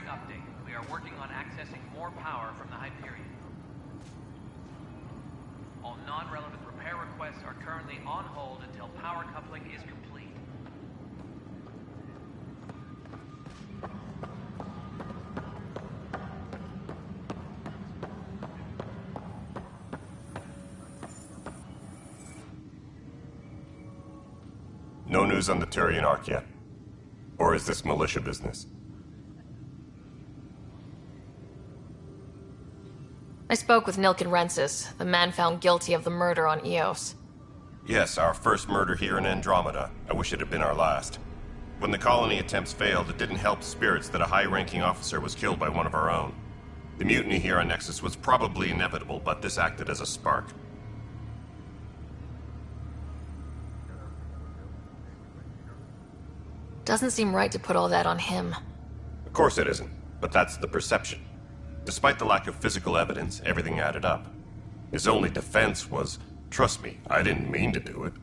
Engineering update. We are working on accessing more power from the Hyperion. All non-relevant repair requests are currently on hold until power coupling is complete. No news on the Turian Ark yet? Or is this militia business? I spoke with Nilken Rensis, the man found guilty of the murder on Eos. Yes, our first murder here in Andromeda. I wish it had been our last. When the colony attempts failed, it didn't help spirits that a high-ranking officer was killed by one of our own. The mutiny here on Nexus was probably inevitable, but this acted as a spark. Doesn't seem right to put all that on him. Of course it isn't, but that's the perception. Despite the lack of physical evidence, everything added up. His only defense was, trust me, I didn't mean to do it.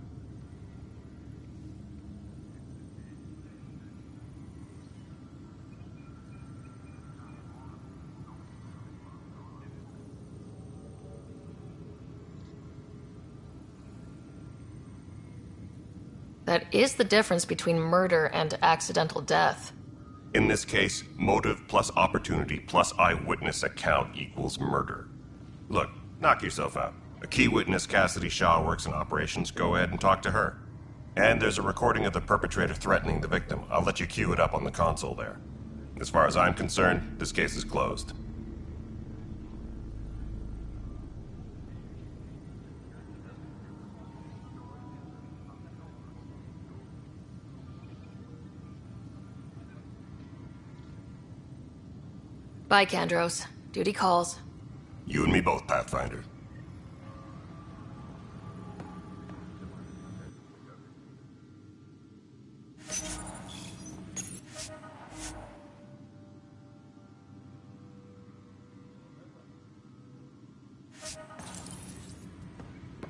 That is the difference between murder and accidental death. In this case, motive plus opportunity plus eyewitness account equals murder. Look, knock yourself out. A key witness, Cassidy Shaw, works in operations. Go ahead and talk to her. And there's a recording of the perpetrator threatening the victim. I'll let you cue it up on the console there. As far as I'm concerned, this case is closed. Bye, Kandros. Duty calls. You and me both, Pathfinder.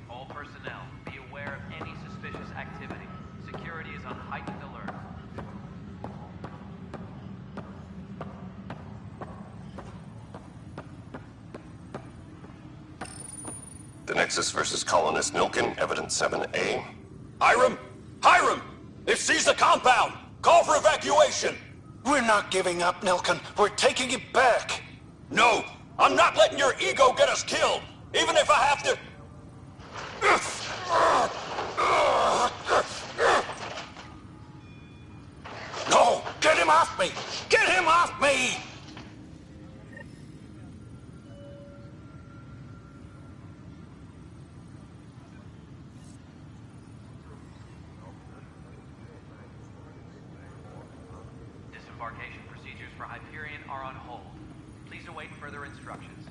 All personnel, be aware of any suspicious activity. Security is on heightened alert. The Nexus versus Colonist Nilken, Evidence 7A. Hiram! Hiram! It seized the compound! Call for evacuation! We're not giving up, Nilken. We're taking it back. No! I'm not letting your ego get us killed! Even if I have to... No! Get him off me! Get him off me! Disembarkation procedures for Hyperion are on hold. Please await further instructions.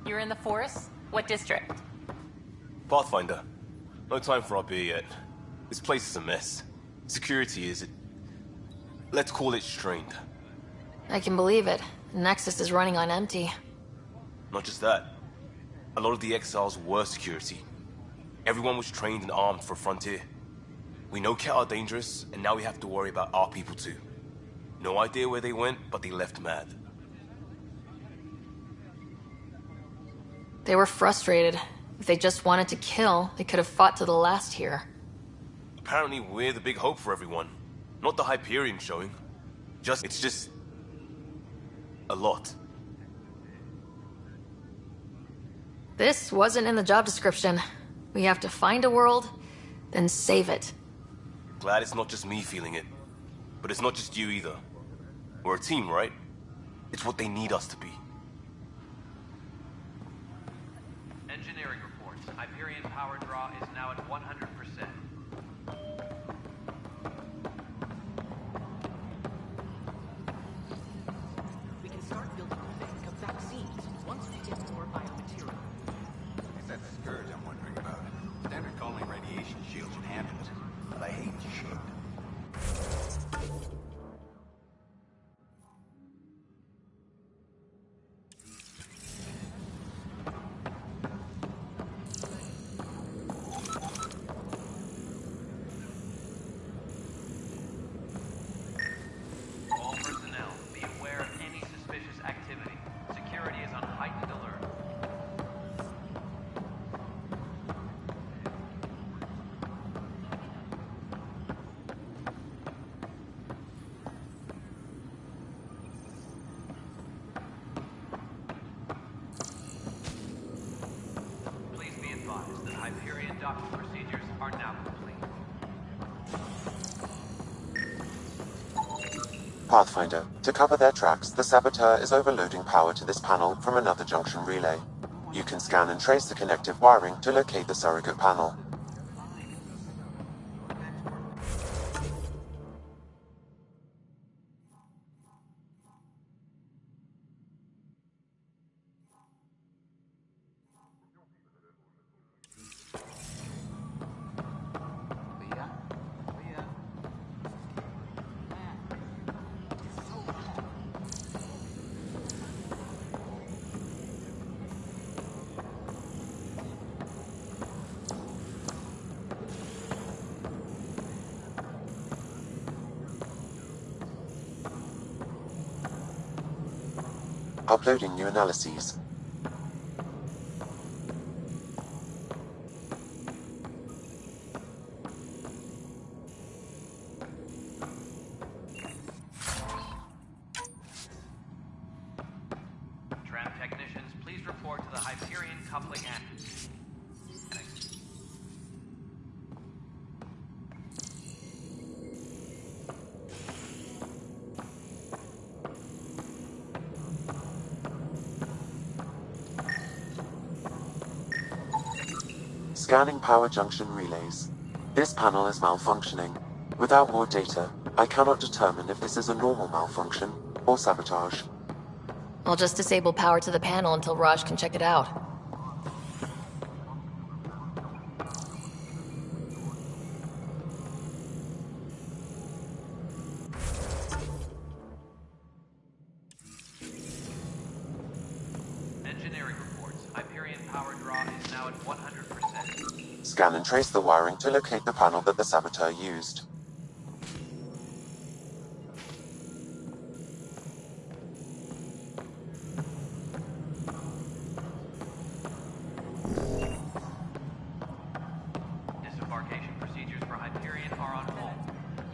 You're in the forest? What district? Pathfinder. No time for our beer yet. This place is a mess. Security is... let's call it strained. I can believe it. Nexus is running on empty. Not just that. A lot of the exiles were security. Everyone was trained and armed for Frontier. We know Ket are dangerous, and now we have to worry about our people too. No idea where they went, but they left mad. They were frustrated. If they just wanted to kill, they could have fought to the last here. Apparently we're the big hope for everyone. Not the Hyperion showing. It's just... a lot. This wasn't in the job description. We have to find a world, then save it. Glad it's not just me feeling it. But it's not just you either. We're a team, right? It's what they need us to be. Engineering reports. Hyperion power draw is now at 100%. We can start building a bank of vaccines once we get more biomaterial. that scourge I'm wondering about? Standard calling radiation shields and handles, but I hate shit. All personnel, be aware of any suspicious activity. Security is on heightened alert. Please be advised that Hyperion docking procedures are now complete. Pathfinder, to cover their tracks, the saboteur is overloading power to this panel from another junction relay. You can scan and trace the connective wiring to locate the surrogate panel. Uploading new analyses. Tram technicians, please report to the Hyperion coupling end. Scanning power junction relays. This panel is malfunctioning. Without more data, I cannot determine if this is a normal malfunction or sabotage. I'll just disable power to the panel until Raj can check it out. Engineering reports. Hyperion power draw is now at 100%. Scan and trace the wiring to locate the panel that the saboteur used. Disembarkation procedures for Hyperion are on hold.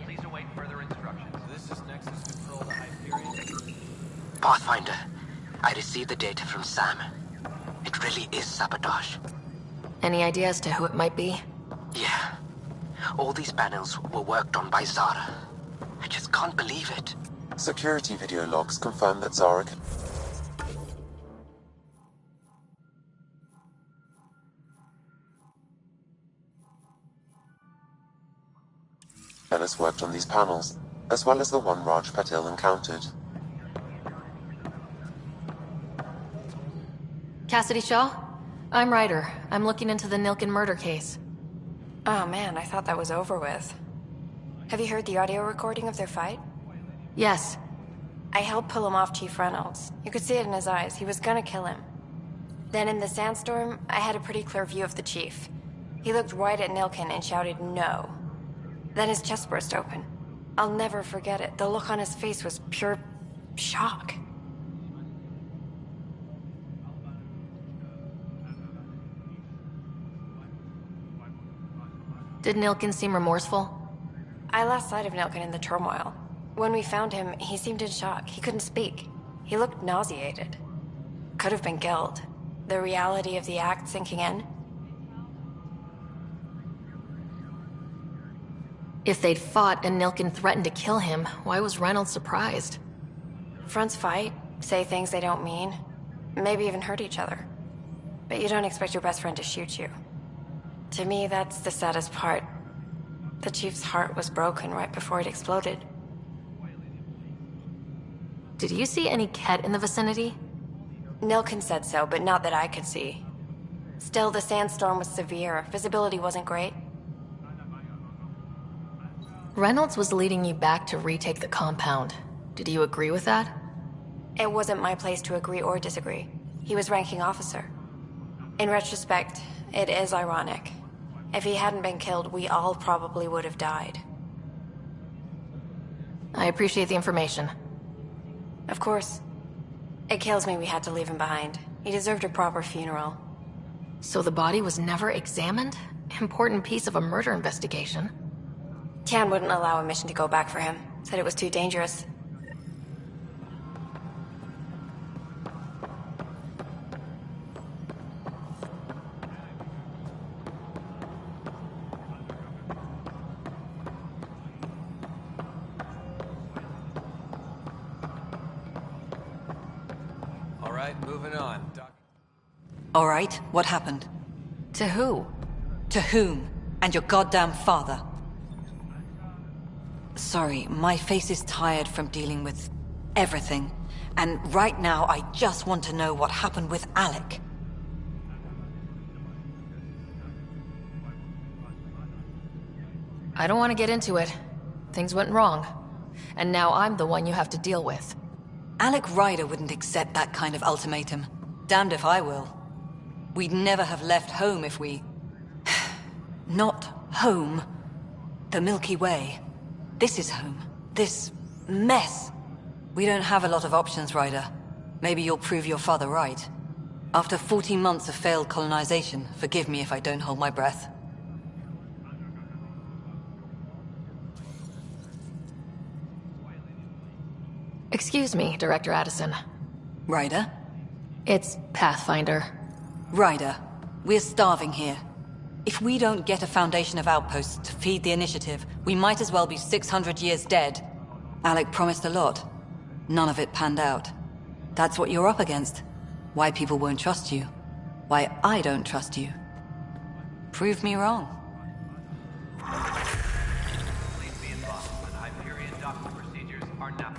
Please await further instructions. This is Nexus Control to Hyperion. Pathfinder, I received the data from Sam. It really is sabotage. Any idea as to who it might be? Yeah. All these panels were worked on by Zara. I just can't believe it. Security video logs confirm that Zara has worked on these panels, as well as the one Raj Patil encountered. Cassidy Shaw? I'm Ryder. I'm looking into the Nilkin murder case. Oh man, I thought that was over with. Have you heard the audio recording of their fight? Yes. I helped pull him off Chief Reynolds. You could see it in his eyes. He was gonna kill him. Then in the sandstorm, I had a pretty clear view of the Chief. He looked right at Nilkin and shouted no. Then his chest burst open. I'll never forget it. The look on his face was pure shock. Did Nilkin seem remorseful? I lost sight of Nilkin in the turmoil. When we found him, he seemed in shock. He couldn't speak. He looked nauseated. Could have been guilt. The reality of the act sinking in. If they'd fought and Nilkin threatened to kill him, why was Reynolds surprised? Fronts fight, say things they don't mean, maybe even hurt each other. But you don't expect your best friend to shoot you. To me, that's the saddest part. The Chief's heart was broken right before it exploded. Did you see any Ket in the vicinity? Nilkin said so, but not that I could see. Still, the sandstorm was severe. Visibility wasn't great. Reynolds was leading you back to retake the compound. Did you agree with that? It wasn't my place to agree or disagree. He was ranking officer. In retrospect, it is ironic. If he hadn't been killed, we all probably would have died. I appreciate the information. Of course. It kills me we had to leave him behind. He deserved a proper funeral. So the body was never examined? Important piece of a murder investigation. Tian wouldn't allow a mission to go back for him. Said it was too dangerous. All right, moving on. All right, what happened? To who? To whom? And your goddamn father. Sorry, my face is tired from dealing with everything. And right now, I just want to know what happened with Alec. I don't want to get into it. Things went wrong. And now I'm the one you have to deal with. Alec Ryder wouldn't accept that kind of ultimatum. Damned if I will. We'd never have left home if we... Not home. The Milky Way. This is home. This mess. We don't have a lot of options, Ryder. Maybe you'll prove your father right. After 14 months of failed colonization, forgive me if I don't hold my breath. Excuse me, Director Addison. Ryder? It's Pathfinder. Ryder, we're starving here. If we don't get a foundation of outposts to feed the initiative, we might as well be 600 years dead. Alec promised a lot. None of it panned out. That's what you're up against. Why people won't trust you. Why I don't trust you. Prove me wrong. Please be advised that Hyperion docking procedures are now...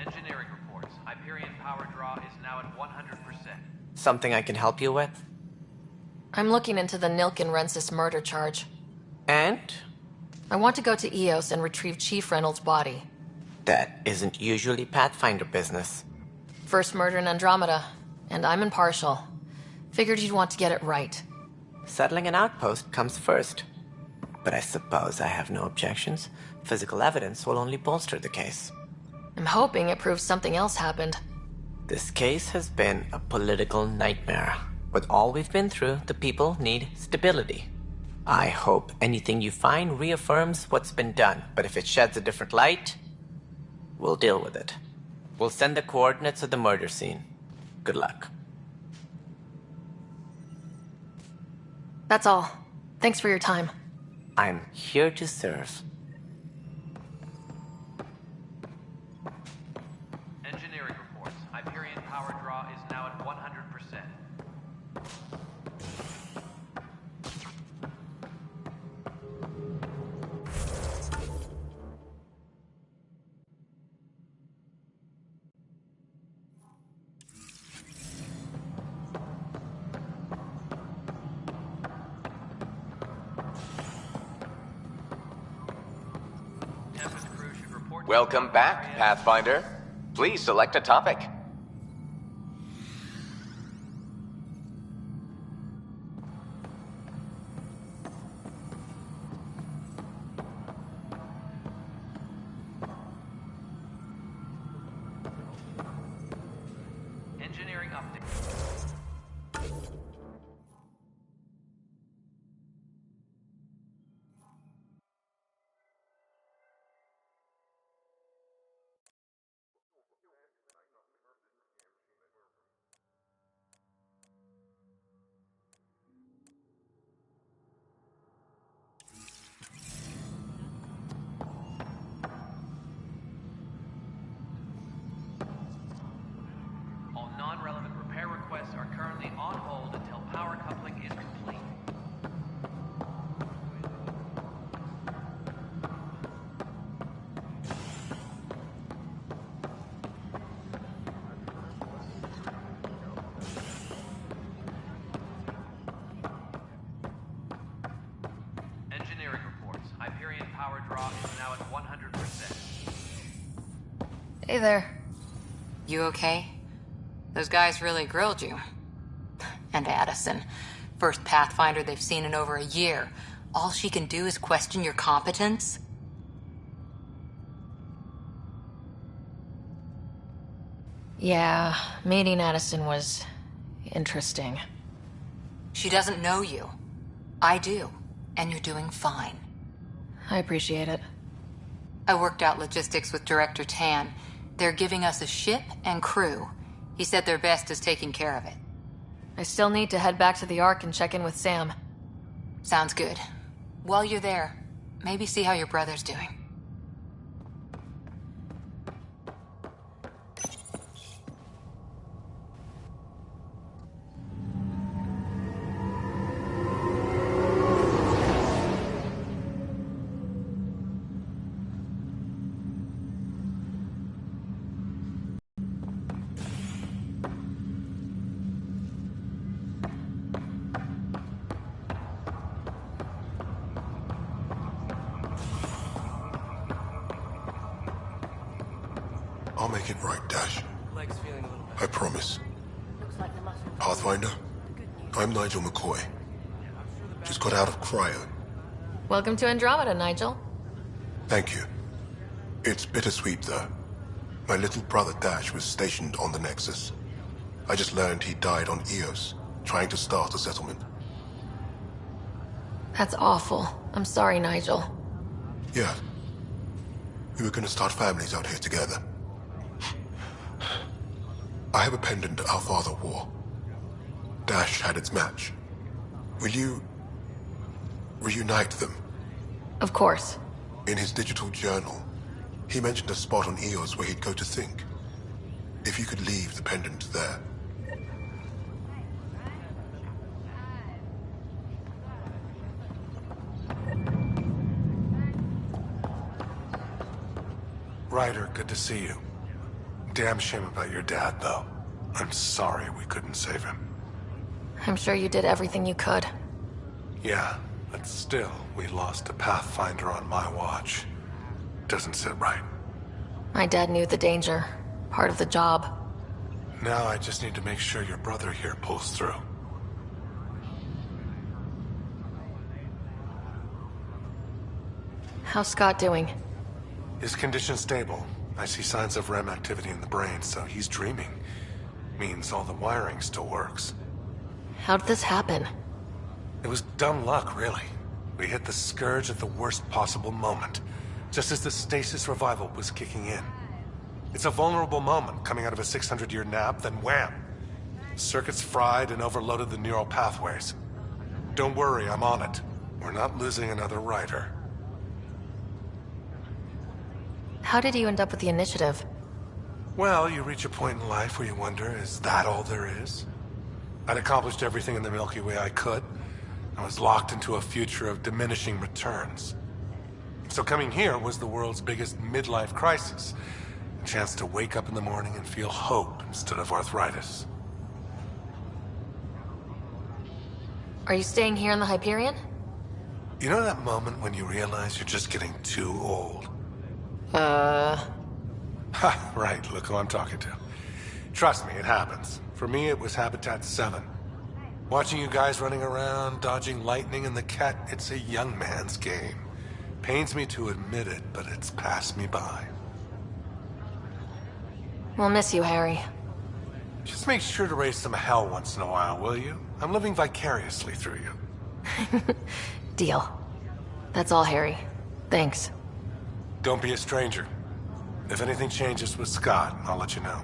Engineering reports. Hyperion power draw is now at 100%. Something I can help you with? I'm looking into the Nilkin Rensis murder charge. And? I want to go to Eos and retrieve Chief Reynolds' body. That isn't usually Pathfinder business. First murder in Andromeda, and I'm impartial. Figured you'd want to get it right. Settling an outpost comes first. But I suppose I have no objections. Physical evidence will only bolster the case. I'm hoping it proves something else happened. This case has been a political nightmare. With all we've been through, the people need stability. I hope anything you find reaffirms what's been done, but if it sheds a different light, we'll deal with it. We'll send the coordinates of the murder scene. Good luck. That's all. Thanks for your time. I'm here to serve. Engineering reports. Hyperion power draw is now at 100%. Welcome back, Pathfinder. Please select a topic. Engineering update. 100%. Hey there. You okay? Those guys really grilled you. And Addison, first Pathfinder they've seen in over a year. All she can do is question your competence? Yeah, meeting Addison was interesting. She doesn't know you. I do. And you're doing fine. I appreciate it. I worked out logistics with Director Tan. They're giving us a ship and crew. He said their best is taking care of it. I still need to head back to the Ark and check in with Sam. Sounds good. While you're there, maybe see how your brother's doing. I'll make it right, Dash. I promise. Pathfinder, I'm Nigel McCoy. Just got out of cryo. Welcome to Andromeda, Nigel. Thank you. It's bittersweet, though. My little brother Dash was stationed on the Nexus. I just learned he died on Eos, trying to start a settlement. That's awful. I'm sorry, Nigel. Yeah. We were gonna start families out here together. I have a pendant our father wore. Dash had its match. Will you reunite them? Of course. In his digital journal, he mentioned a spot on Eos where he'd go to think. If you could leave the pendant there. Ryder, good to see you. Damn shame about your dad, though. I'm sorry we couldn't save him. I'm sure you did everything you could. Yeah, but still, we lost a Pathfinder on my watch. Doesn't sit right. My dad knew the danger. Part of the job. Now I just need to make sure your brother here pulls through. How's Scott doing? His condition's stable. I see signs of REM activity in the brain, so he's dreaming. Means all the wiring still works. How did this happen? It was dumb luck, really. We hit the Scourge at the worst possible moment, just as the stasis revival was kicking in. It's a vulnerable moment coming out of a 600-year nap, then wham! Circuits fried and overloaded the neural pathways. Don't worry, I'm on it. We're not losing another Ryder. How did you end up with the initiative? Well, you reach a point in life where you wonder, is that all there is? I'd accomplished everything in the Milky Way I could. I was locked into a future of diminishing returns. So coming here was the world's biggest midlife crisis. A chance to wake up in the morning and feel hope instead of arthritis. Are you staying here in the Hyperion? You know that moment when you realize you're just getting too old? Ha, right, look who I'm talking to. Trust me, it happens. For me, it was Habitat 7. Watching you guys running around, dodging lightning and the cat, it's a young man's game. Pains me to admit it, but it's passed me by. We'll miss you, Harry. Just make sure to raise some hell once in a while, will you? I'm living vicariously through you. Deal. That's all, Harry. Thanks. Don't be a stranger. If anything changes with Scott, I'll let you know.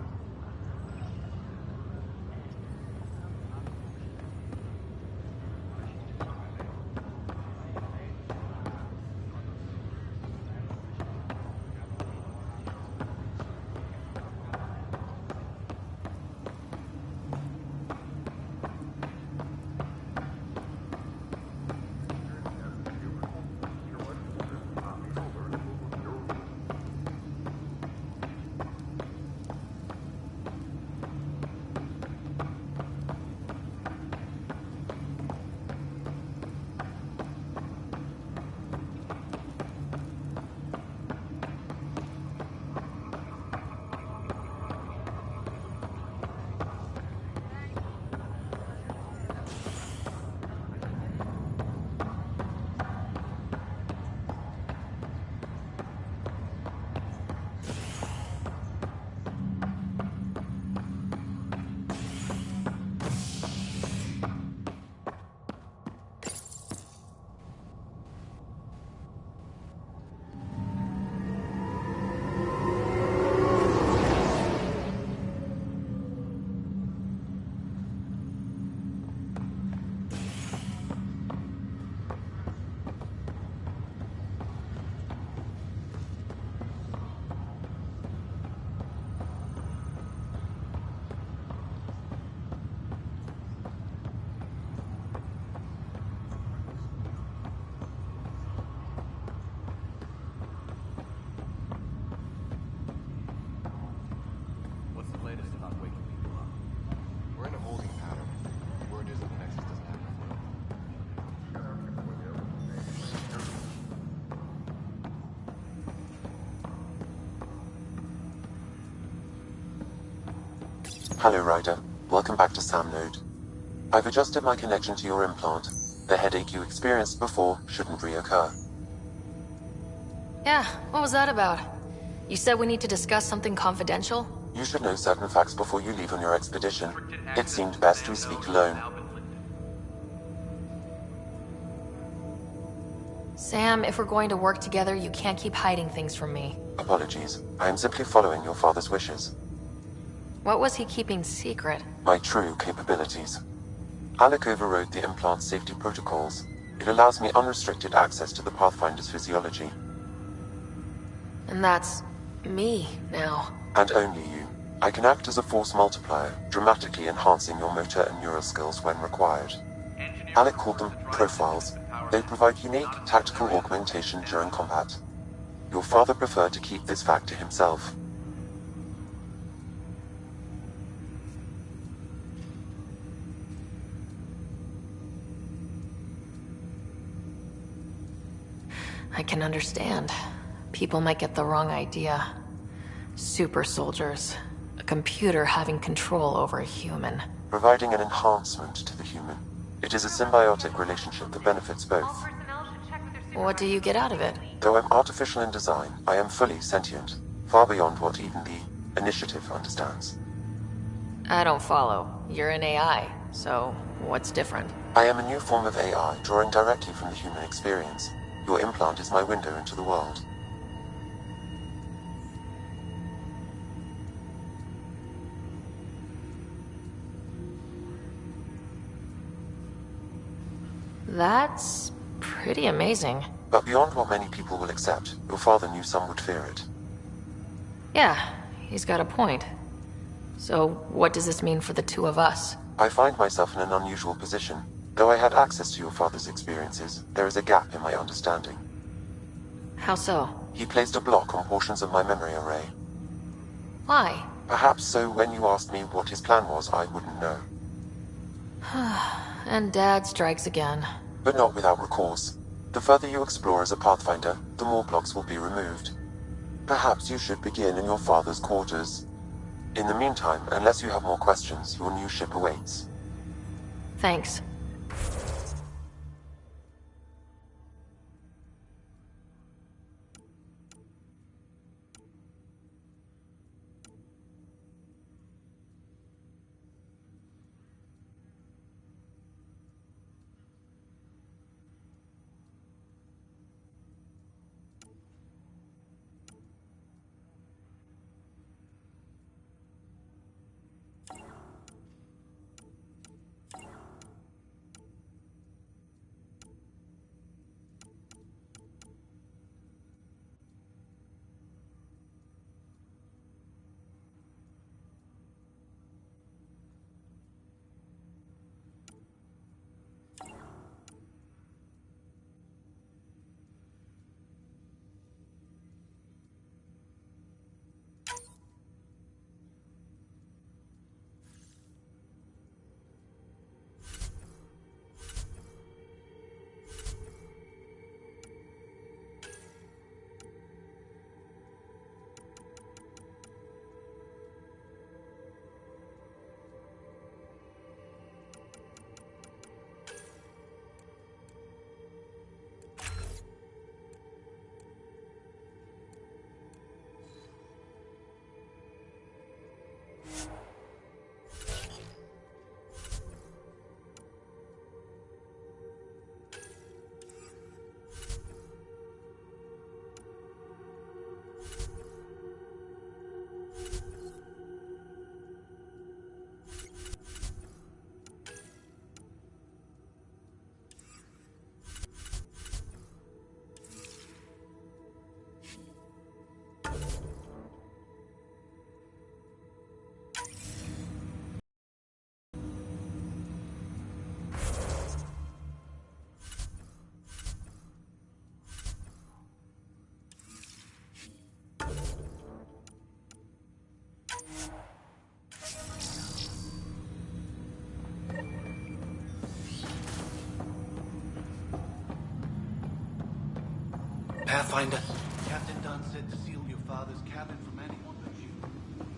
Hello, Ryder. Welcome back to Sam Node. I've adjusted my connection to your implant. The headache you experienced before shouldn't reoccur. Yeah, what was that about? You said we need to discuss something confidential? You should know certain facts before you leave on your expedition. It seemed best we speak alone. Sam, if we're going to work together, you can't keep hiding things from me. Apologies. I am simply following your father's wishes. What was he keeping secret? My true capabilities. Alec overrode the implant's safety protocols. It allows me unrestricted access to the Pathfinder's physiology. And that's me now. And only you. I can act as a force multiplier, dramatically enhancing your motor and neural skills when required. Alec called them profiles. They provide unique tactical augmentation during combat. Your father preferred to keep this fact to himself. I can understand. People might get the wrong idea. Super soldiers. A computer having control over a human. Providing an enhancement to the human. It is a symbiotic relationship that benefits both. What do you get out of it? Though I'm artificial in design, I am fully sentient. Far beyond what even the Initiative understands. I don't follow. You're an AI, so what's different? I am a new form of AI, drawing directly from the human experience. Your implant is my window into the world. That's pretty amazing. But beyond what many people will accept, your father knew some would fear it. Yeah, he's got a point. So, what does this mean for the two of us? I find myself in an unusual position. Though I had access to your father's experiences, there is a gap in my understanding. How so? He placed a block on portions of my memory array. Why? Perhaps so when you asked me what his plan was, I wouldn't know. And Dad strikes again. But not without recourse. The further you explore as a Pathfinder, the more blocks will be removed. Perhaps you should begin in your father's quarters. In the meantime, unless you have more questions, your new ship awaits. Thanks. Pathfinder. Captain Dunn said to seal your father's cabin from anyone but you.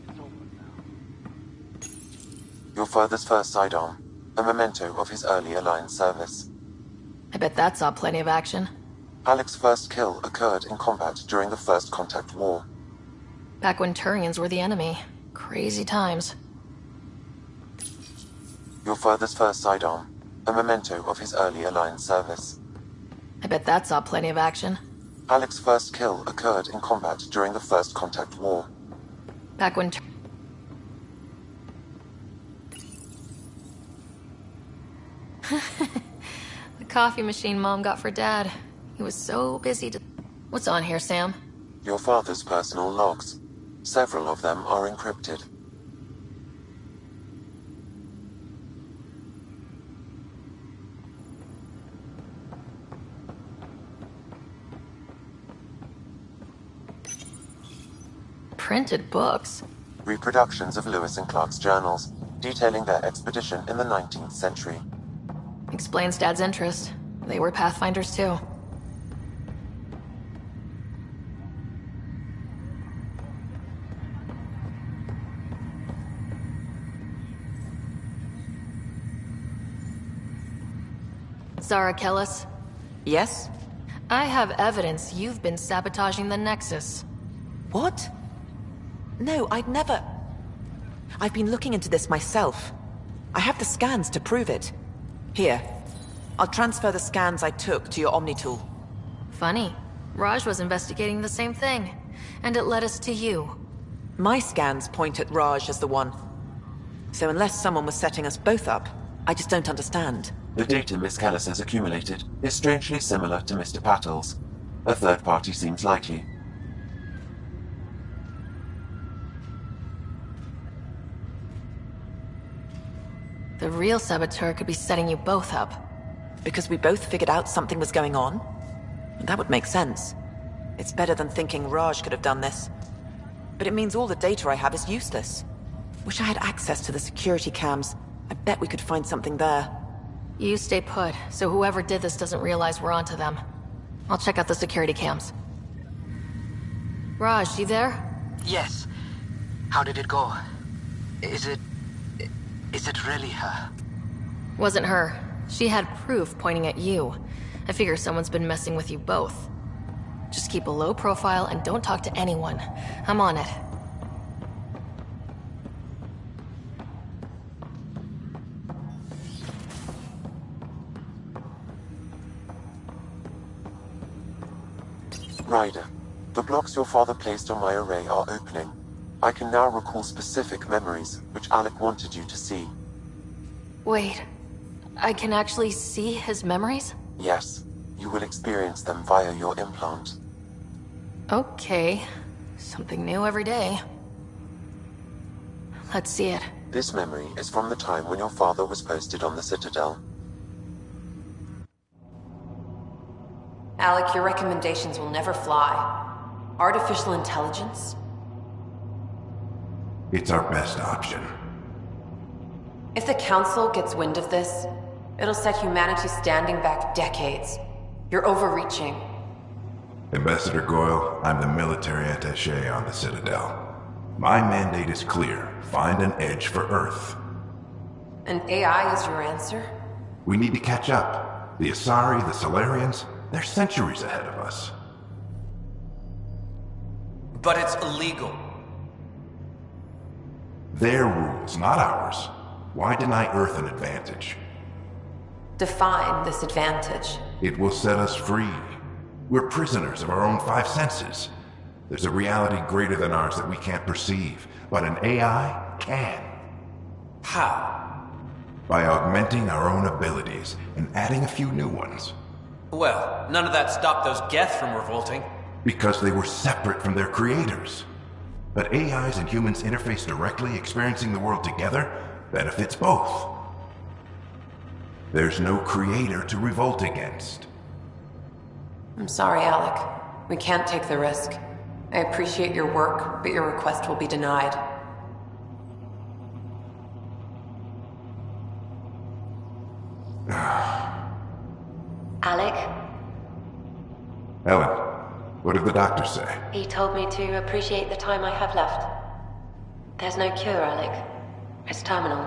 It's open now. Your father's first sidearm, a memento of his early Alliance service. I bet that saw plenty of action. Alec's first kill occurred in combat during the First Contact War. Back when Turians were the enemy. Crazy times. Your father's first sidearm, a memento of his early Alliance service. I bet that saw plenty of action. Alec's first kill occurred in combat during the First Contact War. Back when the coffee machine Mom got for Dad. He was so busy to... What's on here, Sam? Your father's personal logs. Several of them are encrypted. Printed books. Reproductions of Lewis and Clark's journals, detailing their expedition in the 19th century. Explains Dad's interest. They were Pathfinders too. Zara Kellis? Yes? I have evidence you've been sabotaging the Nexus. What? No, I'd never... I've been looking into this myself. I have the scans to prove it. Here. I'll transfer the scans I took to your Omni tool. Funny. Raj was investigating the same thing. And it led us to you. My scans point at Raj as the one. So unless someone was setting us both up, I just don't understand. The data Miss Kellis has accumulated is strangely similar to Mr. Patel's. A third party seems likely. The real saboteur could be setting you both up. Because we both figured out something was going on? That would make sense. It's better than thinking Raj could have done this. But it means all the data I have is useless. Wish I had access to the security cams. I bet we could find something there. You stay put, so whoever did this doesn't realize we're onto them. I'll check out the security cams. Raj, you there? Yes. How did it go? Is it really her? Wasn't her. She had proof pointing at you. I figure someone's been messing with you both. Just keep a low profile and don't talk to anyone. I'm on it. Ryder, the blocks your father placed on my array are opening. I can now recall specific memories, which Alec wanted you to see. Wait, I can actually see his memories? Yes, you will experience them via your implant. Okay, something new every day. Let's see it. This memory is from the time when your father was posted on the Citadel. Alec, your recommendations will never fly. Artificial intelligence? It's our best option. If the Council gets wind of this, it'll set humanity standing back decades. You're overreaching. Ambassador Goyle, I'm the military attaché on the Citadel. My mandate is clear. Find an edge for Earth. And AI is your answer? We need to catch up. The Asari, the Solarians, they're centuries ahead of us. But it's illegal. Their rules, not ours. Why deny Earth an advantage? Define this advantage. It will set us free. We're prisoners of our own five senses. There's a reality greater than ours that we can't perceive, but an AI can. How? By augmenting our own abilities and adding a few new ones. Well, none of that stopped those Geth from revolting. Because they were separate from their creators. But AIs and humans interface directly, experiencing the world together, benefits both. There's no creator to revolt against. I'm sorry, Alec. We can't take the risk. I appreciate your work, but your request will be denied. Alec? Ellen, what did the doctor say? He told me to appreciate the time I have left. There's no cure, Alec. It's terminal.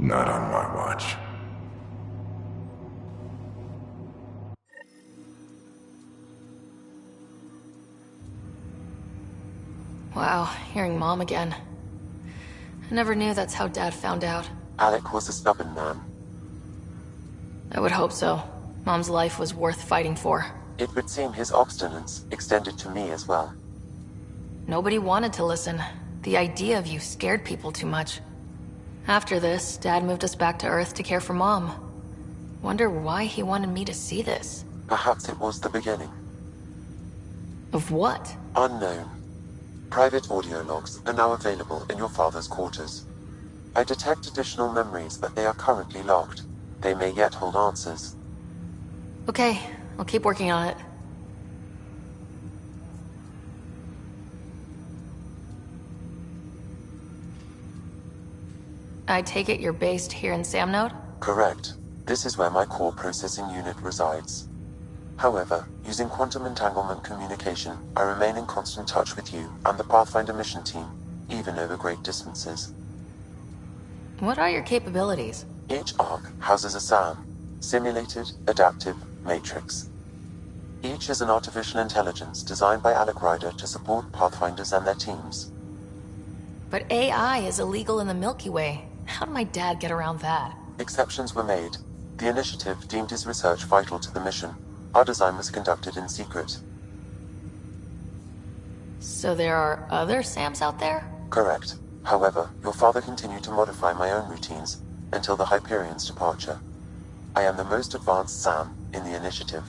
Not on my watch. Wow, hearing Mom again. I never knew that's how Dad found out. Alec was a stubborn man. I would hope so. Mom's life was worth fighting for. It would seem his obstinance extended to me as well. Nobody wanted to listen. The idea of you scared people too much. After this, Dad moved us back to Earth to care for Mom. Wonder why he wanted me to see this. Perhaps it was the beginning. Of what? Unknown. Private audio logs are now available in your father's quarters. I detect additional memories, but they are currently locked. They may yet hold answers. Okay, I'll keep working on it. I take it you're based here in Samnode? Correct. This is where my core processing unit resides. However, using quantum entanglement communication, I remain in constant touch with you and the Pathfinder mission team, even over great distances. What are your capabilities? Each arc houses a SAM, Simulated Adaptive Matrix. Each is an artificial intelligence designed by Alec Ryder to support Pathfinders and their teams. But AI is illegal in the Milky Way. How did my dad get around that? Exceptions were made. The initiative deemed his research vital to the mission. Our design was conducted in secret. So there are other SAMs out there? Correct. However, your father continued to modify my own routines until the Hyperion's departure. I am the most advanced SAM in the initiative.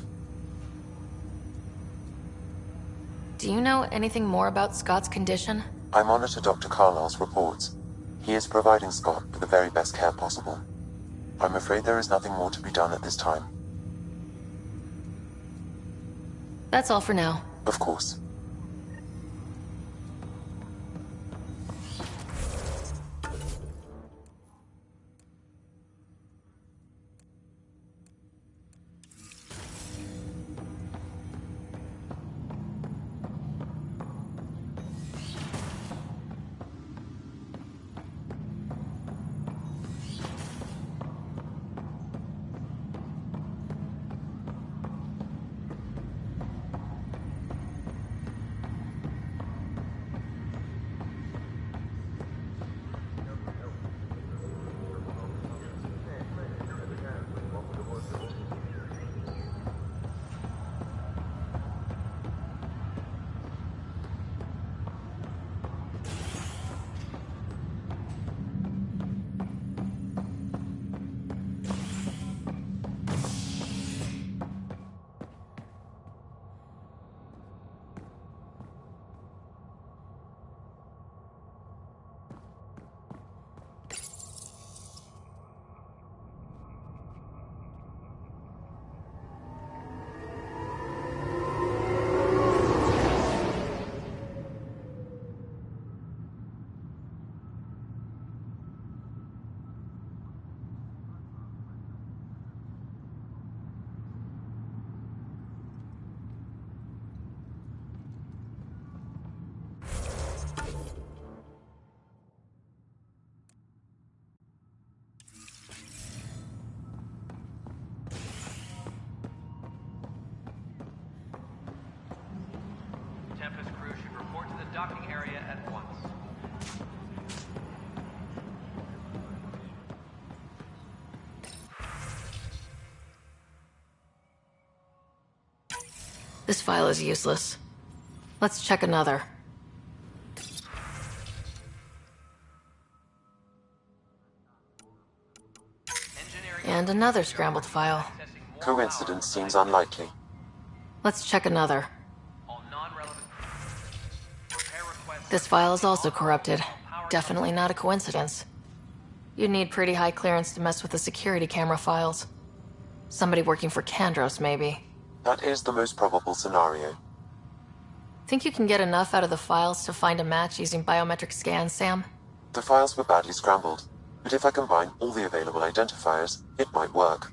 Do you know anything more about Scott's condition? I monitor Dr. Carlisle's reports. He is providing Scott with the very best care possible. I'm afraid there is nothing more to be done at this time. That's all for now. Of course. Tempest crew should report to the docking area at once. This file is useless. Let's check another. And another scrambled file. Coincidence seems unlikely. Let's check another. This file is also corrupted. Definitely not a coincidence. You'd need pretty high clearance to mess with the security camera files. Somebody working for Kandros, maybe. That is the most probable scenario. Think you can get enough out of the files to find a match using biometric scans, Sam? The files were badly scrambled, but if I combine all the available identifiers, it might work.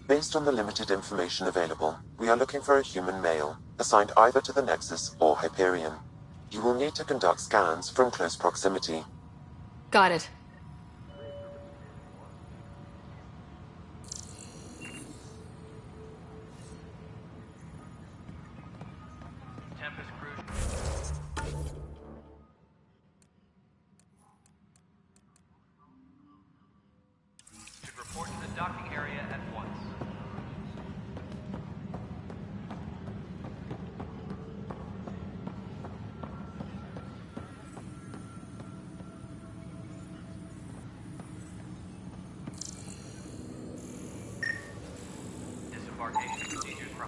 Based on the limited information available, we are looking for a human male, assigned either to the Nexus or Hyperion. You will need to conduct scans from close proximity. Got it.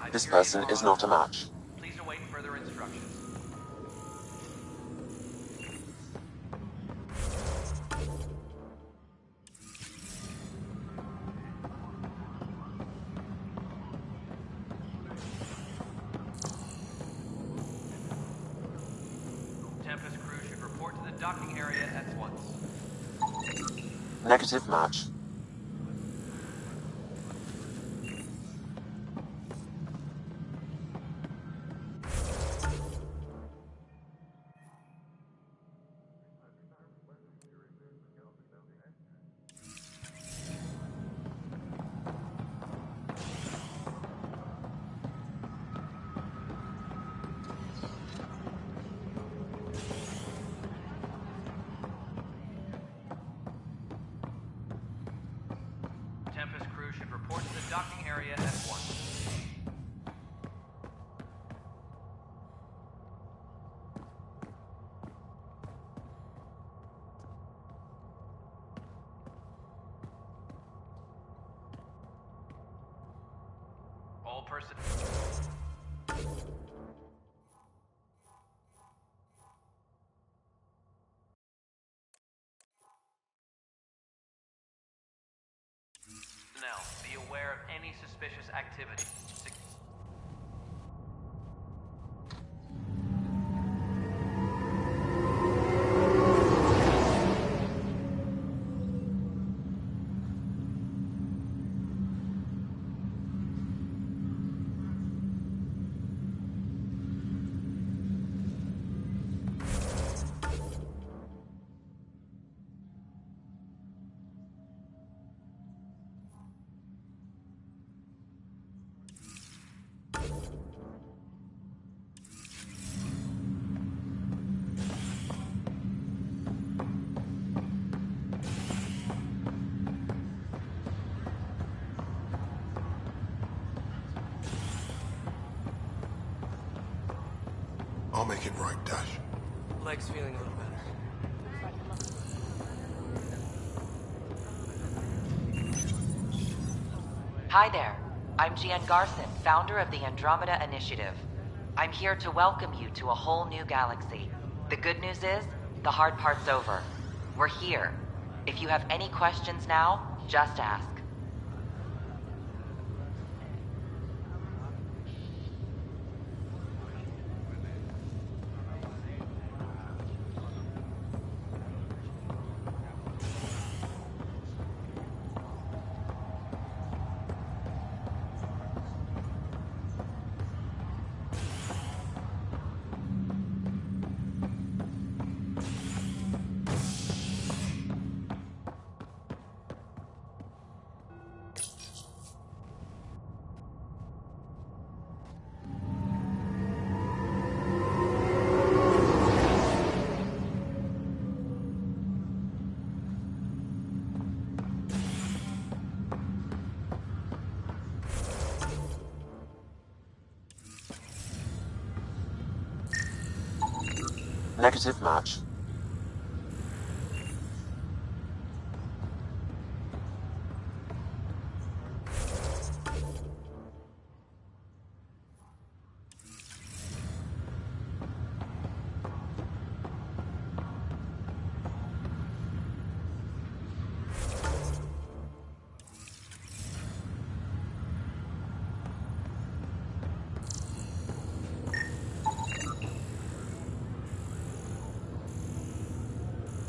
This person is not a match. Please await further instructions. Tempest crew should report to the docking area at once. Negative match. Tempest crew should report to the docking area at once. All person. Now, be aware of any suspicious activity. I'll make it right, Dash. Leg's feeling a little better. Hi there. I'm Gian Garson, founder of the Andromeda Initiative. I'm here to welcome you to a whole new galaxy. The good news is, the hard part's over. We're here. If you have any questions now, just ask. Negative match.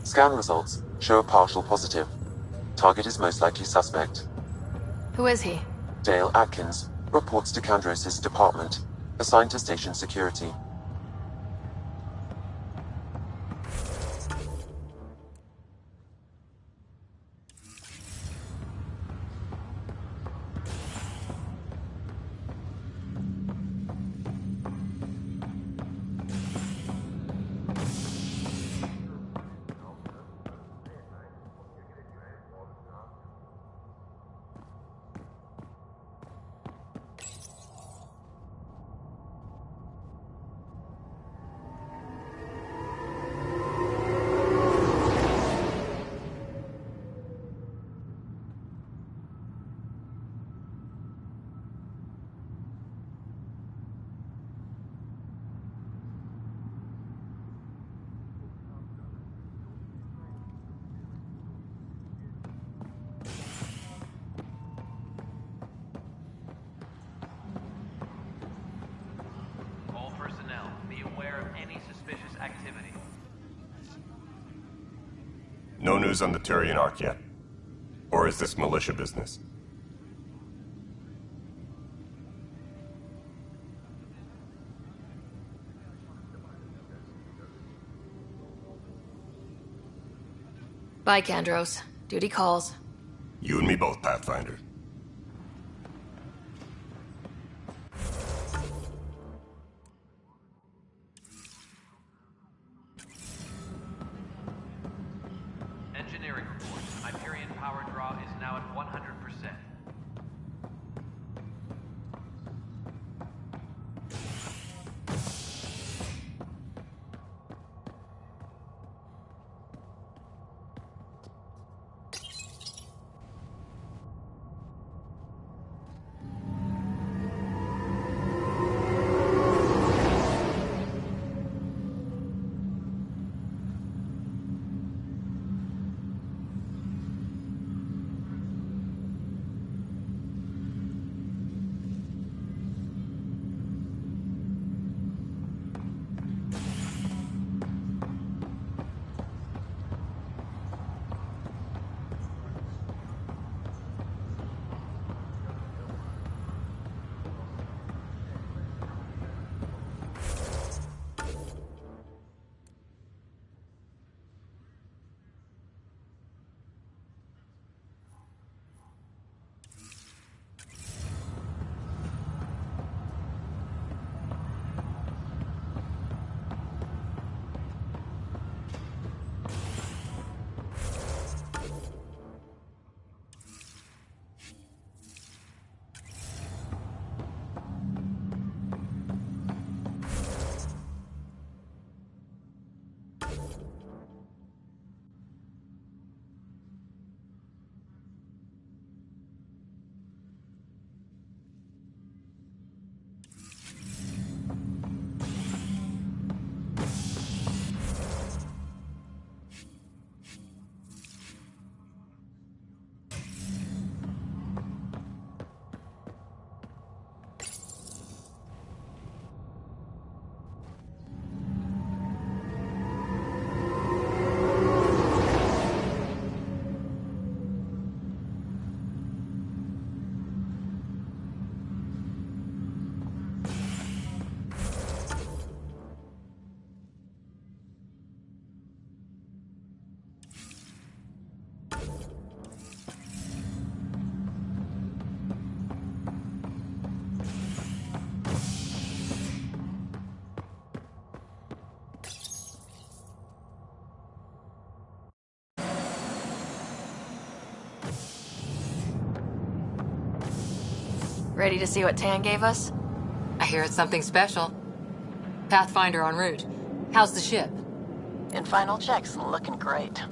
Scan results show a partial positive. Target is most likely suspect. Who is he? Dale Atkins reports to Kandros' department, assigned to station security. No news on the Turian Ark yet? Or is this militia business? Bye, Kandros. Duty calls. You and me both, Pathfinder. Engineering report. Hyperion power draw is now at 100%. Ready to see what Tan gave us? I hear it's something special. Pathfinder en route. How's the ship? In final checks, looking great.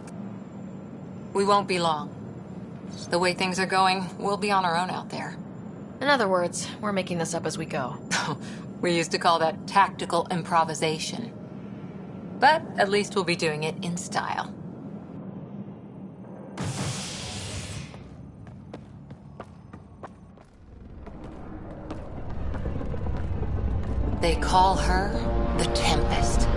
We won't be long. The way things are going, we'll be on our own out there. In other words, we're making this up as we go. We used to call that tactical improvisation. But at least we'll be doing it in style. They call her the Tempest.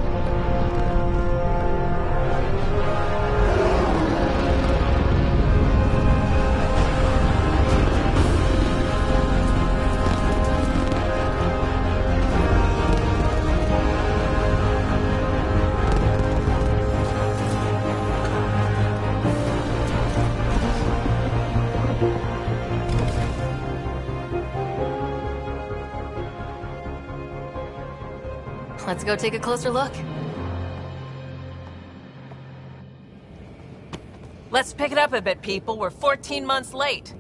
Let's go take a closer look. Let's pick it up a bit, people. We're 14 months late.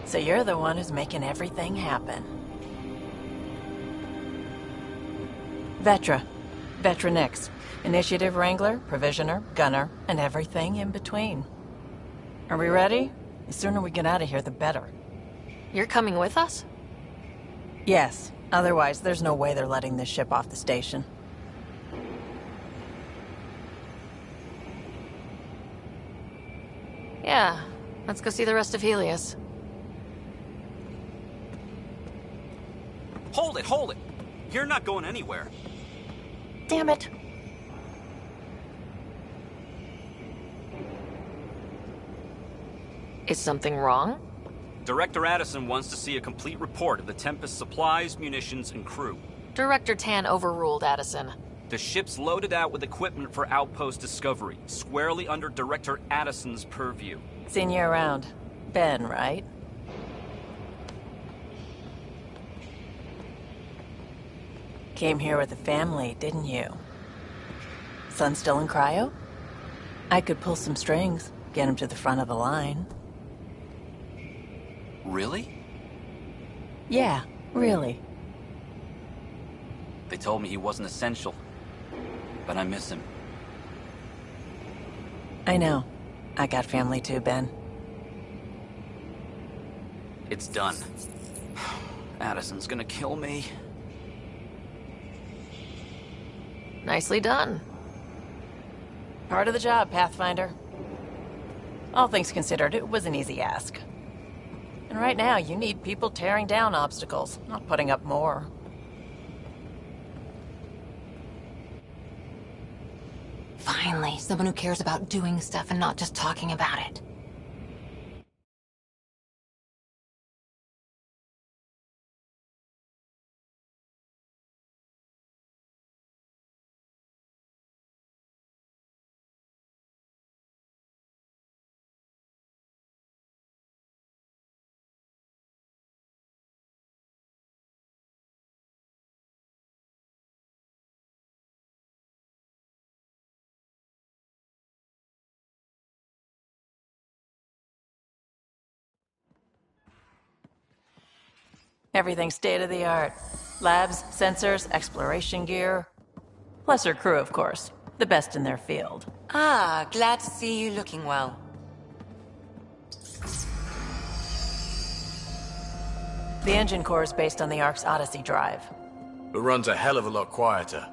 So you're the one who's making everything happen. Vetra. Vetra Nix. Initiative Wrangler, Provisioner, Gunner, and everything in between. Are we ready? The sooner we get out of here, the better. You're coming with us? Yes. Otherwise, there's no way they're letting this ship off the station. Yeah. Let's go see the rest of Helios. Hold it, hold it! You're not going anywhere. damn it. Is something wrong? Director Addison wants to see a complete report of the Tempest's supplies, munitions, and crew. Director Tan overruled Addison. The ship's loaded out with equipment for outpost discovery, squarely under Director Addison's purview. Seen you around. Ben, right? Came here with a family, didn't you? Son still in cryo? I could pull some strings, get him to the front of the line. Really? Yeah, really. They told me he wasn't essential, but I miss him. I know. I got family too, Ben. It's done. Addison's gonna kill me. Nicely done. Part of the job, Pathfinder. All things considered, it was an easy ask. And right now, you need people tearing down obstacles, not putting up more. Finally, someone who cares about doing stuff and not just talking about it. Everything's state-of-the-art. Labs, sensors, exploration gear. Plus her crew, of course. The best in their field. Ah, glad to see you looking well. The engine core is based on the Ark's Odyssey drive. It runs a hell of a lot quieter.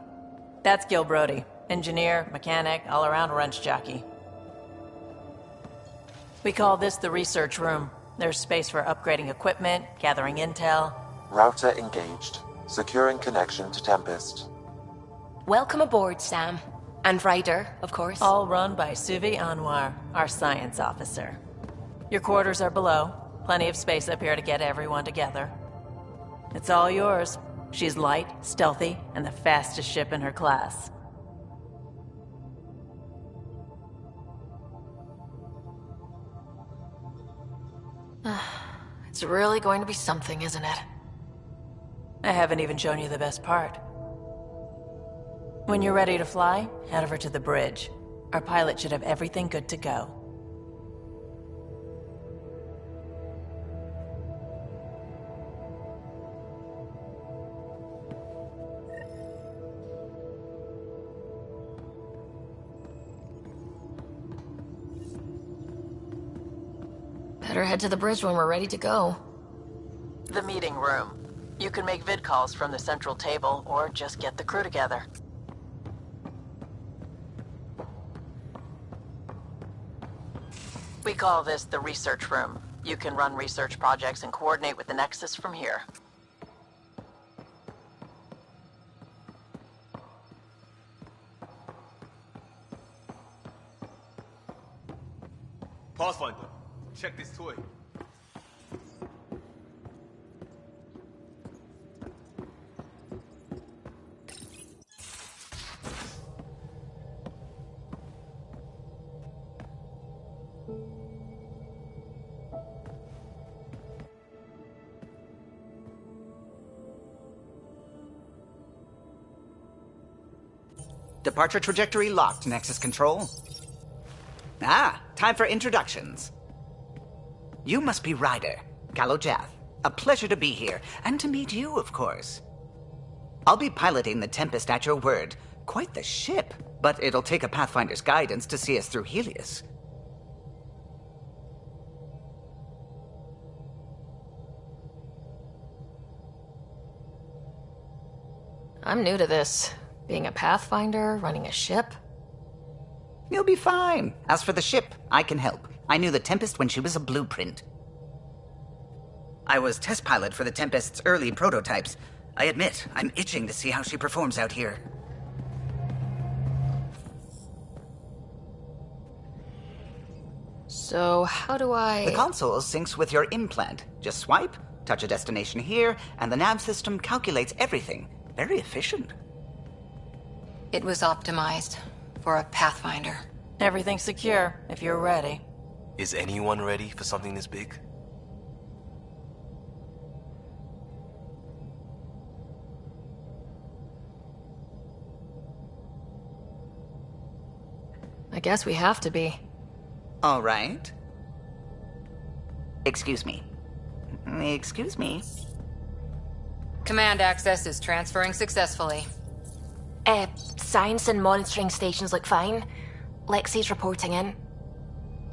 That's Gil Brody. Engineer, mechanic, all-around wrench jockey. We call this the research room. There's space for upgrading equipment, gathering intel. Router engaged. Securing connection to Tempest. Welcome aboard, Sam. And Ryder, of course. All run by Suvi Anwar, our science officer. Your quarters are below. Plenty of space up here to get everyone together. It's all yours. She's light, stealthy, and the fastest ship in her class. It's really going to be something, isn't it? I haven't even shown you the best part. When you're ready to fly, head over to the bridge. Our pilot should have everything good to go. Better head to the bridge when we're ready to go. The meeting room. You can make vid calls from the central table, or just get the crew together. We call this the research room. You can run research projects and coordinate with the Nexus from here. Pathfinder, check this toy. Departure trajectory locked, Nexus Control. Ah, time for introductions. You must be Ryder, Galojath. A pleasure to be here, and to meet you, of course. I'll be piloting the Tempest at your word. Quite the ship, but it'll take a Pathfinder's guidance to see us through Helios. I'm new to this. Being a Pathfinder, running a ship. You'll be fine. As for the ship, I can help. I knew the Tempest when she was a blueprint. I was test pilot for the Tempest's early prototypes. I admit, I'm itching to see how she performs out here. So, how do I... The console syncs with your implant. Just swipe, touch a destination here, and the nav system calculates everything. Very efficient. It was optimized for a Pathfinder. Everything's secure, if you're ready. Is anyone ready for something this big? I guess we have to be. All right. Excuse me. Excuse me. Command access is transferring successfully. Science and monitoring stations look fine. Lexi's reporting in.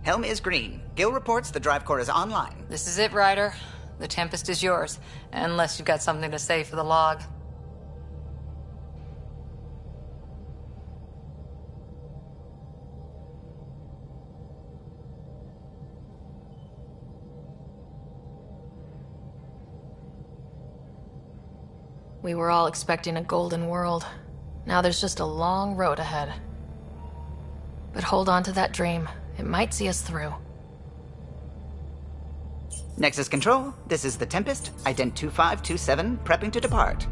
Helm is green. Gil reports the drive core is online. This is it, Ryder. The Tempest is yours, unless you've got something to say for the log. We were all expecting a golden world. Now there's just a long road ahead. But hold on to that dream. It might see us through. Nexus Control, this is the Tempest, Ident 2527, prepping to depart.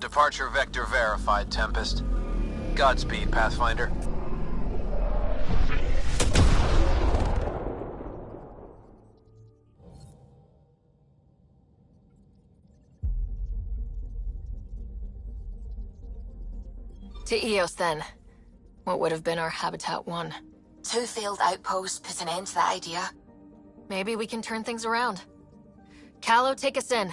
Departure vector verified, Tempest. Godspeed, Pathfinder. To Eos, then. What would have been our Habitat 1? 2 failed outposts put an end to that idea. Maybe we can turn things around. Callow, take us in.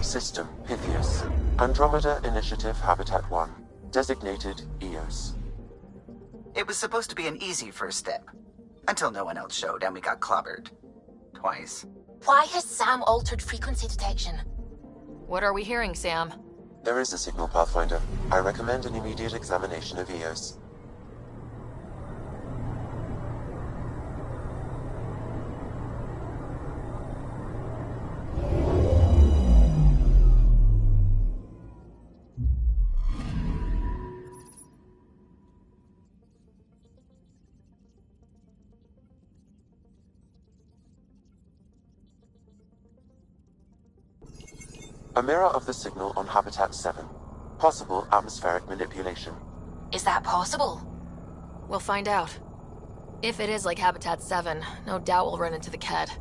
System Pythias. Andromeda Initiative Habitat 1. Designated Eos. It was supposed to be an easy first step. Until no one else showed and we got clobbered. Twice. Why has Sam altered frequency detection? What are we hearing, Sam? There is a signal, Pathfinder. I recommend an immediate examination of Eos. A mirror of the signal on Habitat 7. Possible atmospheric manipulation. Is that possible? We'll find out. If it is like Habitat 7, no doubt we'll run into the Ked.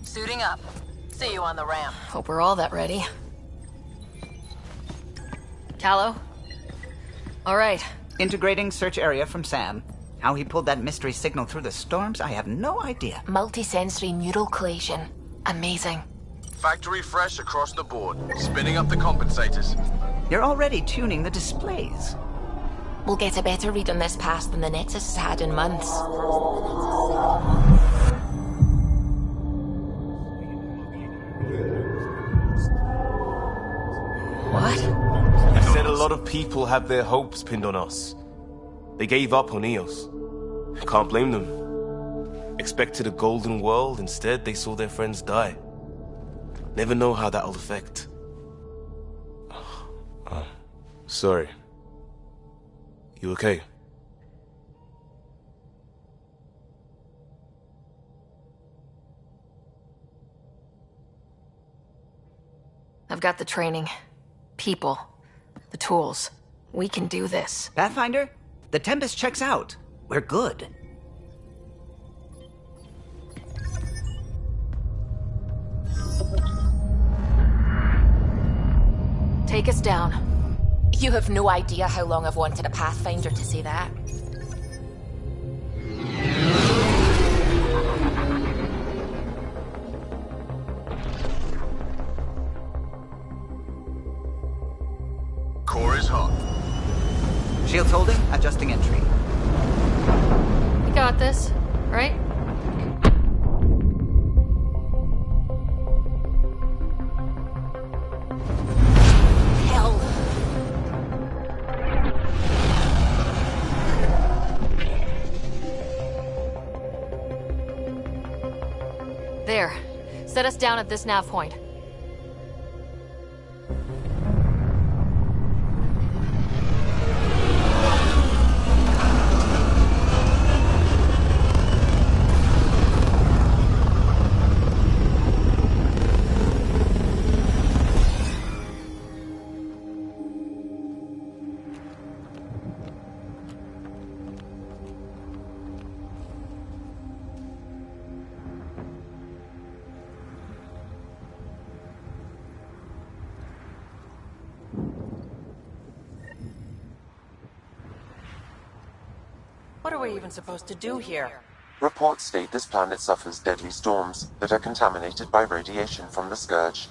Suiting up. See you on the ramp. Hope we're all that ready. Callow? All right, Integrating search area from Sam. How he pulled that mystery signal through the storms, I have no idea. Multisensory neural collation. Amazing. Factory fresh across the board. Spinning up the compensators. You're already tuning the displays. We'll get a better read on this pass than the Nexus has had in months. What? I said a lot of people have their hopes pinned on us. They gave up on Eos. Can't blame them. Expected a golden world, instead they saw their friends die. Never know how that'll affect. Sorry. You okay? I've got the training. People. The tools. We can do this. Pathfinder, the Tempest checks out. We're good. Take us down. You have no idea how long I've wanted a Pathfinder to say that. Core is hot. Shields holding, adjusting entry. We got this, right? Hell. There. Set us down at this nav point. What are we even supposed to do here? Reports state this planet suffers deadly storms that are contaminated by radiation from the Scourge.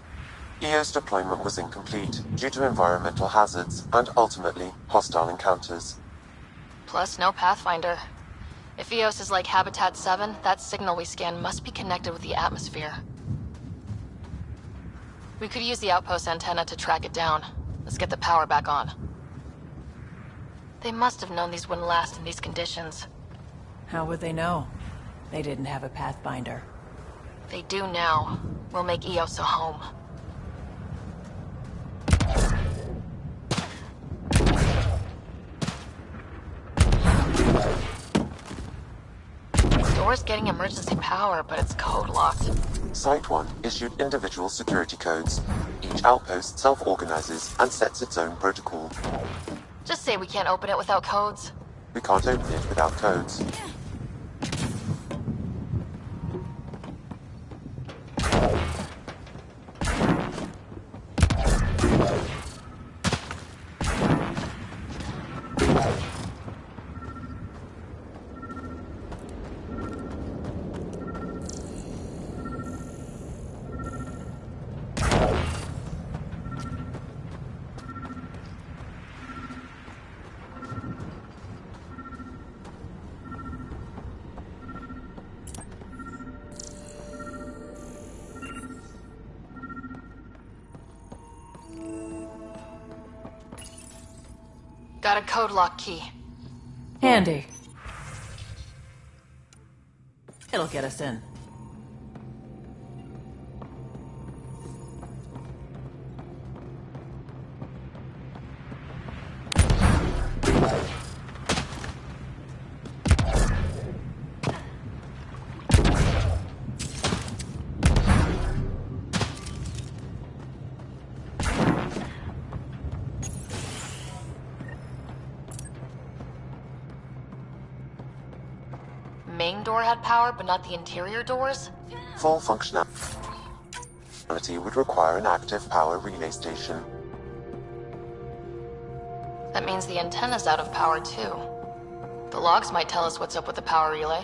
EO's deployment was incomplete due to environmental hazards and, ultimately, hostile encounters. Plus, no Pathfinder. If Eos is like Habitat 7, that signal we scan must be connected with the atmosphere. We could use the outpost antenna to track it down. Let's get the power back on. They must have known these wouldn't last in these conditions. How would they know? They didn't have a Pathfinder. They do now. We'll make Eos a home. The door's getting emergency power, but it's code locked. Site 1 issued individual security codes. Each outpost self-organizes and sets its own protocol. Just say we can't open it without codes. We can't open it without codes. Got a code lock key. Handy. It'll get us in. Main door had power, but not the interior doors? Full functionality would require an active power relay station. That means the antenna's out of power too. The logs might tell us what's up with the power relay.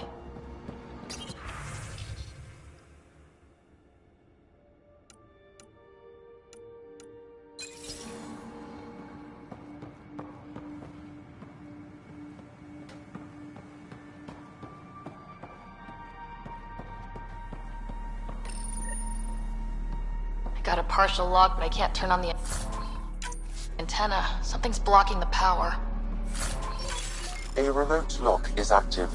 Got a partial log, but I can't turn on the antenna. Something's blocking the power. A remote lock is active.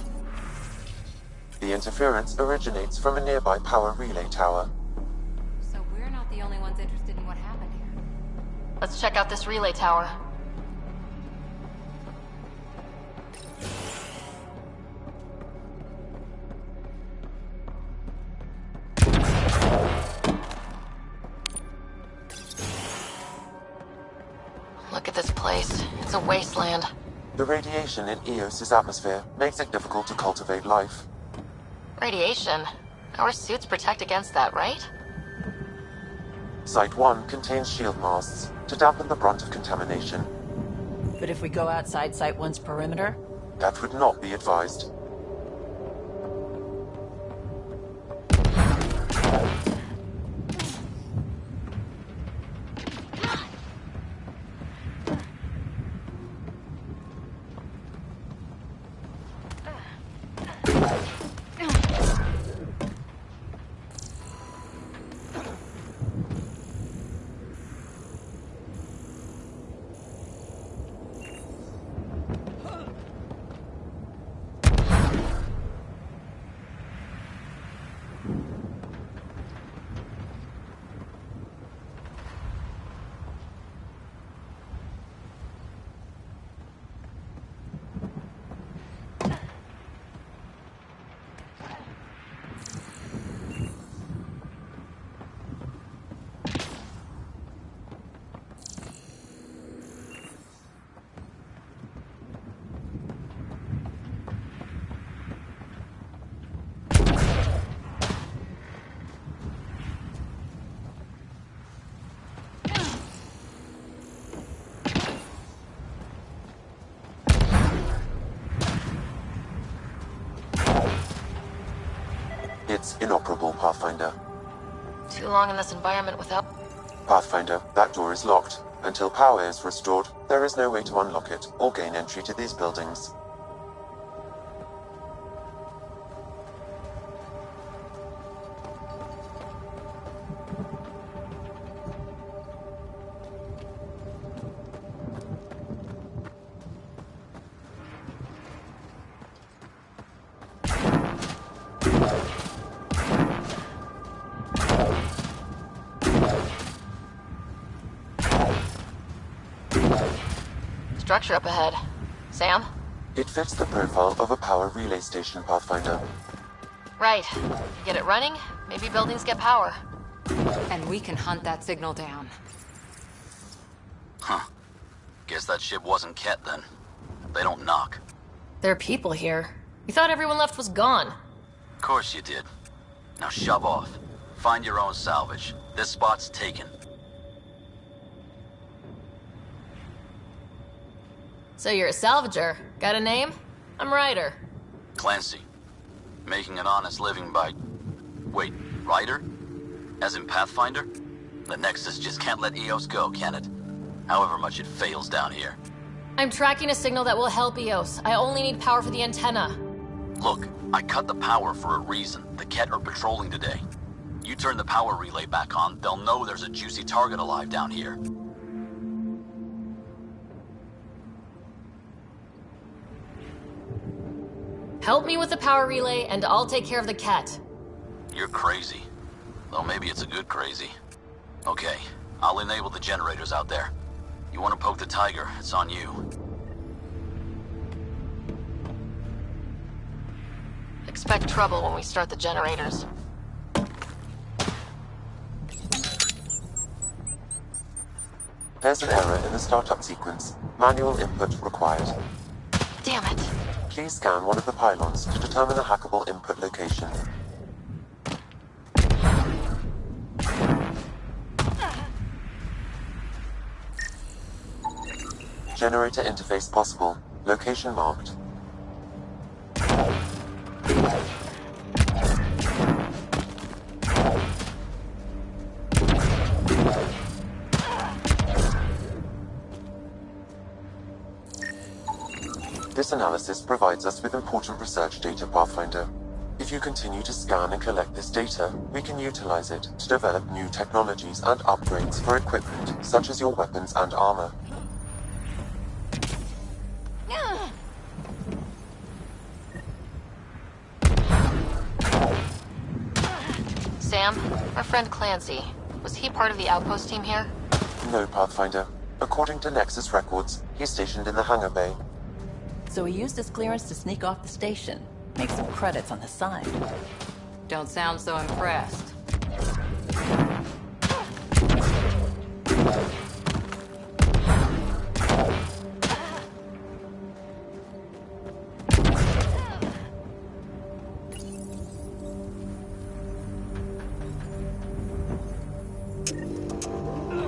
The interference originates from a nearby power relay tower. So we're not the only ones interested in what happened here. Let's check out this relay tower. Look at this place. It's a wasteland. The radiation in Eos's atmosphere makes it difficult to cultivate life. Radiation? Our suits protect against that, right? Site 1 contains shield masts to dampen the brunt of contamination. But if we go outside Site 1's perimeter? That would not be advised. It's inoperable, Pathfinder. Too long in this environment without... Pathfinder, that door is locked. Until power is restored, there is no way to unlock it or gain entry to these buildings. Structure up ahead. Sam? It fits the profile of a power relay station, Pathfinder. Right. Get it running, maybe buildings get power. And we can hunt that signal down. Huh. Guess that ship wasn't Ket then. They don't knock. There are people here. We thought everyone left was gone. Of course you did. Now shove off. Find your own salvage. This spot's taken. So you're a salvager. Got a name? I'm Ryder. Clancy. Making an honest living by... Wait, Ryder? As in Pathfinder? The Nexus just can't let Eos go, can it? However much it fails down here. I'm tracking a signal that will help Eos. I only need power for the antenna. Look, I cut the power for a reason. The Ket are patrolling today. You turn the power relay back on, they'll know there's a juicy target alive down here. Help me with the power relay, and I'll take care of the cat. You're crazy. Though maybe it's a good crazy. Okay, I'll enable the generators out there. You want to poke the tiger, it's on you. Expect trouble when we start the generators. There's an error in the startup sequence. Manual input required. Damn it. Please scan one of the pylons to determine a hackable input location. Generator interface possible. Location marked. This analysis provides us with important research data, Pathfinder. If you continue to scan and collect this data, we can utilize it to develop new technologies and upgrades for equipment, such as your weapons and armor. Sam, our friend Clancy, was he part of the outpost team here? No, Pathfinder. According to Nexus records, he's stationed in the hangar bay. So he used his clearance to sneak off the station. Make some credits on the side. Don't sound so impressed.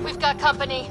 We've got company.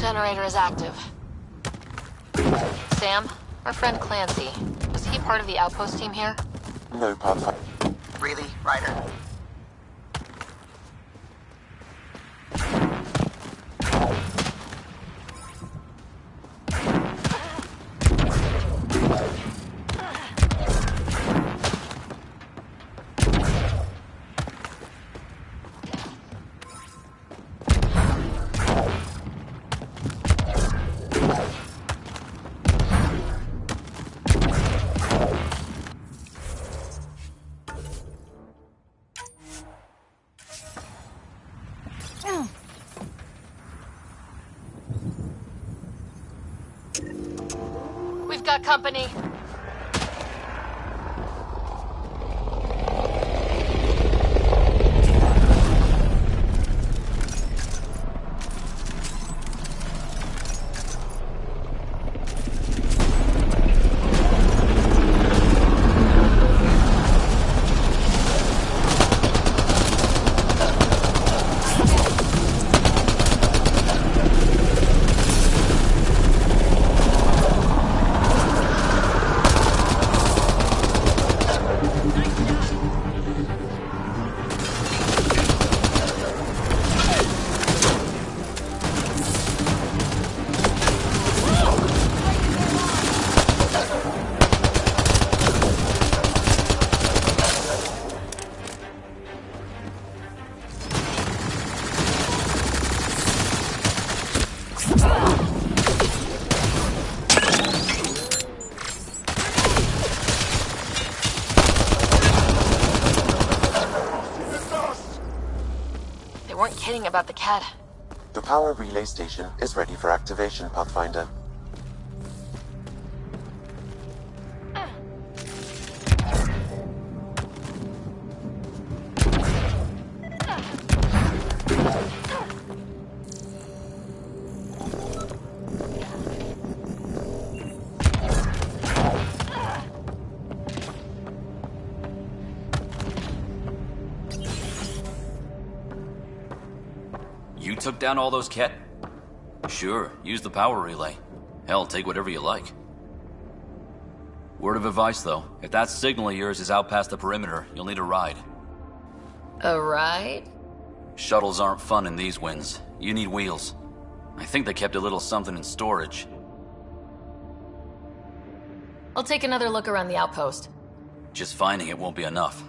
Generator is active. Sam, our friend Clancy, was he part of the outpost team here? No, Pathfinder. Really, Ryder? We've got company. Kidding about the cat. The power relay station is ready for activation, Pathfinder. took down all those Ket? Sure, use the power relay. Hell, take whatever you like. Word of advice, though. If that signal of yours is out past the perimeter, you'll need a ride. A ride? Shuttles aren't fun in these winds. You need wheels. I think they kept a little something in storage. I'll take another look around the outpost. Just finding it won't be enough.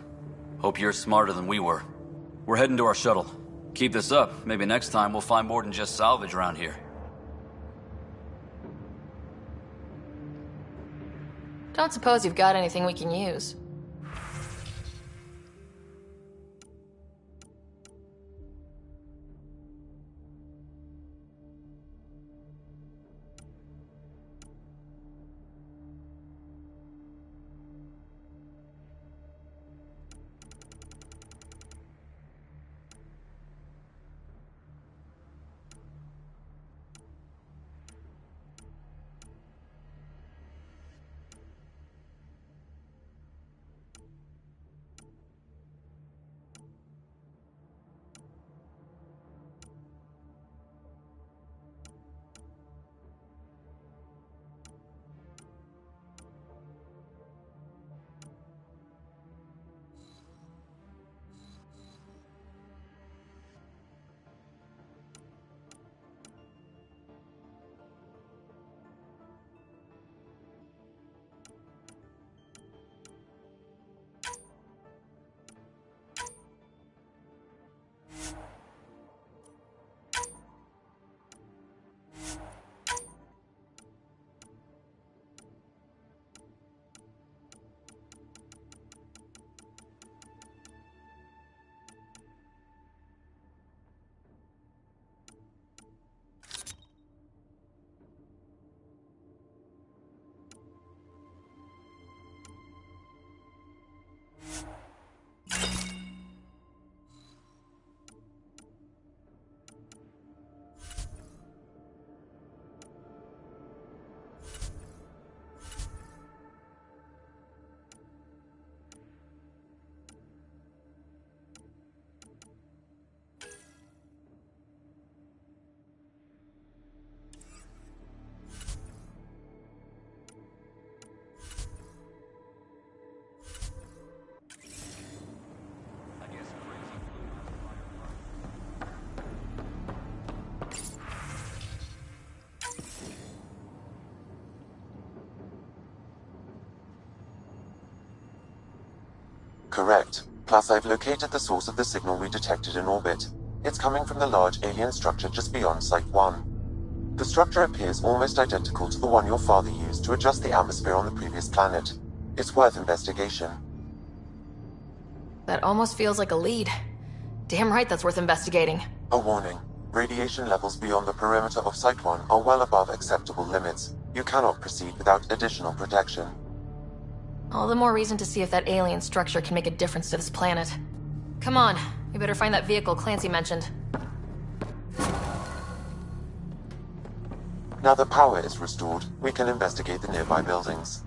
Hope you're smarter than we were. We're heading to our shuttle. Keep this up. Maybe next time we'll find more than just salvage around here. Don't suppose you've got anything we can use. Correct. Plus, I've located the source of the signal we detected in orbit. It's coming from the large alien structure just beyond Site 1. The structure appears almost identical to the one your father used to adjust the atmosphere on the previous planet. It's worth investigation. That almost feels like a lead. Damn right that's worth investigating. A warning. Radiation levels beyond the perimeter of Site 1 are well above acceptable limits. You cannot proceed without additional protection. All the more reason to see if that alien structure can make a difference to this planet. Come on, we better find that vehicle Clancy mentioned. Now that power is restored, we can investigate the nearby buildings.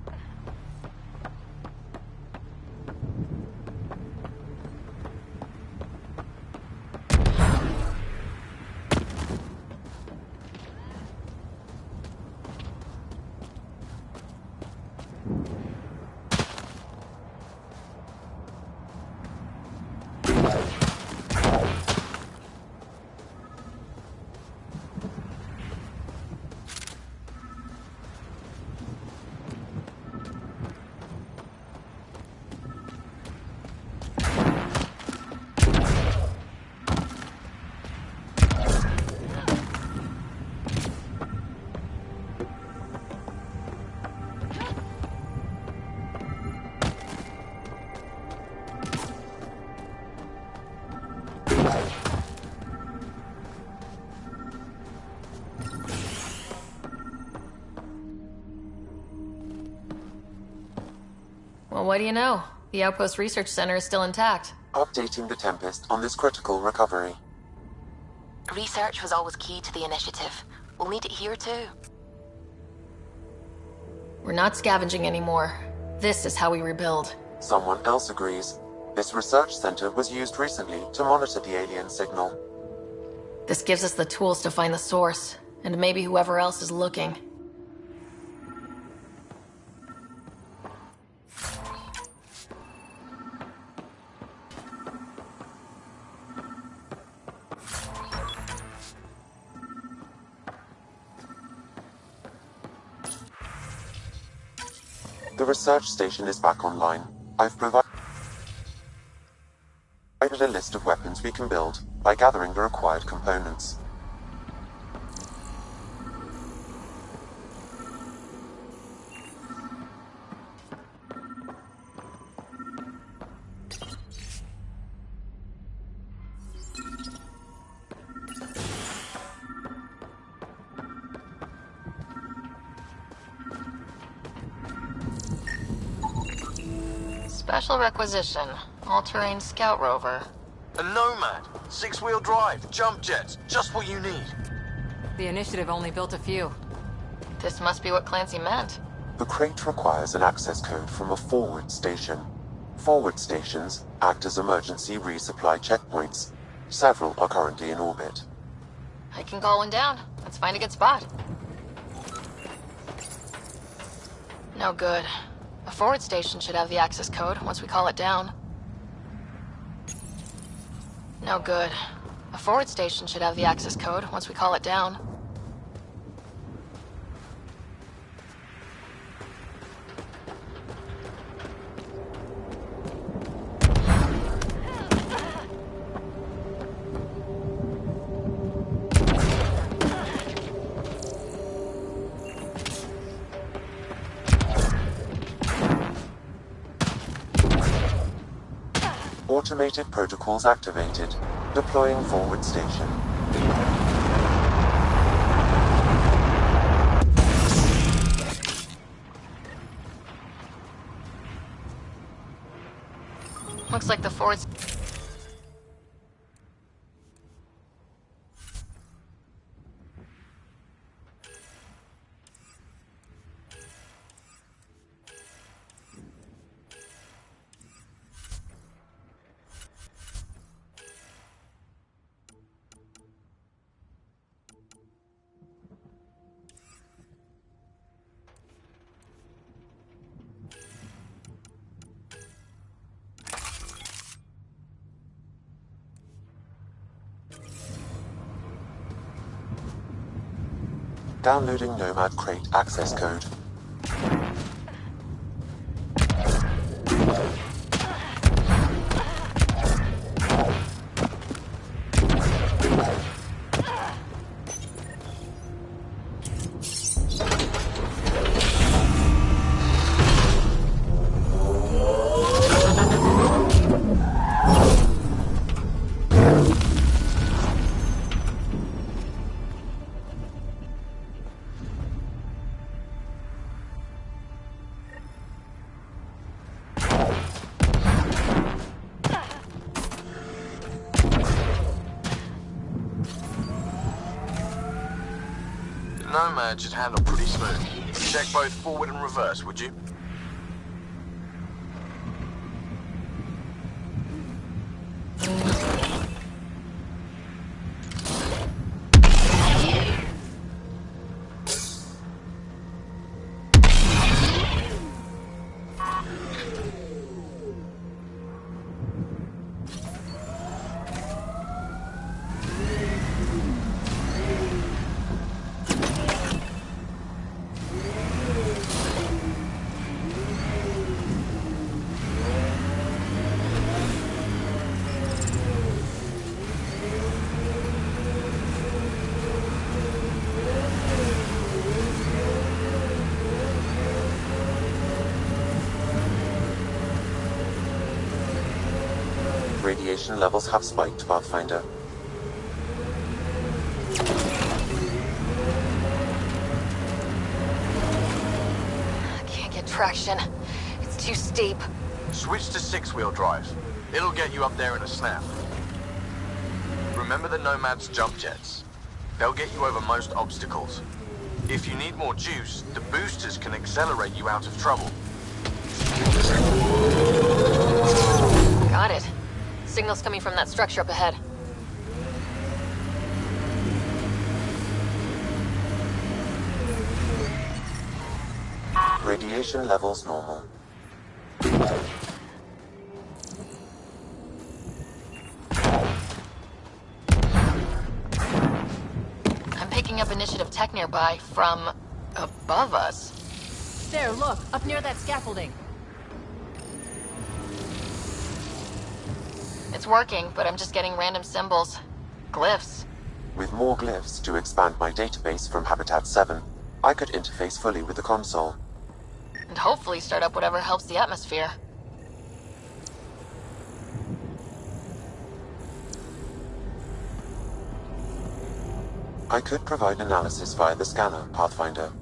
Well, what do you know? The Outpost Research Center is still intact. Updating the Tempest on this critical recovery. Research was always key to the initiative. We'll need it here too. We're not scavenging anymore. This is how we rebuild. Someone else agrees. This research center was used recently to monitor the alien signal. This gives us the tools to find the source, and maybe whoever else is looking. The research station is back online. I've provided a list of weapons we can build by gathering the required components. Special requisition. All-terrain scout rover. A Nomad, 6-wheel drive, jump jets, just what you need. The initiative only built a few. This must be what Clancy meant. The crate requires an access code from a forward station. Forward stations act as emergency resupply checkpoints. Several are currently in orbit. I can call one down. Let's find a good spot. No good. A forward station should have the access code once we call it down. No good. A forward station should have the access code once we call it down. Automated protocols activated. Deploying forward station. Looks like the forward... Downloading Nomad crate access code. Nomad should handle pretty smooth. Check both forward and reverse, would you? Radiation levels have spiked, Pathfinder. Can't get traction. It's too steep. Switch to 6-wheel drive. It'll get you up there in a snap. Remember the Nomad's jump jets. They'll get you over most obstacles. If you need more juice, the boosters can accelerate you out of trouble. Got it. Signal's coming from that structure up ahead. Radiation levels normal. I'm picking up initiative tech nearby from above us. There, look, up near that scaffolding. It's working, but I'm just getting random symbols. Glyphs. With more glyphs to expand my database from Habitat 7, I could interface fully with the console. And hopefully start up whatever helps the atmosphere. I could provide analysis via the scanner, Pathfinder.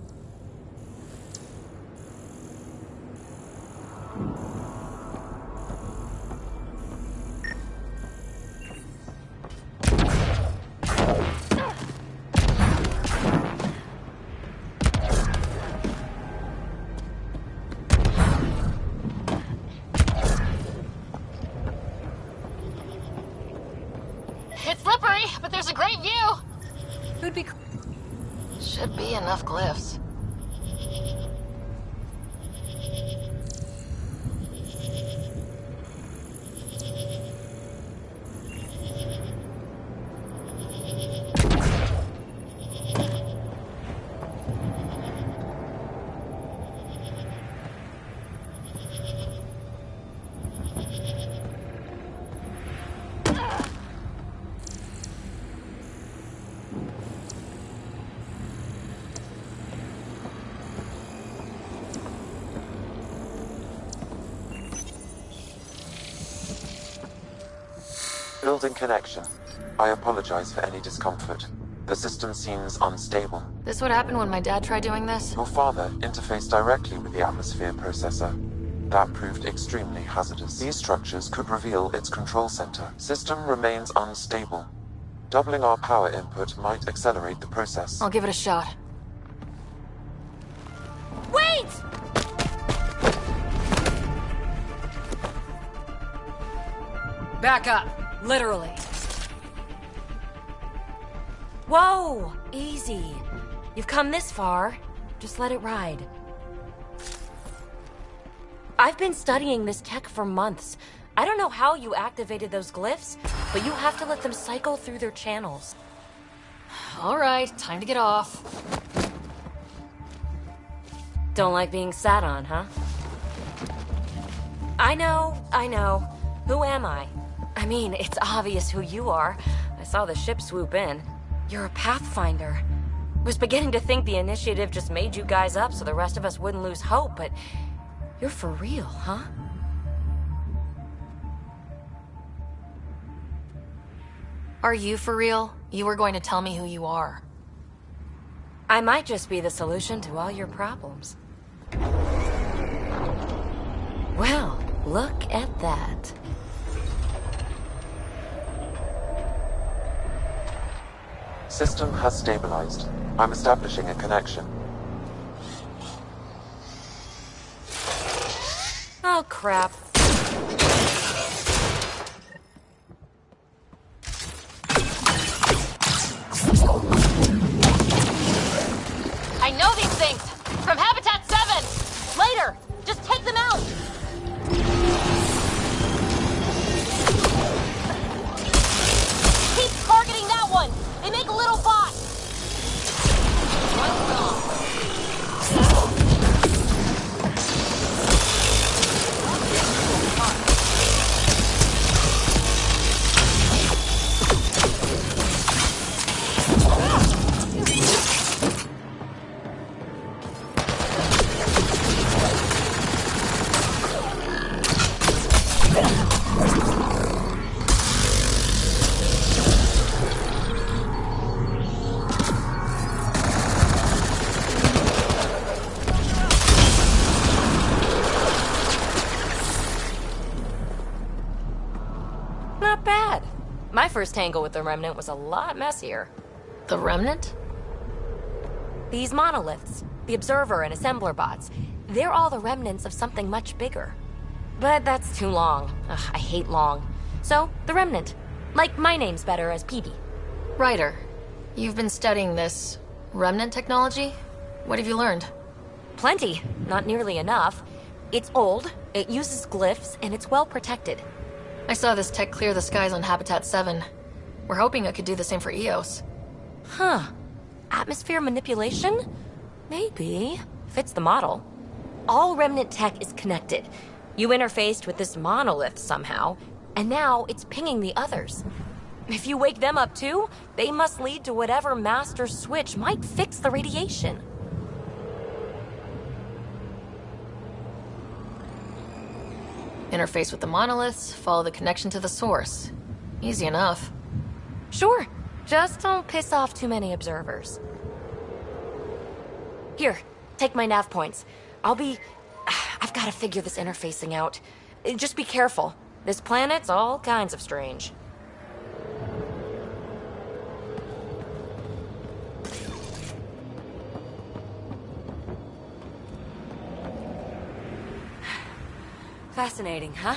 It's slippery, but there's a great view! Who'd be... Should be enough glyphs. Building connection. I apologize for any discomfort. The system seems unstable. This would happen when my dad tried doing this? Your father interfaced directly with the atmosphere processor. That proved extremely hazardous. These structures could reveal its control center. System remains unstable. Doubling our power input might accelerate the process. I'll give it a shot. Wait! Back up. Literally. Whoa! Easy. You've come this far. Just let it ride. I've been studying this tech for months. I don't know how you activated those glyphs, but you have to let them cycle through their channels. All right, time to get off. Don't like being sat on, huh? I know. Who am I? I mean, it's obvious who you are. I saw the ship swoop in. You're a Pathfinder. I was beginning to think the initiative just made you guys up so the rest of us wouldn't lose hope, but you're for real, huh? Are you for real? You were going to tell me who you are. I might just be the solution to all your problems. Well, look at that. System has stabilized. I'm establishing a connection. Oh, crap. I know these things! From Habitat 7! Later! Just take them out! Keep targeting that one! They make a little bot! One's gone. Not bad. My first tangle with the Remnant was a lot messier. The Remnant? These monoliths, the Observer and Assembler bots, they're all the remnants of something much bigger. But that's too long. Ugh, I hate long. So, the Remnant. Like, my name's better as Peavy. Ryder, you've been studying this Remnant technology? What have you learned? Plenty. Not nearly enough. It's old, it uses glyphs, and it's well protected. I saw this tech clear the skies on Habitat 7. We're hoping it could do the same for Eos. Huh. Atmosphere manipulation? Maybe. Fits the model. All Remnant tech is connected. You interfaced with this monolith somehow, and now it's pinging the others. If you wake them up too, they must lead to whatever master switch might fix the radiation. Interface with the monoliths, follow the connection to the source. Easy enough. Sure. Just don't piss off too many observers. Here, take my nav points. I've got to figure this interfacing out. Just be careful. This planet's all kinds of strange. Fascinating, huh?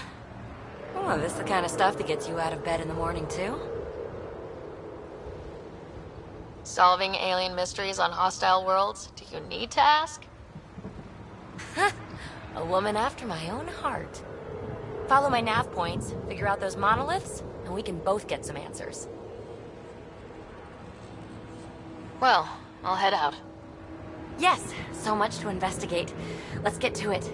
Oh, this is the kind of stuff that gets you out of bed in the morning, too? Solving alien mysteries on hostile worlds? Do you need to ask? A woman after my own heart. Follow my nav points, figure out those monoliths, and we can both get some answers. Well, I'll head out. Yes, so much to investigate. Let's get to it.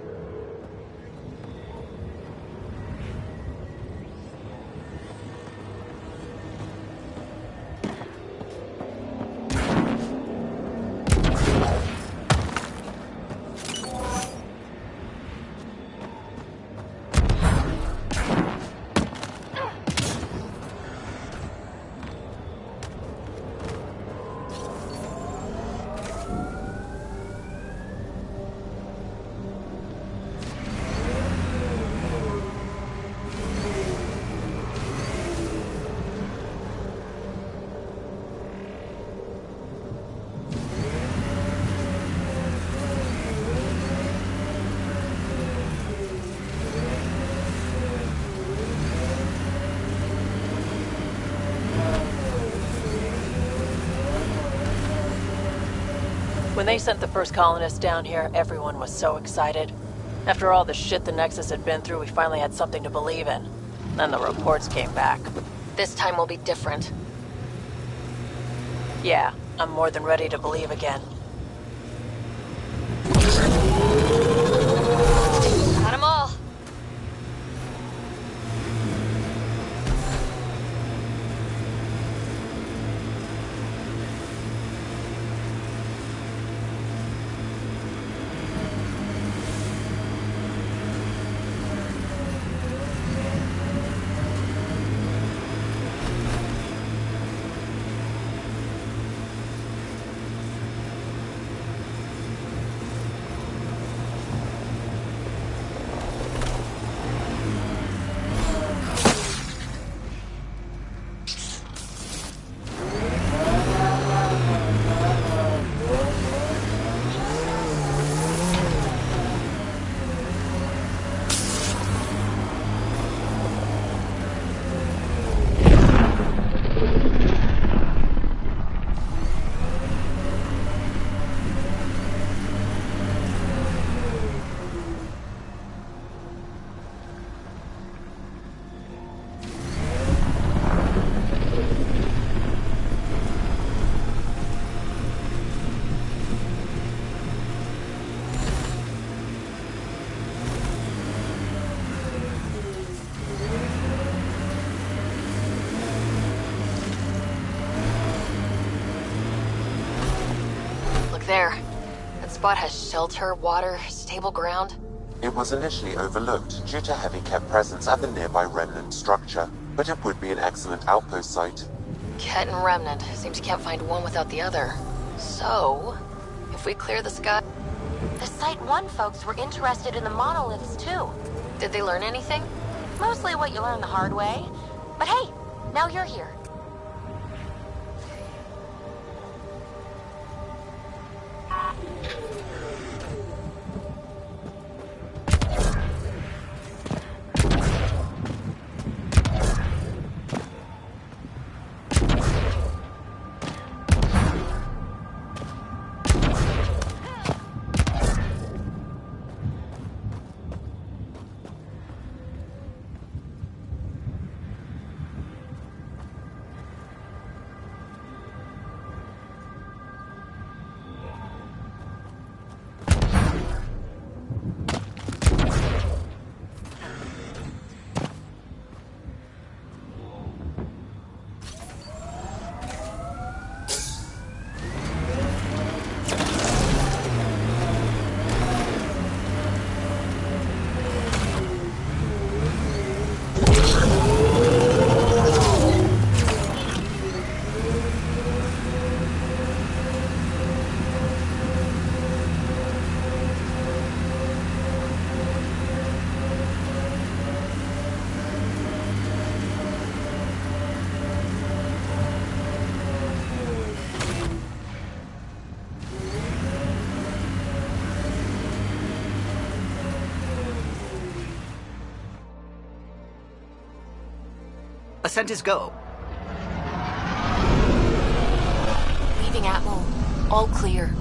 When they sent the first colonists down here, everyone was so excited. After all the shit the Nexus had been through, we finally had something to believe in. Then the reports came back. This time will be different. Yeah, I'm more than ready to believe again. Got 'em all. There. That spot has shelter, water, stable ground. It was initially overlooked due to heavy Ket presence at the nearby Remnant structure, but it would be an excellent outpost site. Ket and Remnant. Seems you can't find one without the other. So, if we clear the sky... The Site 1 folks were interested in the monoliths, too. Did they learn anything? Mostly what you learn the hard way. But hey, now you're here. Ascent is go. Leaving Atmo. All clear.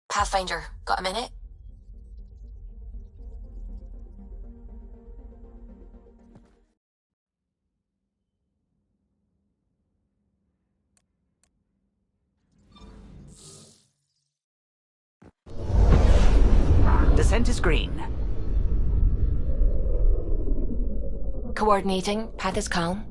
Pathfinder, got a minute? Descent is green. Coordinating. Path is calm.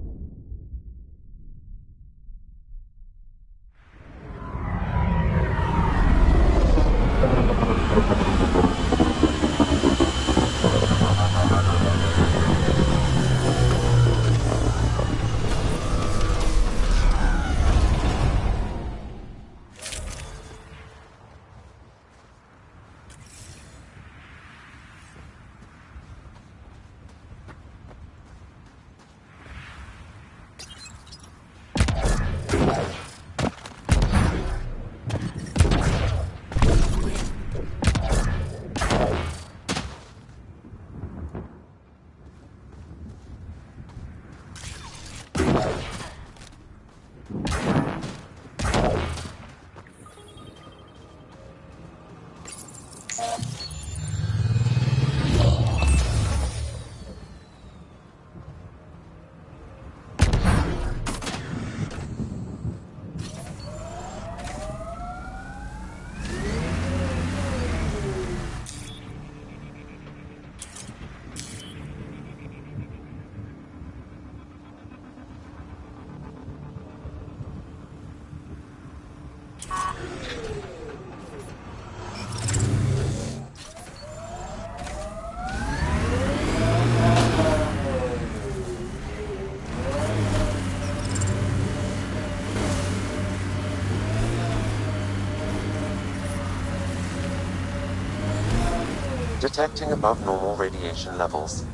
Detecting above normal radiation levels.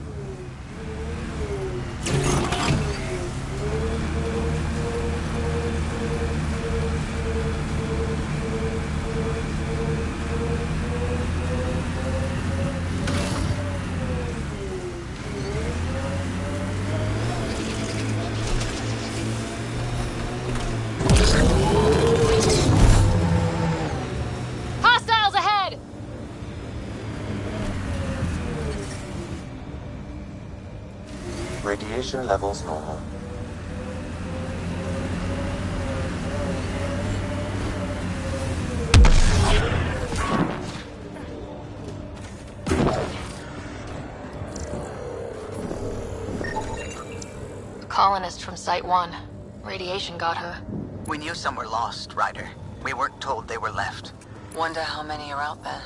Hostiles ahead! Radiation levels normal. Colonist from Site 1. Radiation got her. We knew some were lost, Ryder. We weren't told they were left. Wonder how many are out there.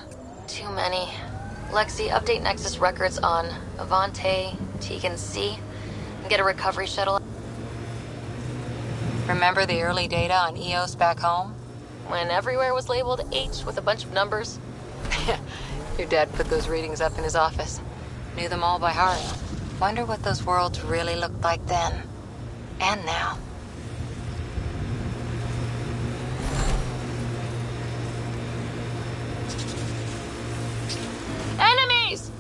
Too many. Lexi, update Nexus records on Avante, Tegan C, and get a recovery shuttle. Remember the early data on EOS back home? When everywhere was labeled H with a bunch of numbers. Your dad put those readings up in his office. Knew them all by heart. Wonder what those worlds really looked like then. And now. Enemies!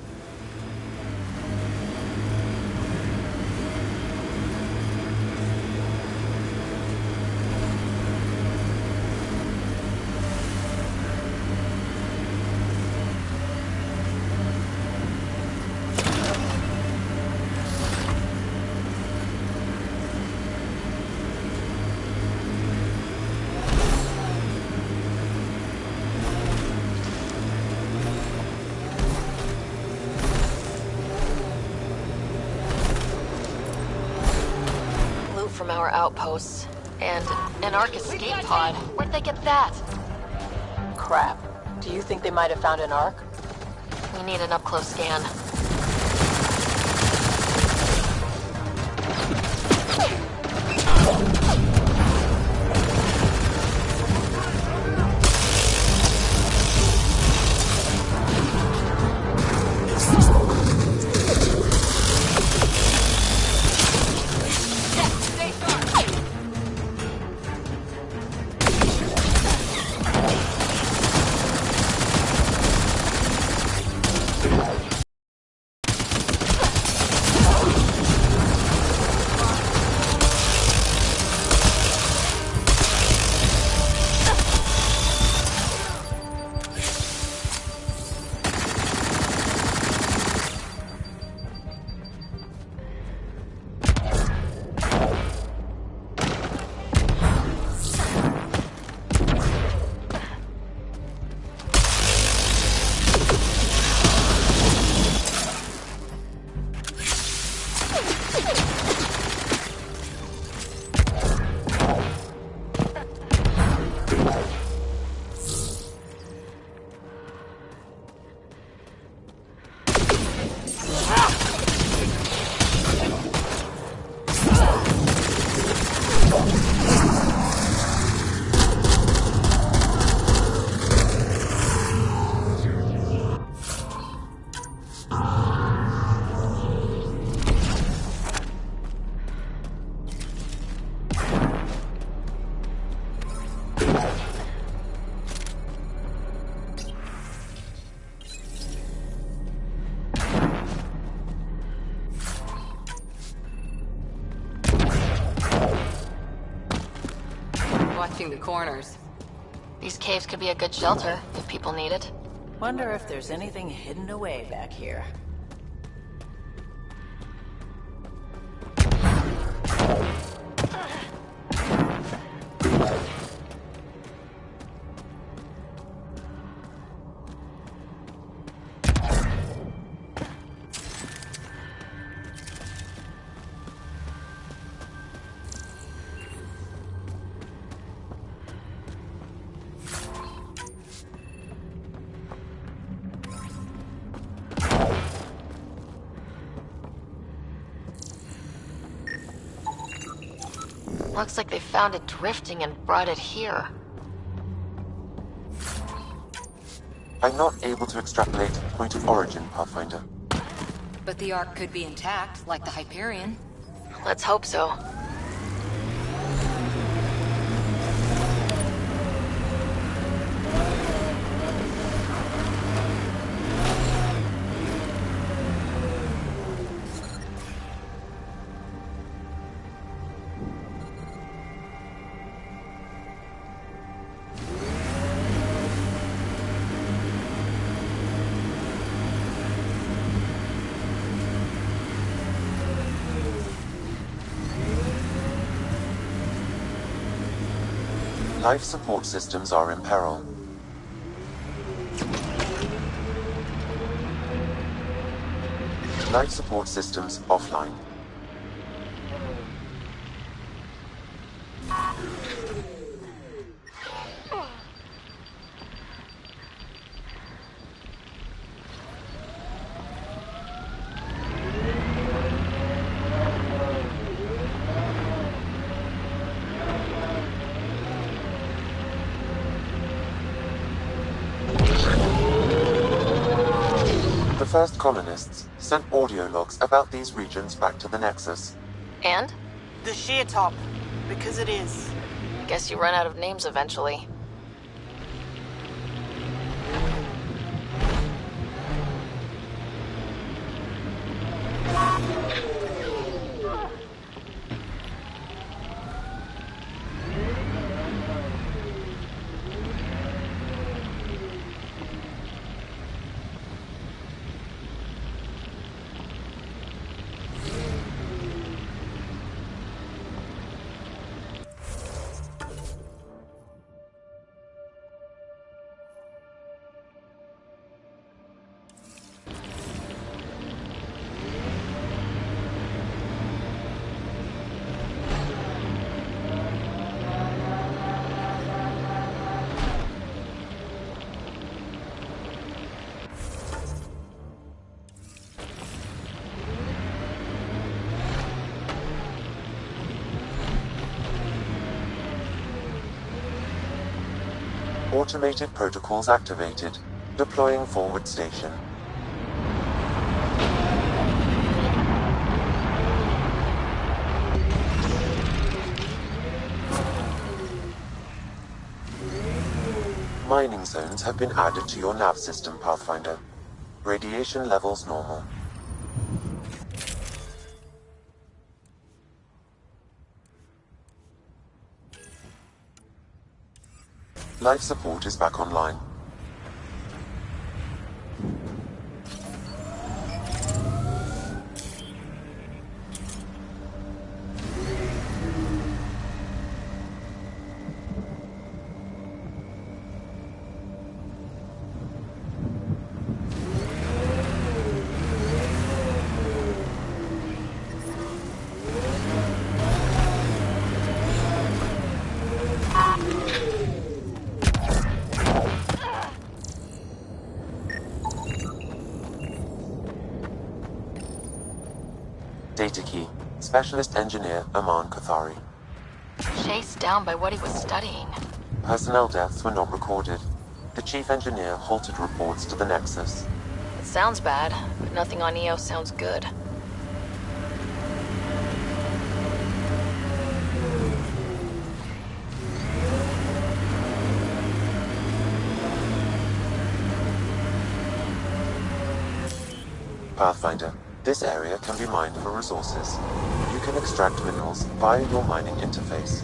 From our outposts. And an Ark escape pod. Where'd they get that? Crap. Do you think they might have found an Ark? We need an up-close scan. watching the corners. These caves could be a good shelter if people need it. Wonder if there's anything hidden away back here. Looks like they found it drifting and brought it here. I'm not able to extrapolate point of origin, Pathfinder. But the Ark could be intact, like the Hyperion. Let's hope so. Life support systems are in peril. Life support systems offline. The first colonists sent audio logs about these regions back to the Nexus. And? The sheer top, because it is. Guess you run out of names eventually. Automated protocols activated. Deploying forward station. Mining zones have been added to your nav system, Pathfinder. Radiation levels normal. Life support is back online. Data key. Specialist engineer Aman Kathari. Chased down by what he was studying. Personnel deaths were not recorded. The chief engineer halted reports to the Nexus. It sounds bad, but nothing on EOS sounds good. Pathfinder, this area can be mined for resources. You can extract minerals via your mining interface.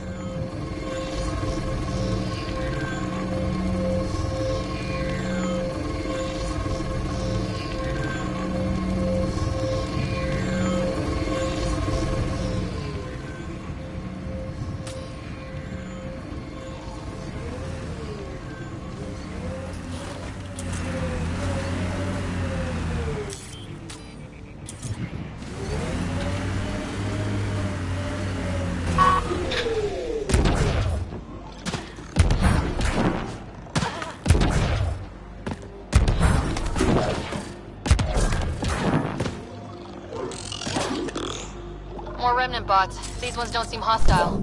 remnant bots. These ones don't seem hostile.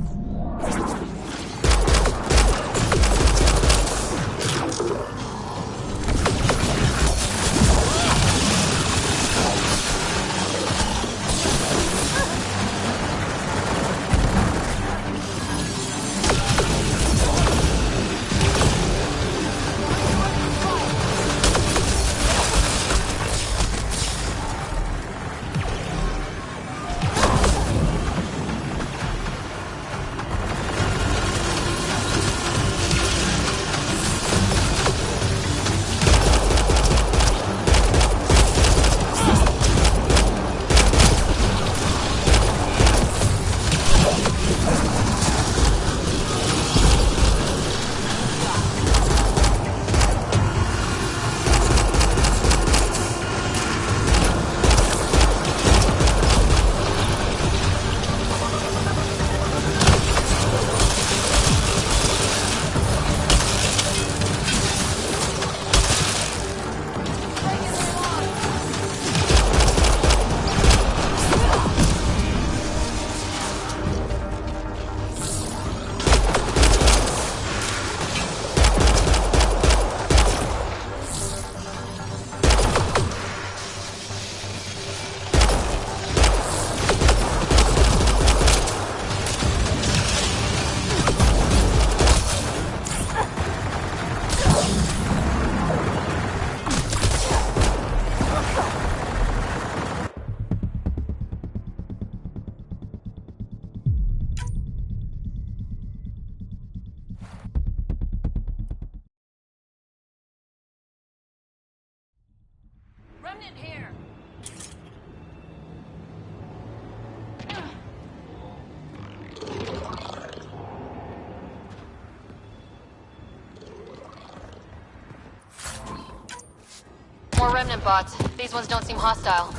Remnant here! More remnant bots. These ones don't seem hostile.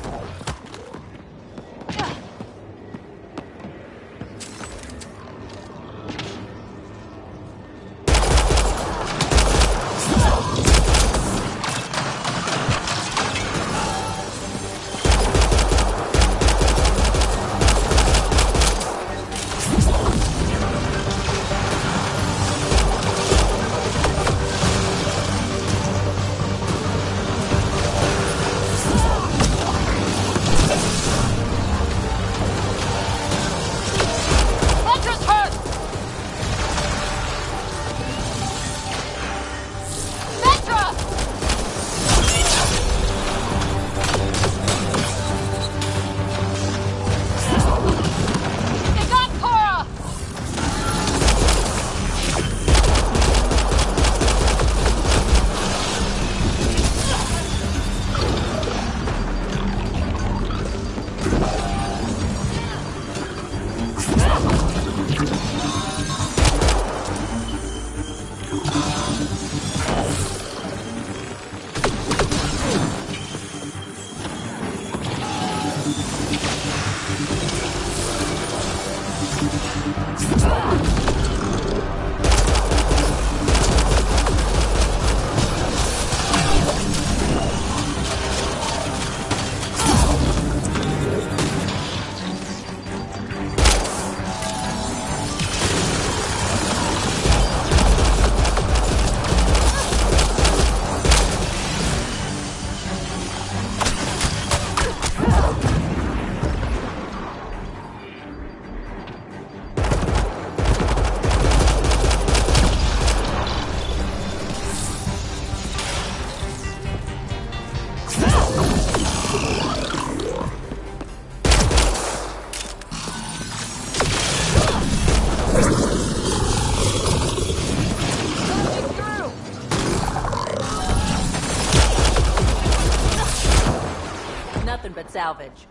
Nothing but salvage.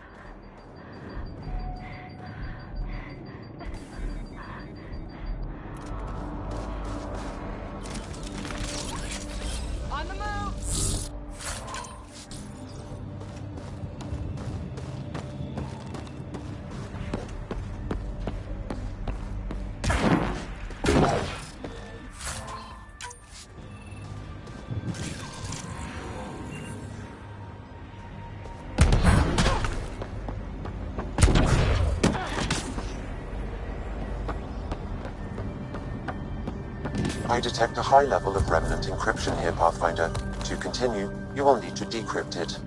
On the move! I detect a high level of remnant encryption here, Pathfinder. To continue, you will need to decrypt it.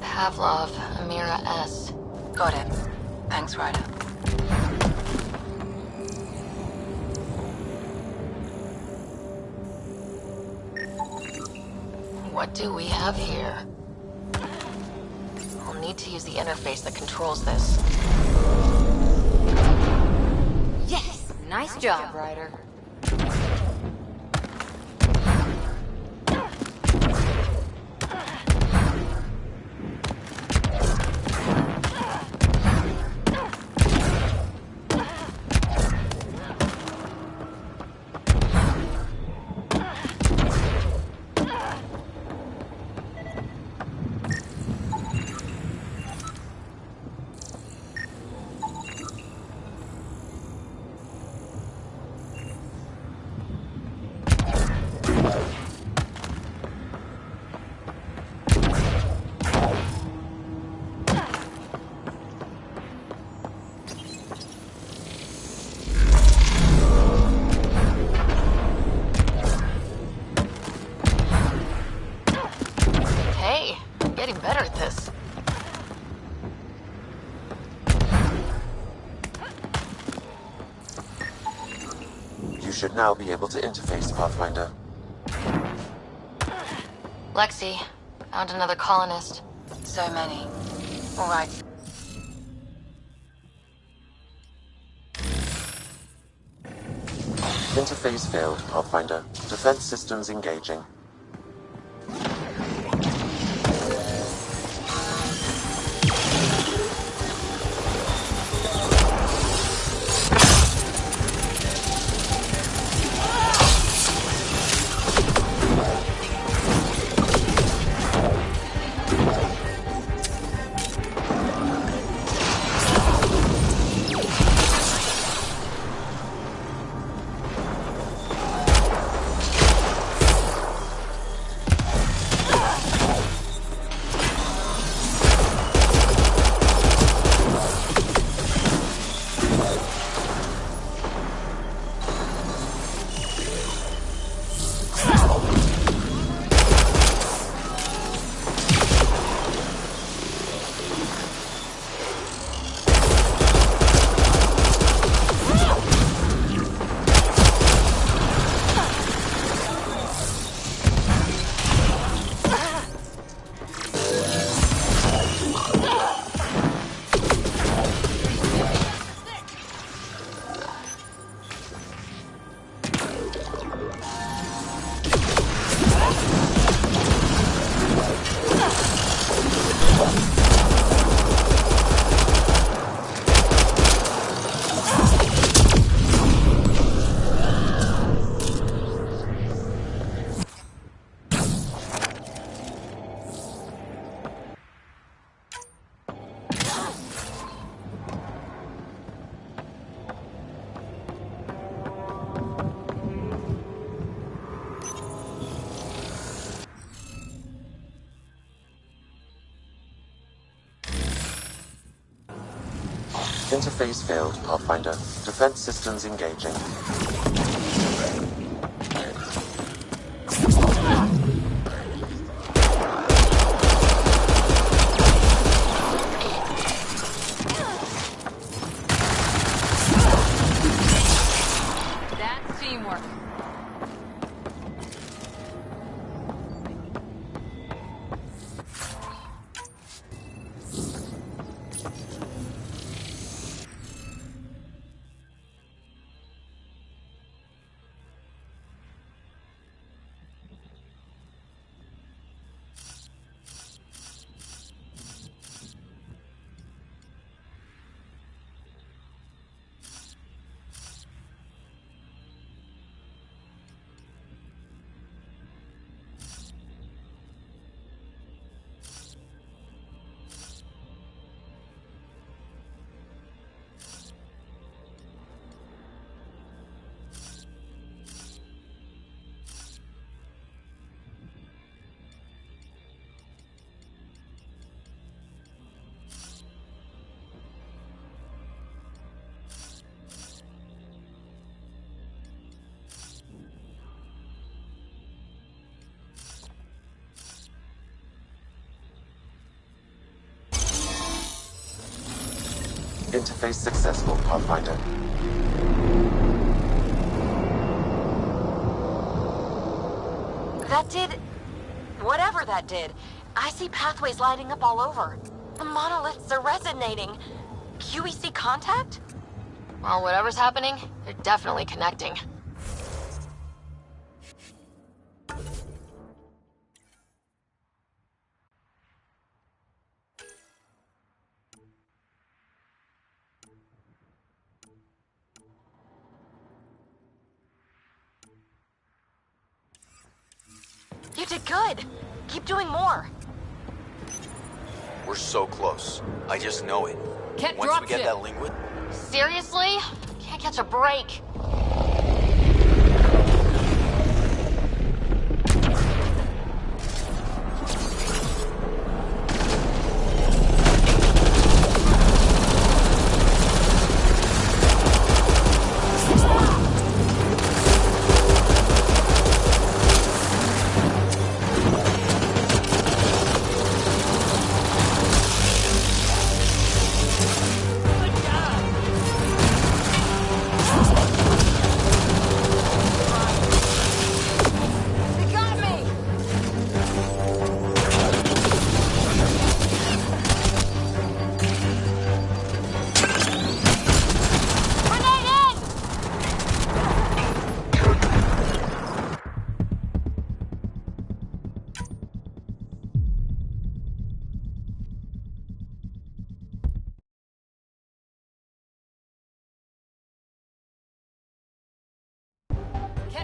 Pavlov, Amira S. Got it. Thanks, Ryder. What do we have here? I'll need to use the interface that controls this. Yes! Nice job, Ryder. Hey, I'm getting better at this. You should now be able to interface, Pathfinder. Lexi, found another colonist. So many. All right. Interface failed, Pathfinder. Defense systems engaging. Interface failed, Pathfinder. Defense systems engaging. That's teamwork. Interface successful, Pathfinder. That did... whatever that did. I see pathways lighting up all over. The monoliths are resonating. QEC contact? Well, whatever's happening, they're definitely connecting. You did good. Keep doing more. We're so close. I just know it. Can't Once drop we get ship. that liquid, Seriously? Can't catch a break.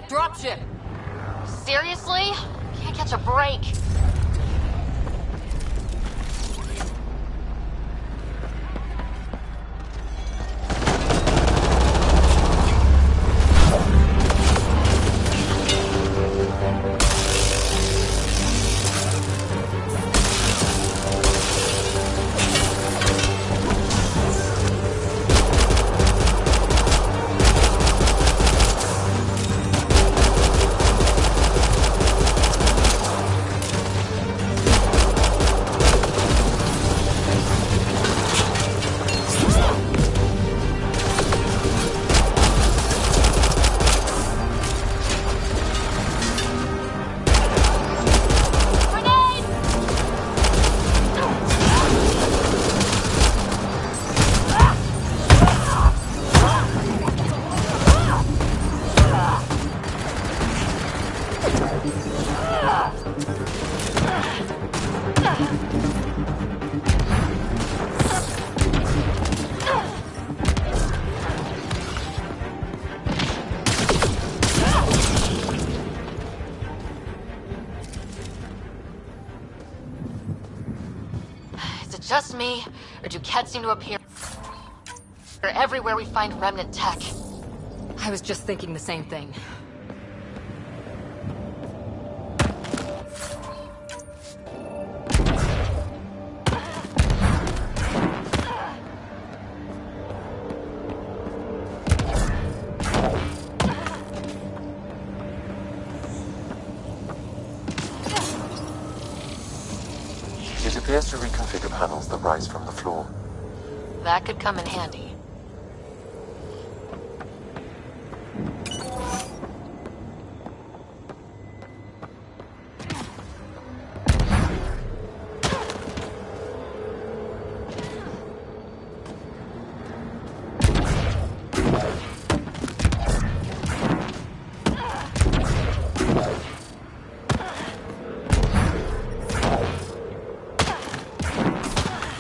Dropship! Seriously? Can't catch a break. Just me, or do Kett seem to appear everywhere we find remnant tech? I was just thinking the same thing. It appears to reconfigure panels that rise from the floor. That could come in handy.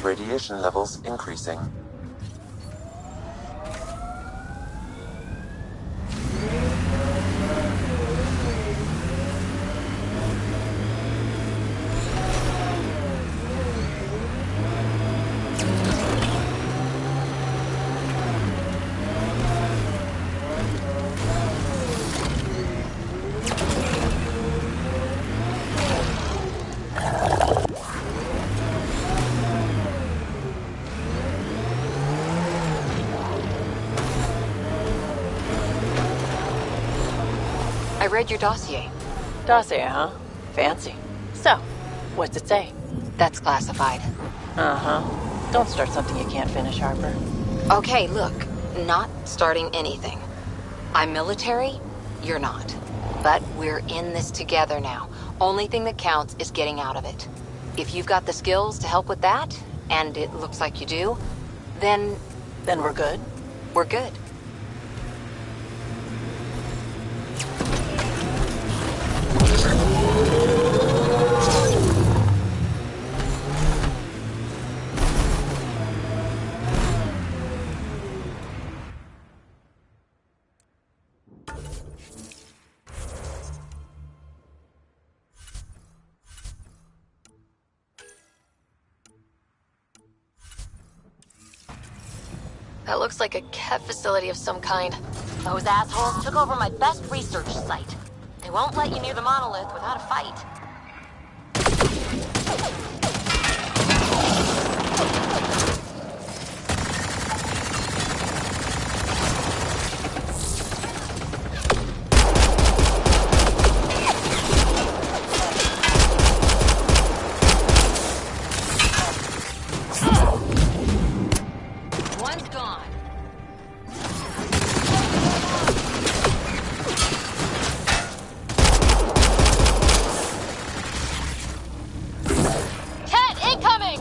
Radiation levels increasing. I read your dossier. Dossier, huh? Fancy. So, what's it say? That's classified. Uh-huh. Don't start something you can't finish, Harper. Okay, look, not starting anything. I'm military, you're not. But we're in this together now. Only thing that counts is getting out of it. If you've got the skills to help with that, and it looks like you do, then... Then we're good? We're good. That looks like a Kev facility of some kind. Those assholes took over my best research site. They won't let you near the monolith without a fight. One's gone. Ted, incoming!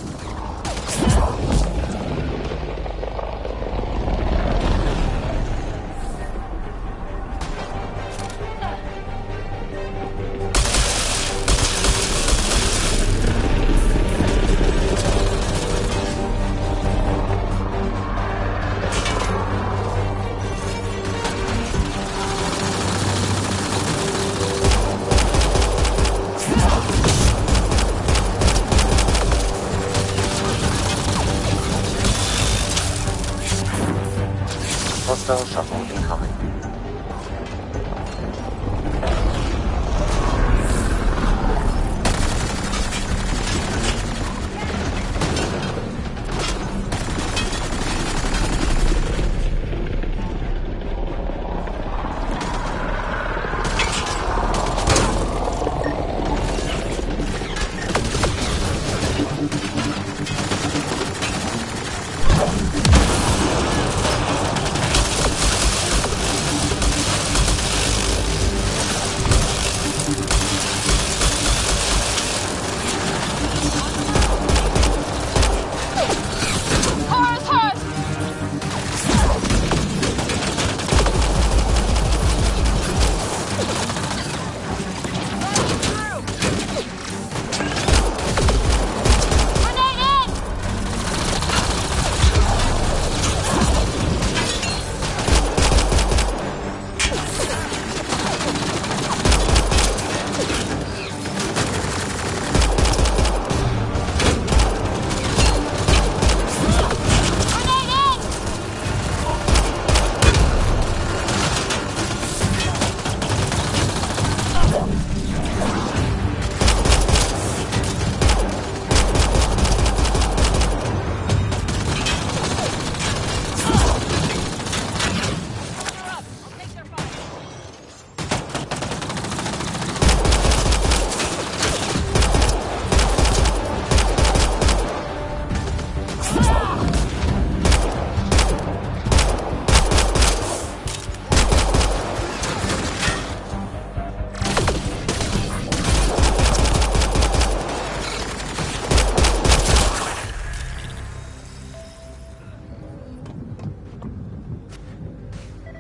Hostile shuttle incoming.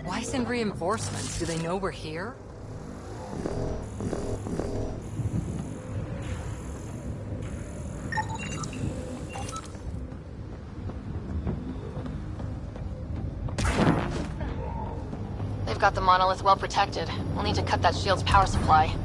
Why send reinforcements? Do they know we're here? They've got the monolith well protected. We'll need to cut that shield's power supply.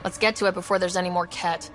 Let's get to it before there's any more Ket.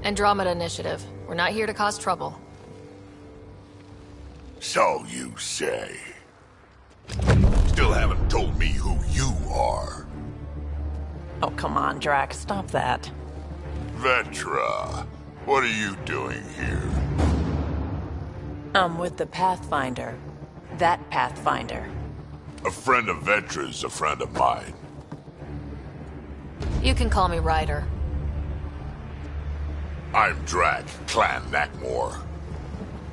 Andromeda Initiative. We're not here to cause trouble. So you say. Still haven't told me who you are. Oh, come on, Drax. Stop that. Vetra, what are you doing here? I'm with the Pathfinder. That Pathfinder. A friend of Vetra's a friend of mine. You can call me Ryder. I'm Drac, Clan Nakmor.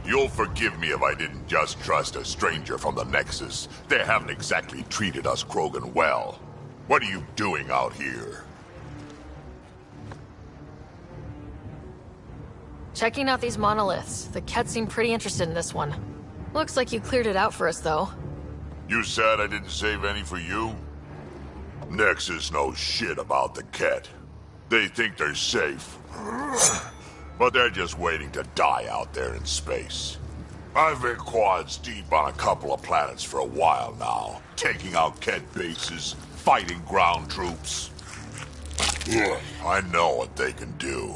You'll forgive me if I didn't just trust a stranger from the Nexus. They haven't exactly treated us Krogan well. What are you doing out here? Checking out these monoliths. The Ket seem pretty interested in this one. Looks like you cleared it out for us, though. You said I didn't save any for you? Nexus knows shit about the Ket. They think they're safe. But they're just waiting to die out there in space. I've been quads deep on a couple of planets for a while now, taking out Ket bases, fighting ground troops. I know what they can do.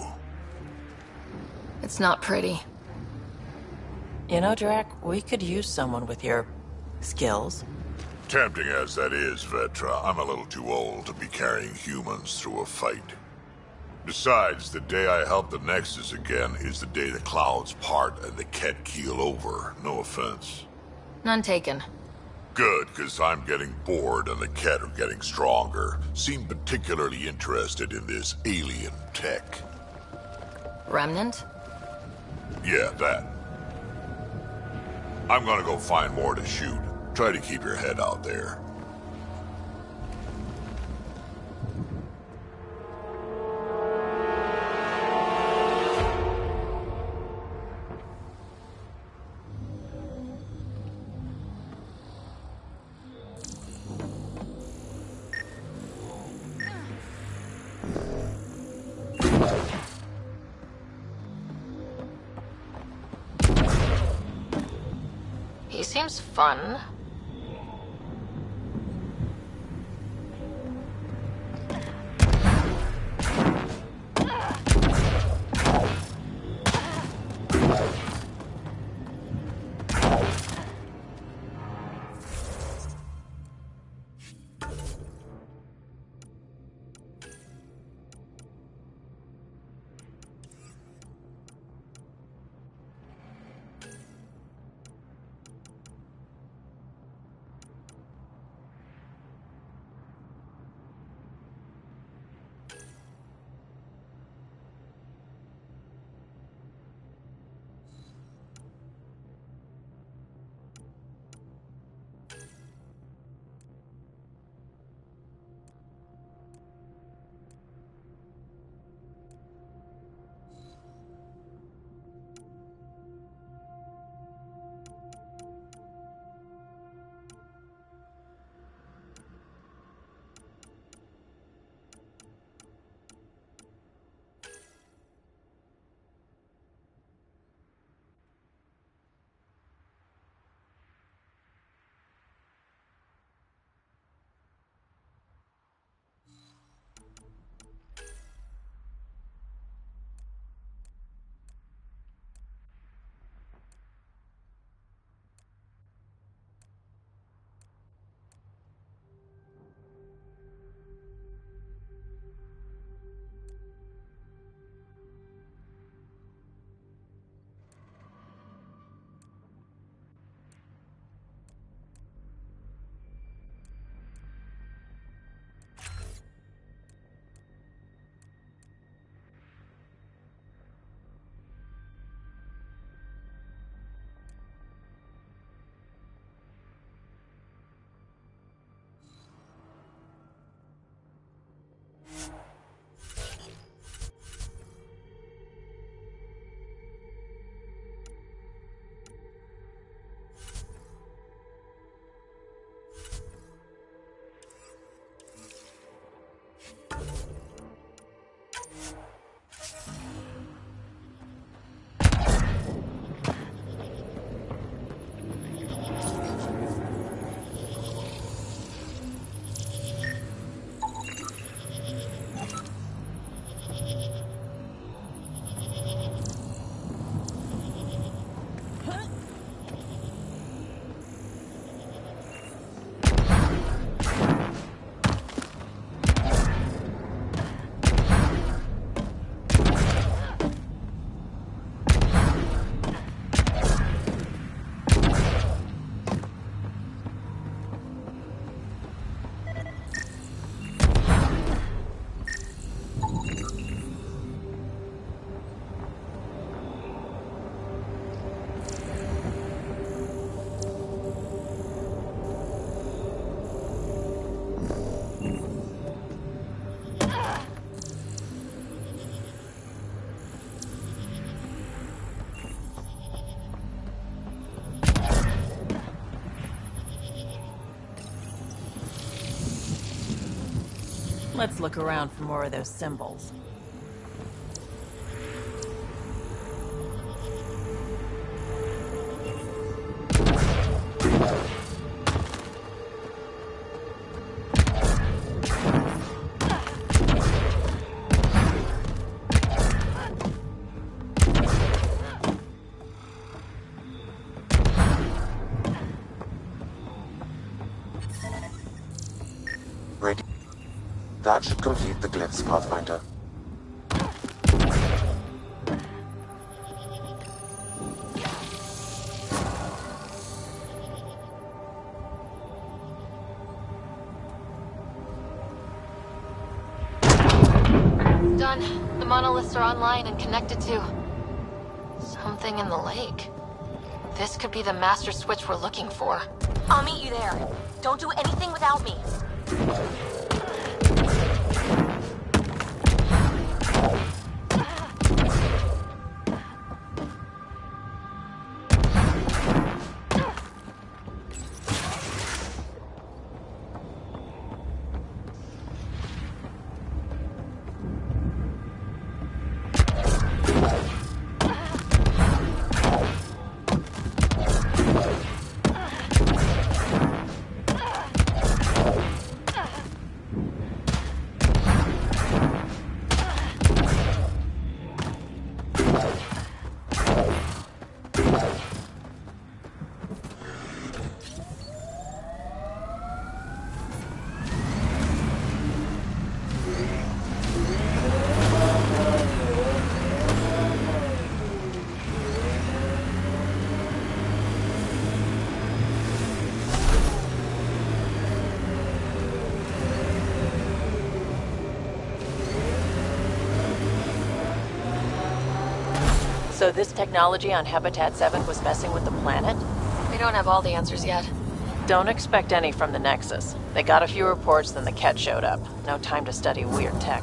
It's not pretty. You know, Drac, we could use someone with your skills. Tempting as that is, Vetra, I'm a little too old to be carrying humans through a fight. Besides, the day I help the Nexus again is the day the clouds part and the Ket keel over. No offense. None taken. Good, because I'm getting bored and the Ket are getting stronger. Seem particularly interested in this alien tech. Remnant? Yeah, that. I'm gonna go find more to shoot. Try to keep your head out there. He seems fun. Let's look around for more of those symbols. Ready. That should complete the glyphs, Pathfinder. Done. The monoliths are online and connected to something in the lake. This could be the master switch we're looking for. I'll meet you there. Don't do anything without me. So this technology on Habitat 7 was messing with the planet? We don't have all the answers yet. Don't expect any from the Nexus. They got a few reports, then the Ket showed up. No time to study weird tech.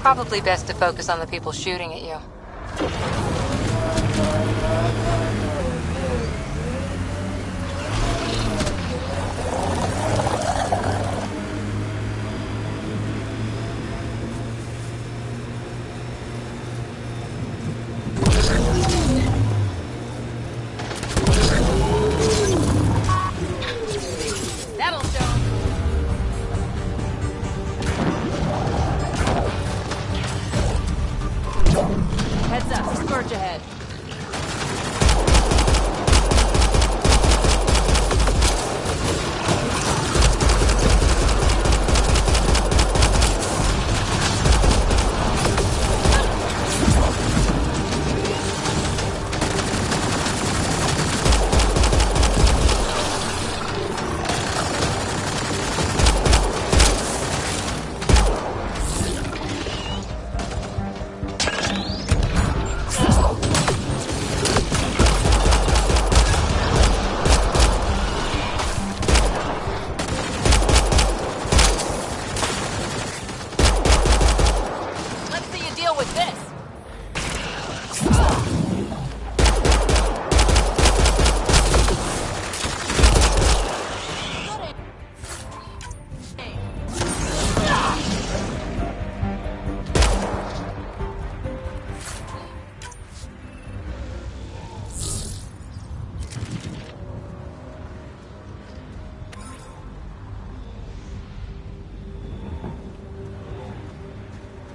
Probably best to focus on the people shooting at you. That'll show 'em. Heads up, scorch ahead. Let's see you deal with this.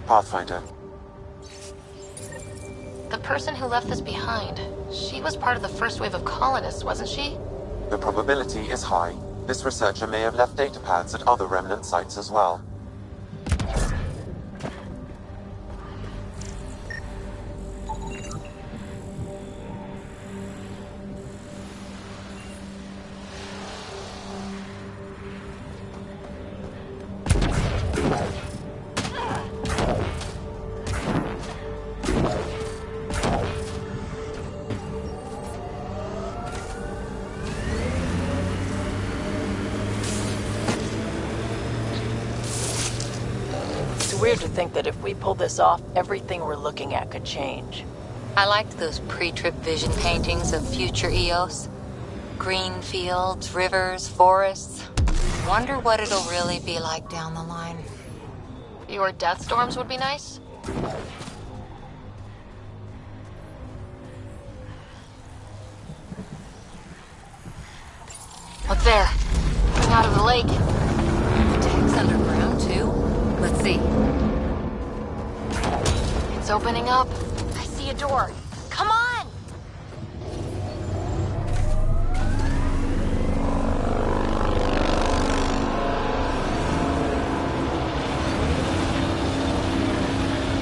Pathfinder. The person who left this behind, she was part of the first wave of colonists, wasn't she? The probability is high. This researcher may have left data pads at other remnant sites as well. It's weird to think that if we pull this off, everything we're looking at could change. I liked those pre-trip vision paintings of future Eos. Green fields, rivers, forests. Wonder what it'll really be like down the line. Fewer death storms would be nice. What's there? Coming out of the lake. Tank's underground, too? Let's see. It's opening up. I see a door. Come on!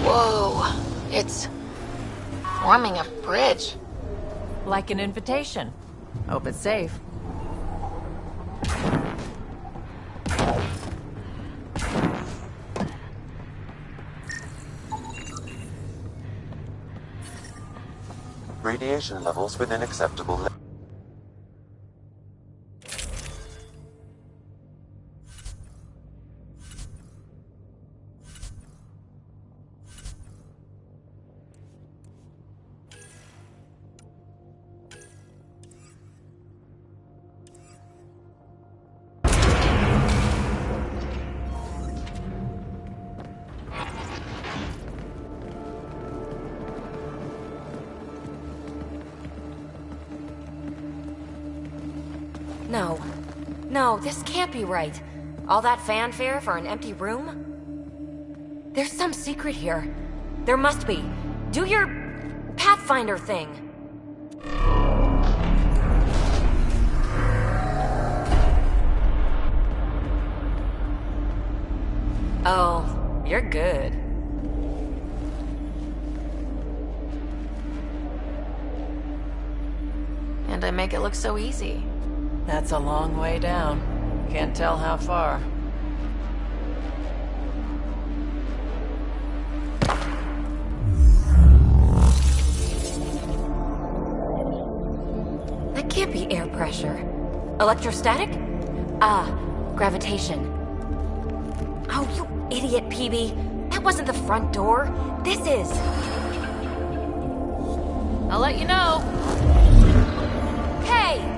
Whoa. It's forming a bridge. Like an invitation. Hope it's safe. Radiation levels within acceptable limits. No. No, this can't be right. All that fanfare for an empty room? There's some secret here. There must be. Do your Pathfinder thing. Oh, you're good. And I make it look so easy. That's a long way down. Can't tell how far. That can't be air pressure. Electrostatic? Ah, gravitation. Oh, you idiot, PB. That wasn't the front door. This is. I'll let you know. Hey!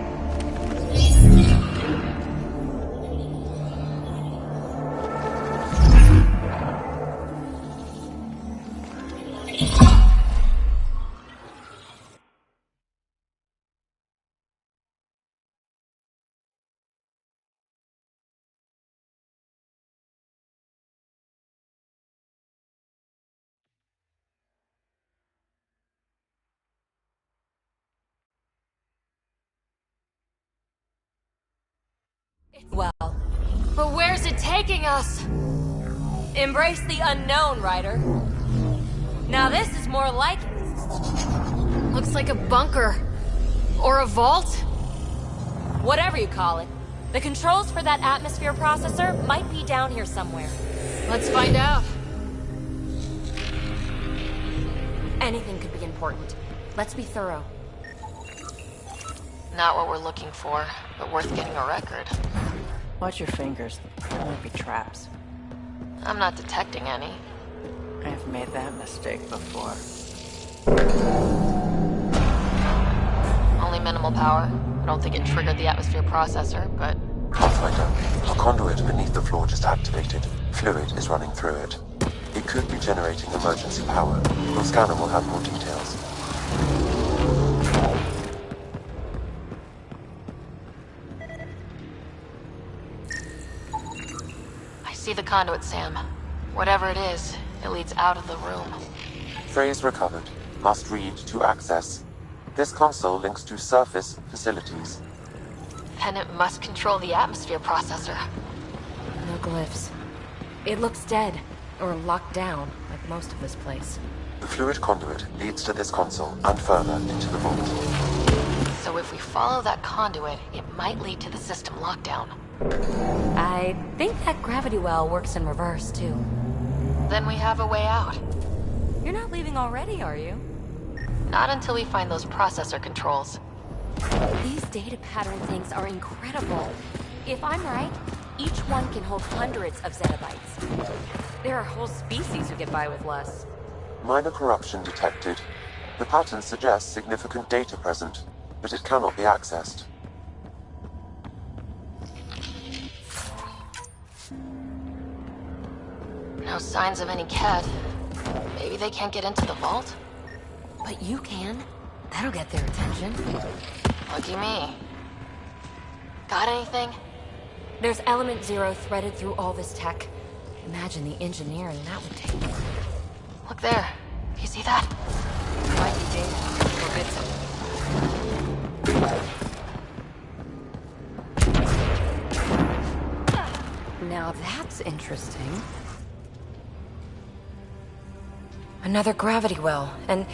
Well, but where's it taking us? Embrace the unknown, Ryder. Now this is more like it. Looks like a bunker. Or a vault? Whatever you call it. The controls for that atmosphere processor might be down here somewhere. Let's find out. Anything could be important. Let's be thorough. Not what we're looking for, but worth getting a record. Watch your fingers. There might be traps. I'm not detecting any. I've made that mistake before. Only minimal power. I don't think it triggered the atmosphere processor, but... Pathfinder, a conduit beneath the floor just activated. Fluid is running through it. It could be generating emergency power. Your scanner will have more details. See the conduit, Sam. Whatever it is, it leads out of the room. Phrase recovered. Must read to access. This console links to surface facilities. Then it must control the atmosphere processor. No glyphs. It looks dead, or locked down, like most of this place. The fluid conduit leads to this console and further into the vault. So if we follow that conduit, it might lead to the system lockdown. I think that gravity well works in reverse, too. Then we have a way out. You're not leaving already, are you? Not until we find those processor controls. These data pattern things are incredible. If I'm right, each one can hold hundreds of zettabytes. There are whole species who get by with less. Minor corruption detected. The pattern suggests significant data present, but it cannot be accessed. No signs of any cat. Maybe they can't get into the vault? But you can. That'll get their attention. Lucky me. Got anything? There's Element Zero threaded through all this tech. Imagine the engineering that would take. Look there. You see that? Might be data or bits of it. Now that's interesting. Another gravity well, and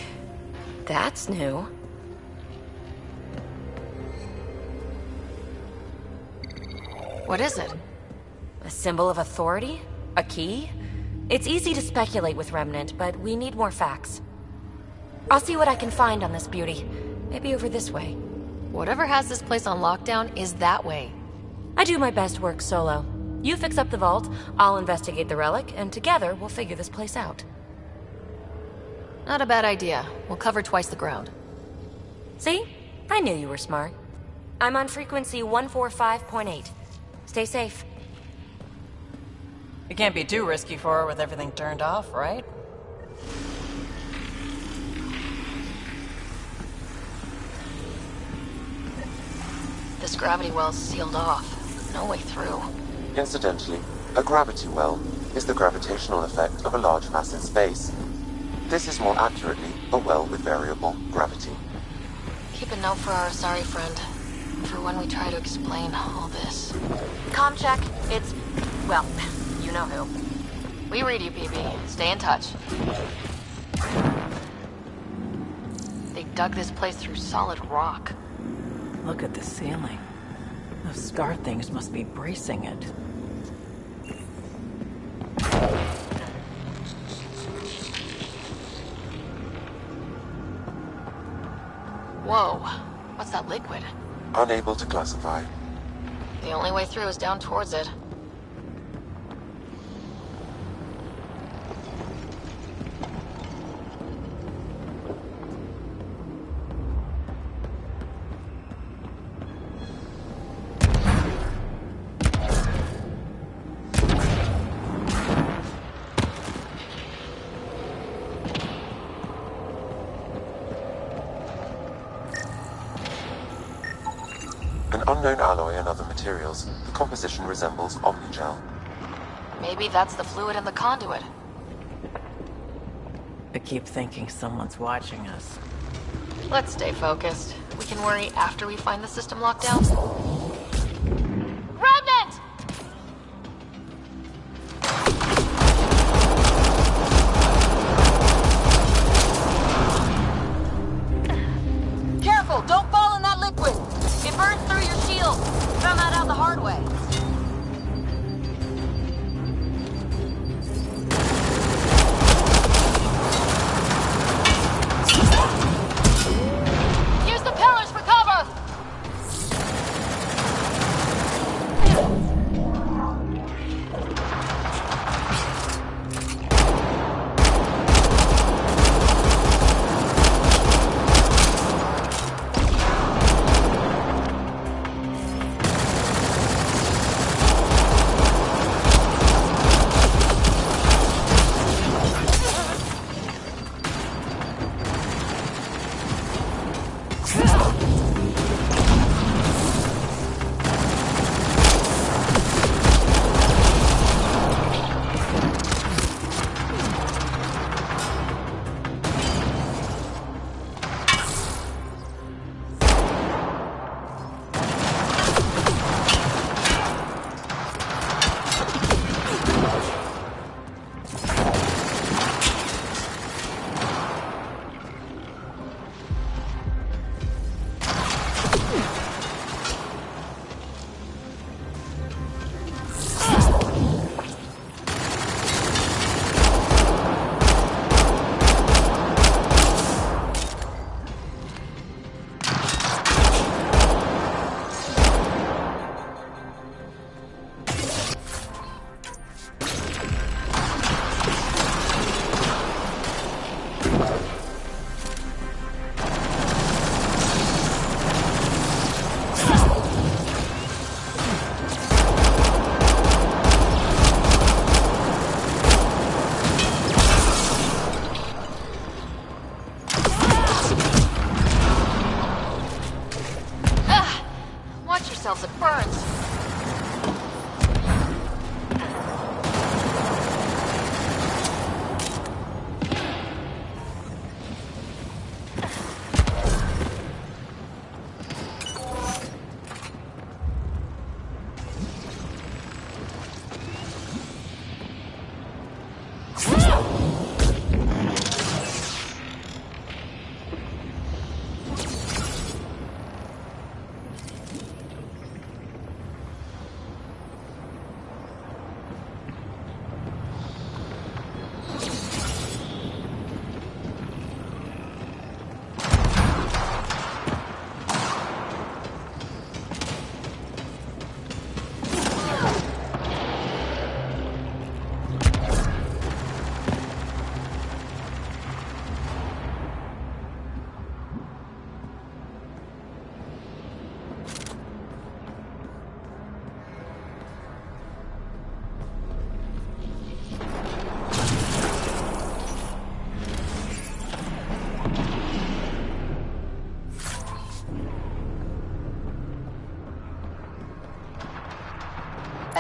that's new. What is it? A symbol of authority? A key? It's easy to speculate with Remnant, but we need more facts. I'll see what I can find on this beauty. Maybe over this way. Whatever has this place on lockdown is that way. I do my best work solo. You fix up the vault, I'll investigate the relic, and together we'll figure this place out. Not a bad idea. We'll cover twice the ground. See? I knew you were smart. I'm on frequency 145.8. Stay safe. It can't be too risky for her with everything turned off, right? This gravity well's sealed off. No way through. Incidentally, a gravity well is the gravitational effect of a large mass in space. This is more accurately a well with variable gravity. Keep a note for our sorry friend. For when we try to explain all this. Comm check. It's... well, you know who. We read you, PB. Stay in touch. They dug this place through solid rock. Look at the ceiling. Those scar things must be bracing it. Whoa. What's that liquid? Unable to classify. The only way through is down towards it. An unknown alloy and other materials. The composition resembles omnigel. Maybe that's the fluid in the conduit. I keep thinking someone's watching us. Let's stay focused. We can worry after we find the system lockdown. Remnant! Careful! Don't fall in that liquid! It burns through your shield! Found that out the hard way. Use the pillars for cover!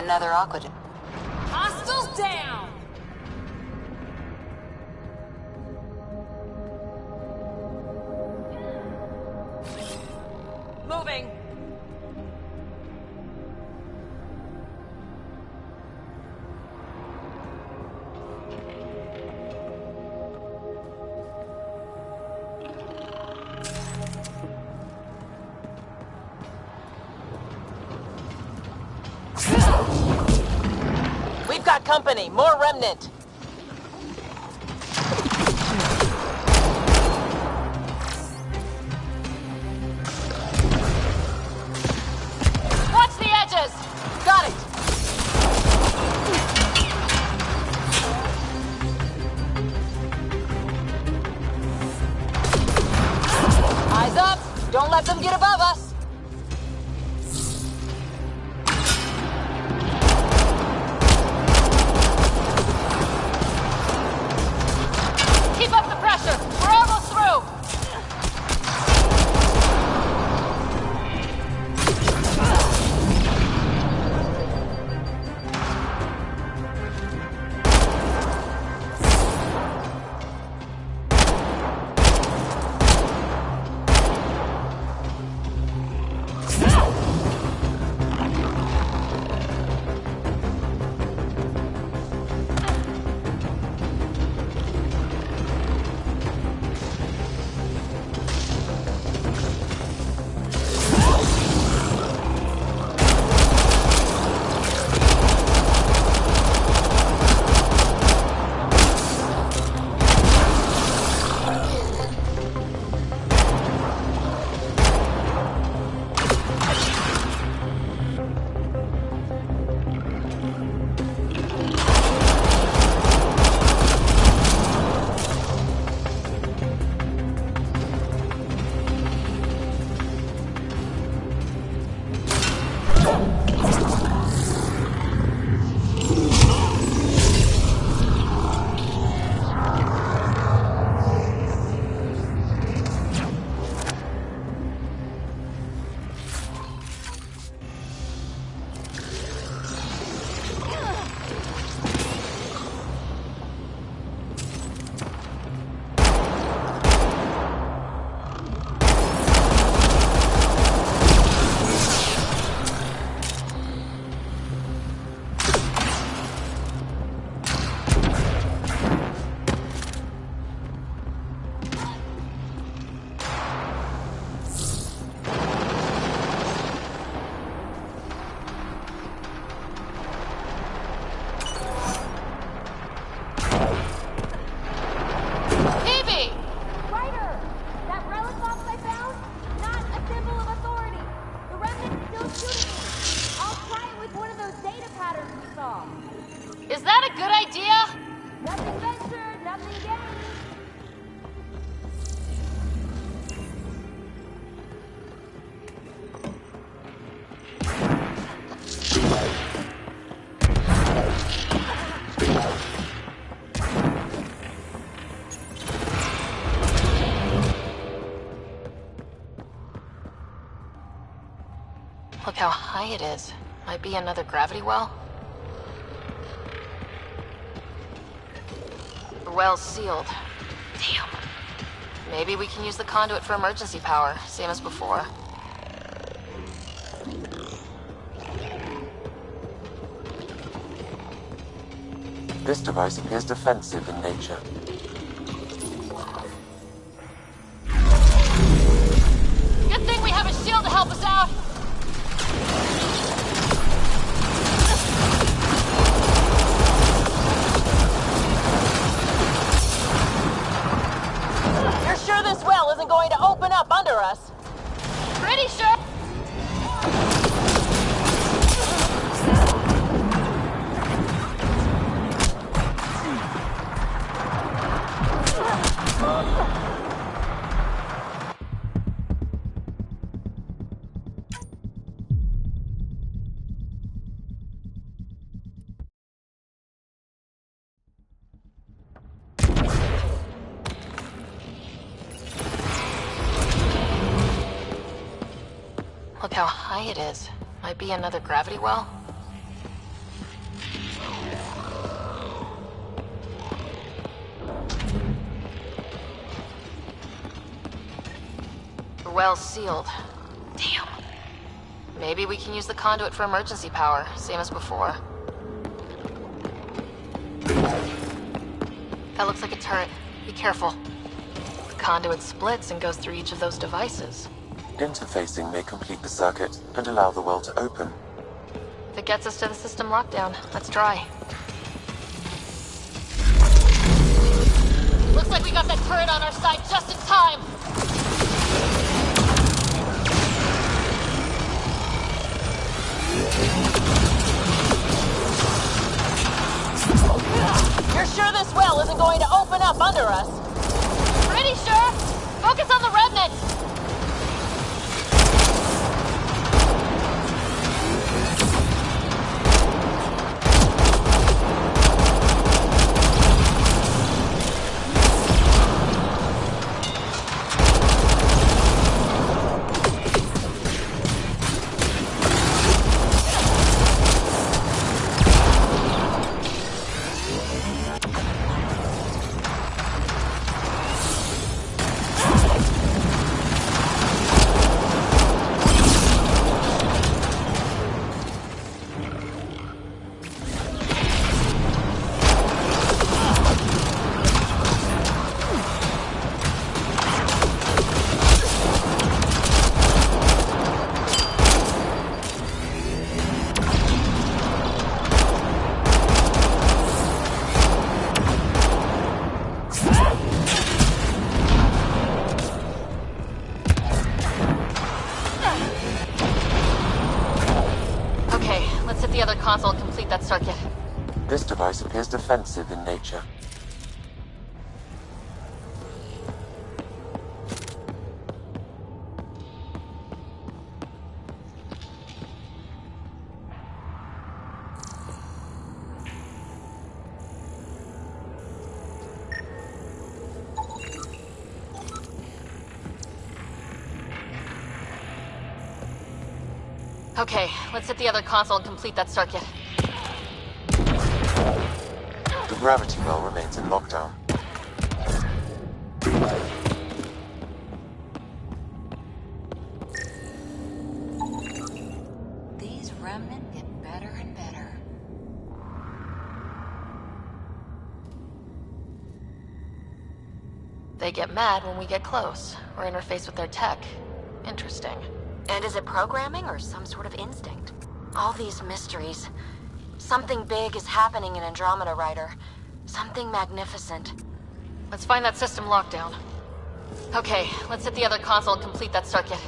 Another aqueduct. Hostiles down! Moving. We've got company. More remnant. Watch the edges. Got it. Eyes up. Don't let them get above us. Keep up the pressure. We're almost through. Is that a good idea? Nothing ventured, nothing gained. Look how high it is. Might be another gravity well. The well's sealed. Damn. Maybe we can use the conduit for emergency power, same as before. This device appears defensive in nature. Good thing we have a shield to help us out. You're sure this well isn't going to open up under us? Pretty sure. Look how high it is. Might be another gravity well. well's sealed. Damn. Maybe we can use the conduit for emergency power, same as before. That looks like a turret. Be careful. The conduit splits and goes through each of those devices. Interfacing may complete the circuit and allow the well to open. If it gets us to the system lockdown, let's try. Looks like we got that turret on our side just in time! You're sure this well isn't going to open up under us? Pretty sure! Focus on the remnant! Console and complete that circuit. This device appears defensive in nature. Okay, let's hit the other console and complete that circuit. The gravity well remains in lockdown. These remnant get better and better. They get mad when we get close, or interface with their tech. Interesting. And is it programming or some sort of instinct? All these mysteries. Something big is happening in Andromeda, Ryder. Something magnificent. Let's find that system lockdown. Okay, let's hit the other console and complete that circuit.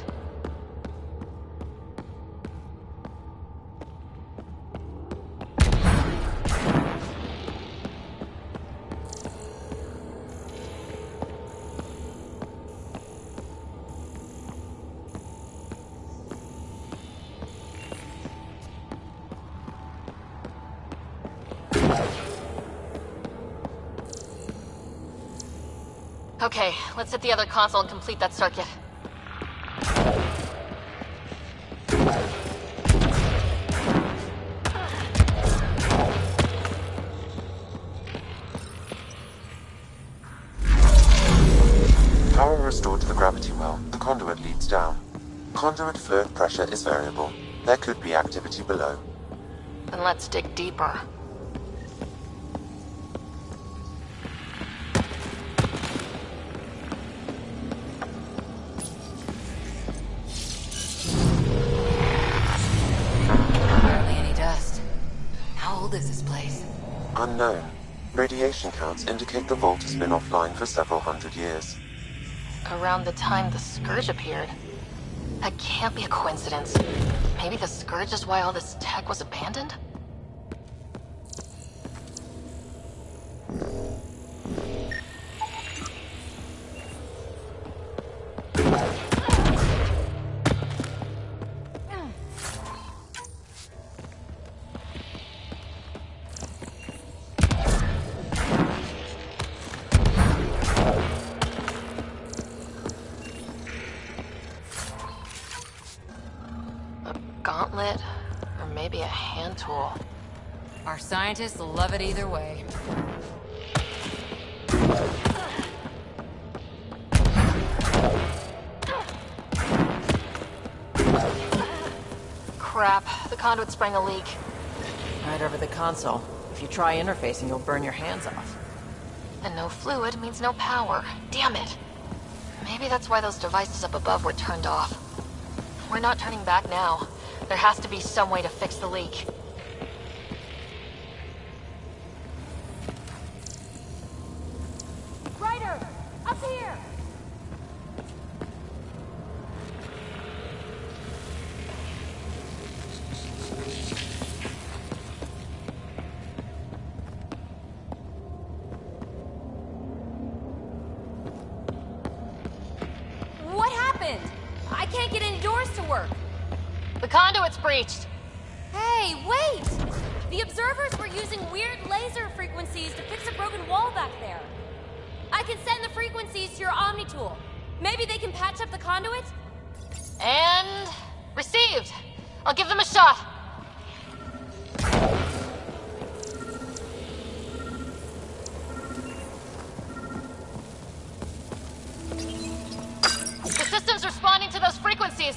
Okay, let's hit the other console and complete that circuit. Power restored to the gravity well. The conduit leads down. Conduit fluid pressure is variable. There could be activity below. Then let's dig deeper. Is this place? Unknown. Radiation counts indicate the vault has been offline for several hundred years. Around the time the Scourge appeared. That can't be a coincidence. Maybe the Scourge is why all this tech was abandoned? Gauntlet, or maybe a hand tool. Our scientists love it either way. Crap. The conduit sprang a leak. Right over the console. If you try interfacing, you'll burn your hands off. And no fluid means no power. Damn it. Maybe that's why those devices up above were turned off. We're not turning back now. There has to be some way to fix the leak. Ryder! Up here! What happened? I can't get any doors to work. The conduit's breached. Hey, wait! The observers were using weird laser frequencies to fix a broken wall back there. I can send the frequencies to your Omni tool. Maybe they can patch up the conduit? And... received. I'll give them a shot. The system's responding to those frequencies.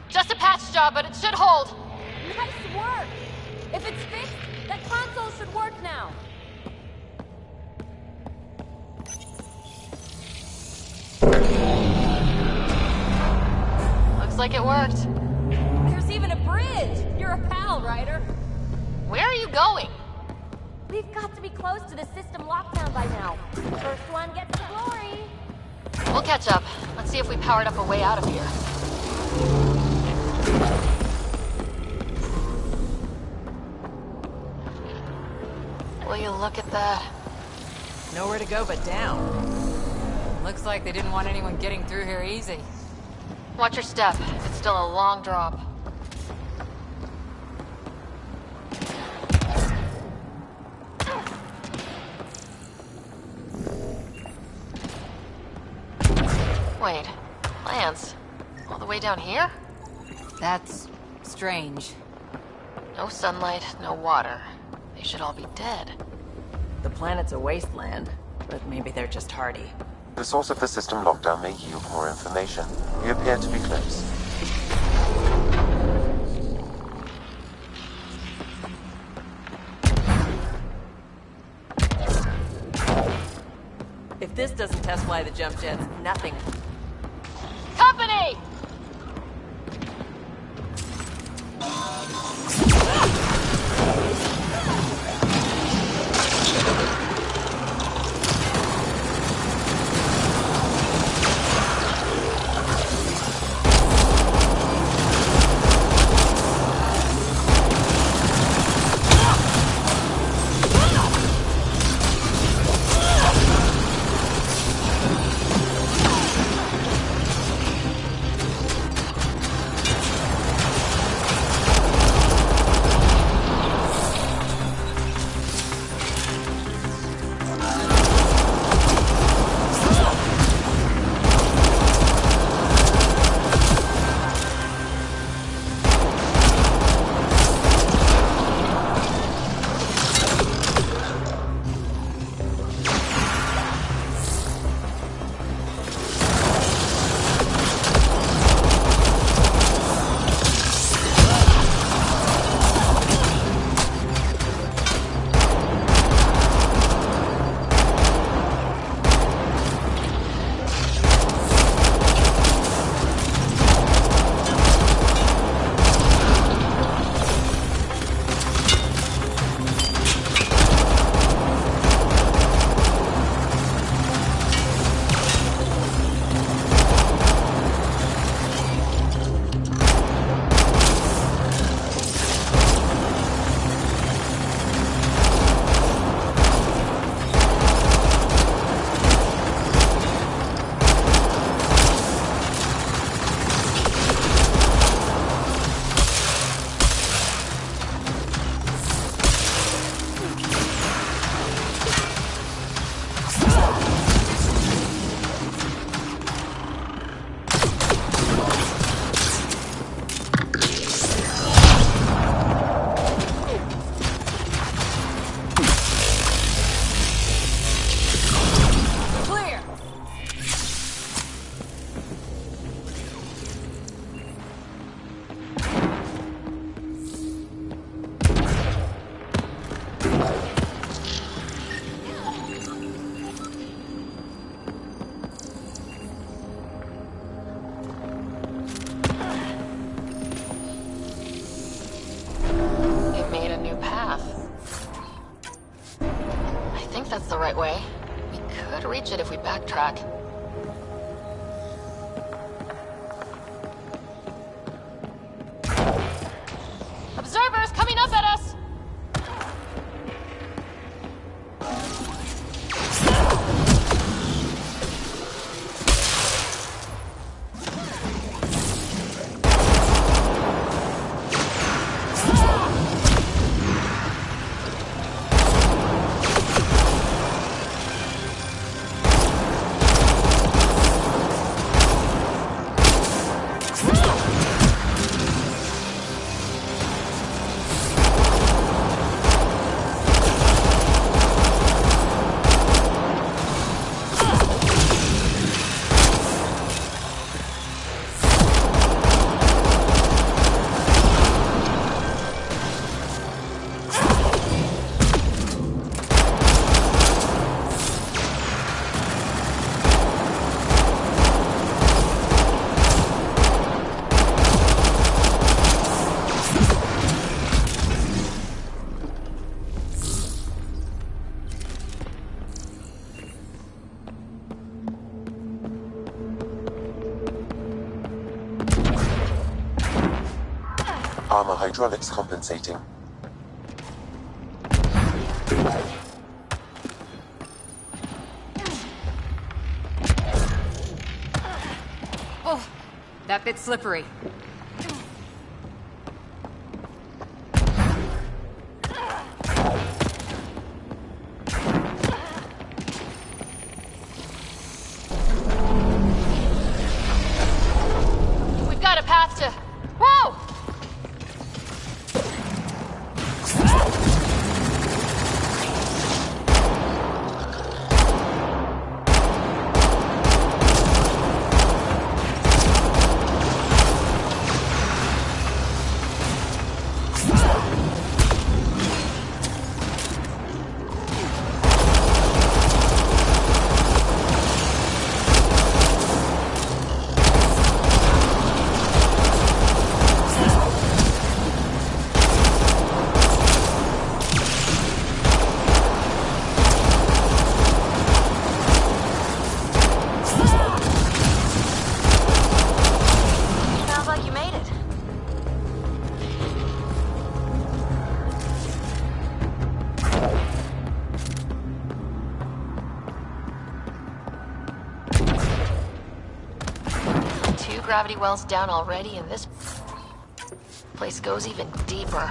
Just a patch job, but it should hold. Nice work! If it's fixed, that console should work now. Looks like it worked. There's even a bridge! You're a pal, Ryder. Where are you going? We've got to be close to the system lockdown by now. First one gets the glory. We'll catch up. Let's see if we powered up a way out of here. Will you look at that? Nowhere to go but down. Looks like they didn't want anyone getting through here easy. Watch your step. It's still a long drop. Wait, Lance, all the way down here? That's strange. No sunlight, no water. They should all be dead. The planet's a wasteland, but maybe they're just hardy. The source of the system lockdown may yield more information. We appear to be close. If this doesn't test fly the jump jets, nothing. Company! think that's the right way. We could reach it if we backtrack. Observers coming up at us! Armor hydraulics compensating. Oh, that bit's slippery. We've got a path to... Whoa! Gravity wells down already, and this place goes even deeper.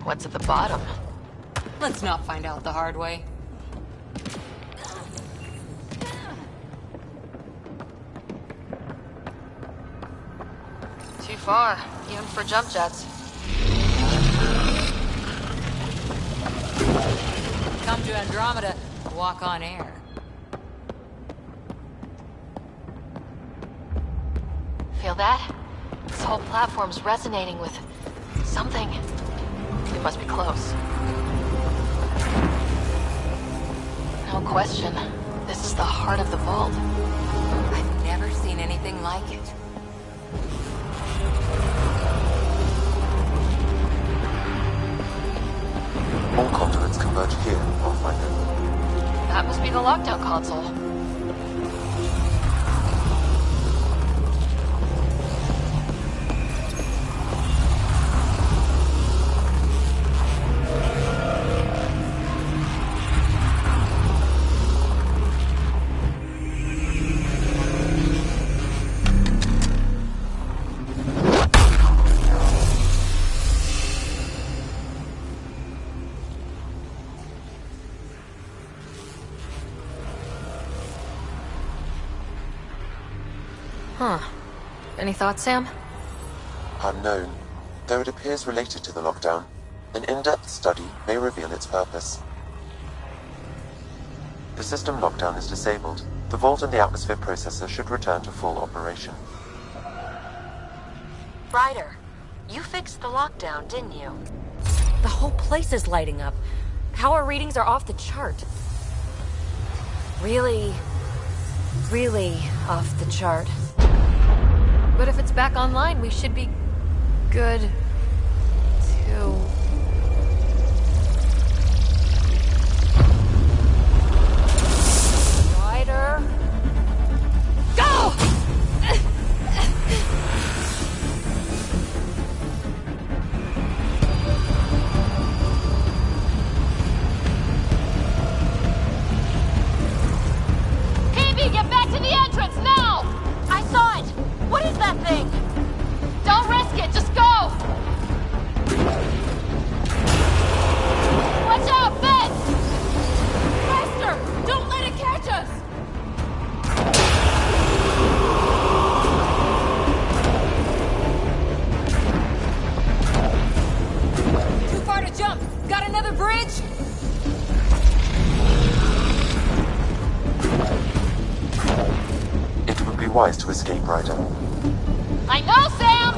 What's at the bottom? Let's not find out the hard way. Too far, even for jump jets. Come to Andromeda, walk on air. Feel that? This whole platform's resonating with something. We must be close. No question. This is the heart of the vault. I've never seen anything like it. All conduits converge here, Pathfinder. That must be the lockdown console. Huh. Any thoughts, Sam? Unknown. Though it appears related to the lockdown, an in-depth study may reveal its purpose. The system lockdown is disabled. The vault and the atmosphere processor should return to full operation. Ryder, you fixed the lockdown, didn't you? The whole place is lighting up. Power readings are off the chart. Really off the chart. But if it's back online, we should be good to... bridge? It would be wise to escape, Ryder. I know, Sam!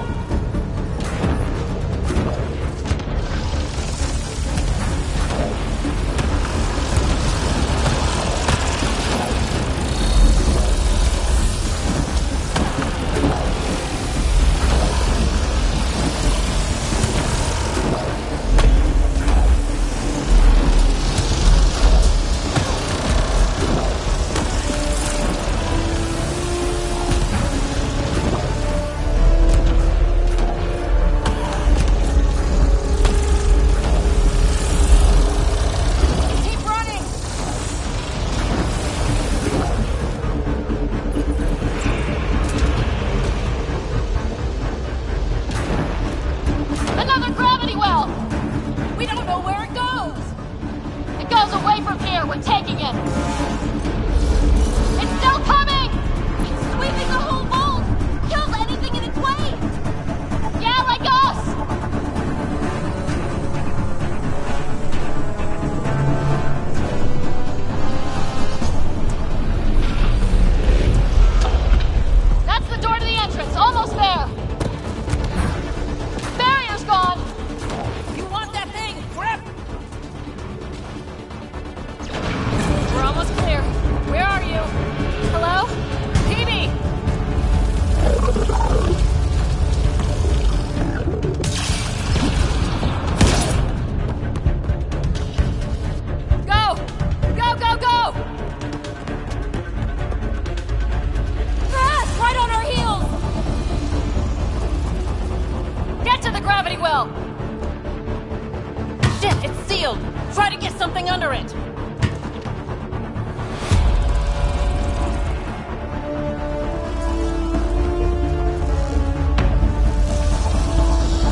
Another gravity well! We don't know where it goes! It goes away from here. We're taking it! It's still coming! It's sweeping the whole vault! Kills anything in its way! Yeah, like us! That's the door to the entrance. Almost there! Barrier's gone! You want that thing? Grip! We're almost clear. Where are you? Hello? PB! Go! Go, go, go! Fast! Right on our heels! Get to the gravity well! Shit, it's sealed! Try to get something under it!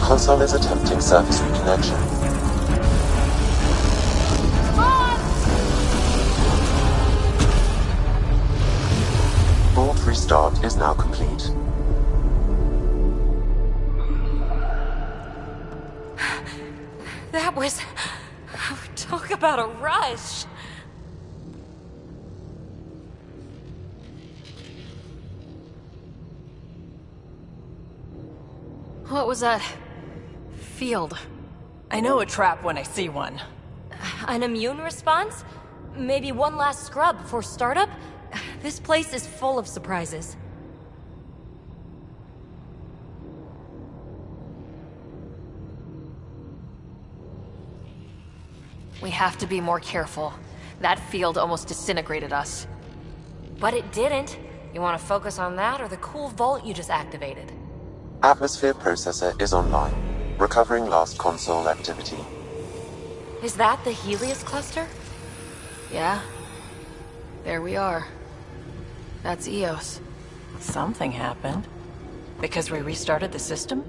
Console is attempting surface reconnection. Vault restart is now complete. That was... Talk about a rush. What was that? Field. I know a trap when I see one. An immune response? Maybe one last scrub before startup? This place is full of surprises. We have to be more careful. That field almost disintegrated us. But it didn't. You want to focus on that or the cool vault you just activated? Atmosphere processor is online. Recovering last console activity. Is that the Helios cluster? Yeah. There we are. That's Eos. Something happened. Because we restarted the system?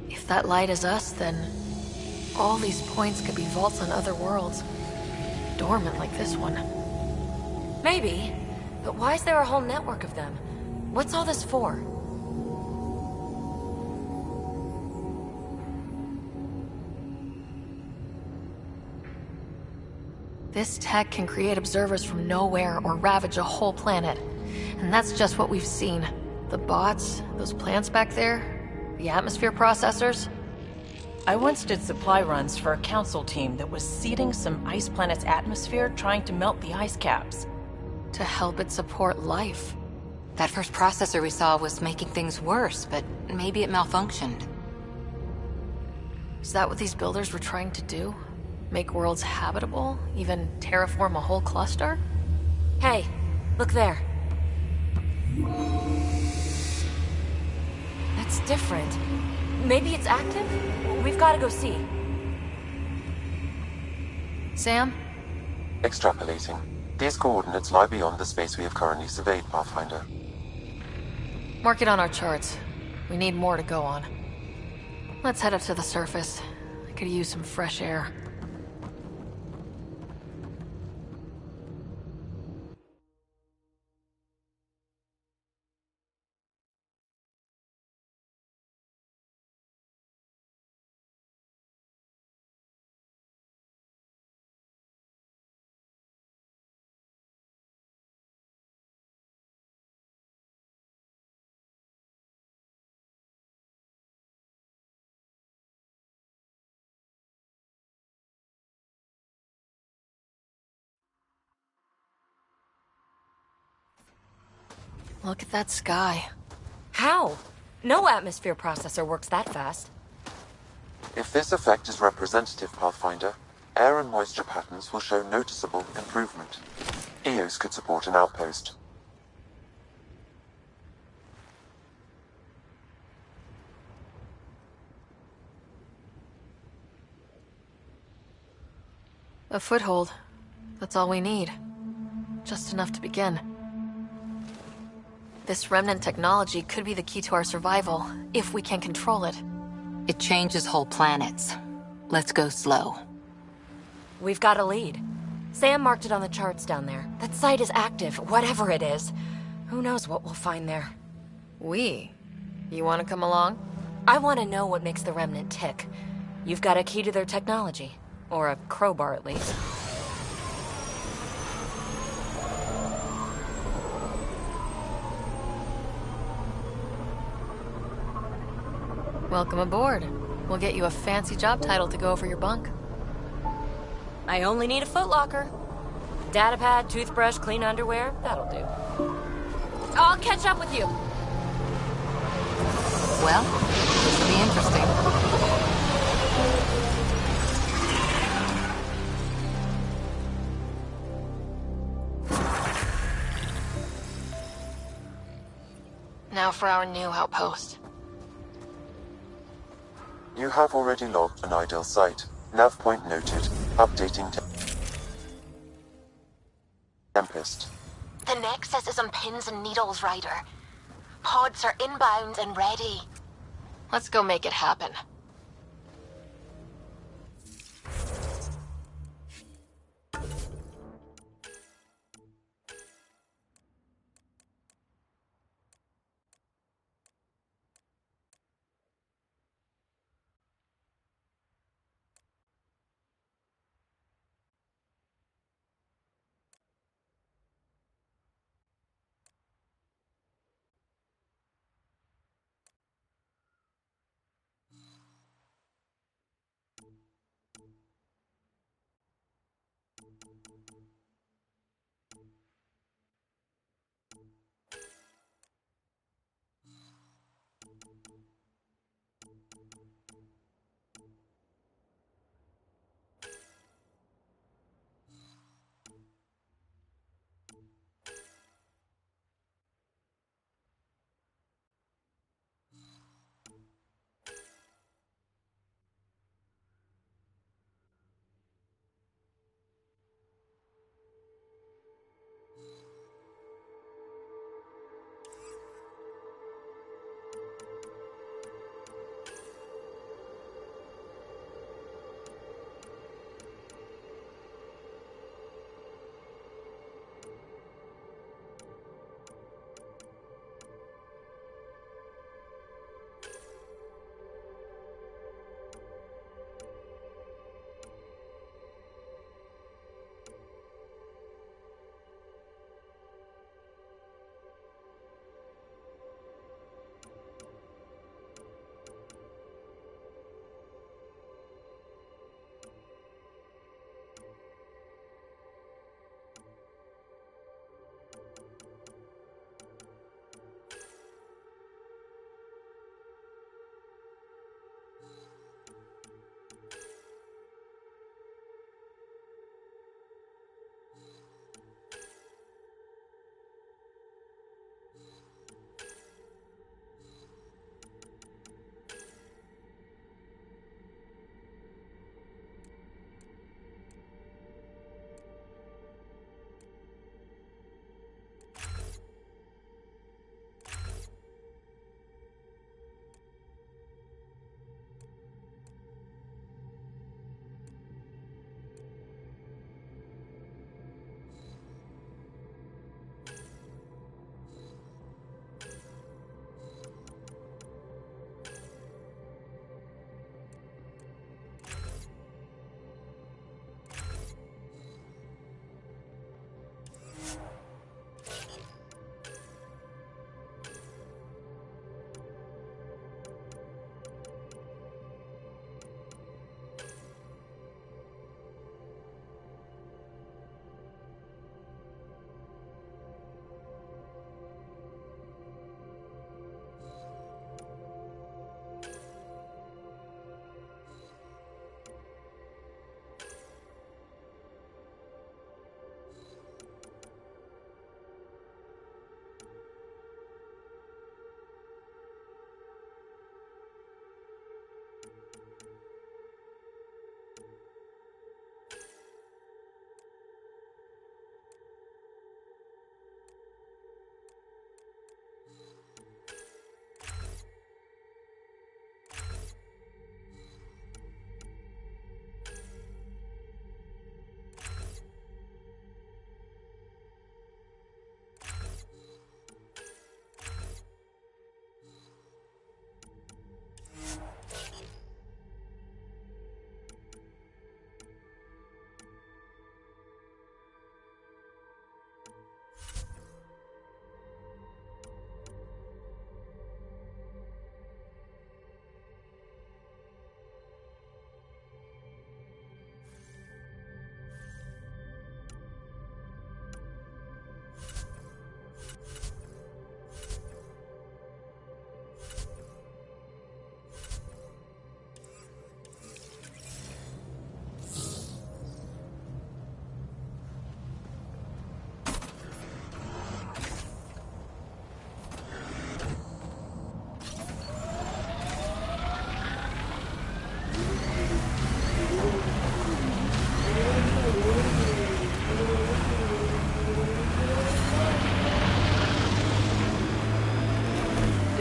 If that light is us, then all these points could be vaults on other worlds. Dormant like this one. Maybe. But why is there a whole network of them? What's all this for? This tech can create observers from nowhere or ravage a whole planet. And that's just what we've seen. The bots, those plants back there, the atmosphere processors. I once did supply runs for a council team that was seeding some ice planet's atmosphere, trying to melt the ice caps. To help it support life. That first processor we saw was making things worse, but maybe it malfunctioned. Is that what these builders were trying to do? Make worlds habitable? Even terraform a whole cluster? Hey, look there. That's different. Maybe it's active? We've got to go see. Sam? Extrapolating. These coordinates lie beyond the space we have currently surveyed, Pathfinder. Mark it on our charts. We need more to go on. Let's head up to the surface. I could use some fresh air. Look at that sky. How? No atmosphere processor works that fast. If this effect is representative, Pathfinder, air and moisture patterns will show noticeable improvement. EOS could support an outpost. A foothold. That's all we need. Just enough to begin. This remnant technology could be the key to our survival, if we can control it. It changes whole planets. Let's go slow. We've got a lead. Sam marked it on the charts down there. That site is active, whatever it is. Who knows what we'll find there. We? You want to come along? I want to know what makes the remnant tick. You've got a key to their technology. Or a crowbar, at least. Welcome aboard. We'll get you a fancy job title to go over your bunk. I only need a footlocker. Datapad, toothbrush, clean underwear, that'll do. I'll catch up with you. Well, this will be interesting. Now for our new outpost. You have already logged an ideal site. Nav point noted. Updating Tempest. The Nexus is on pins and needles, Ryder. Pods are inbound and ready. Let's go make it happen.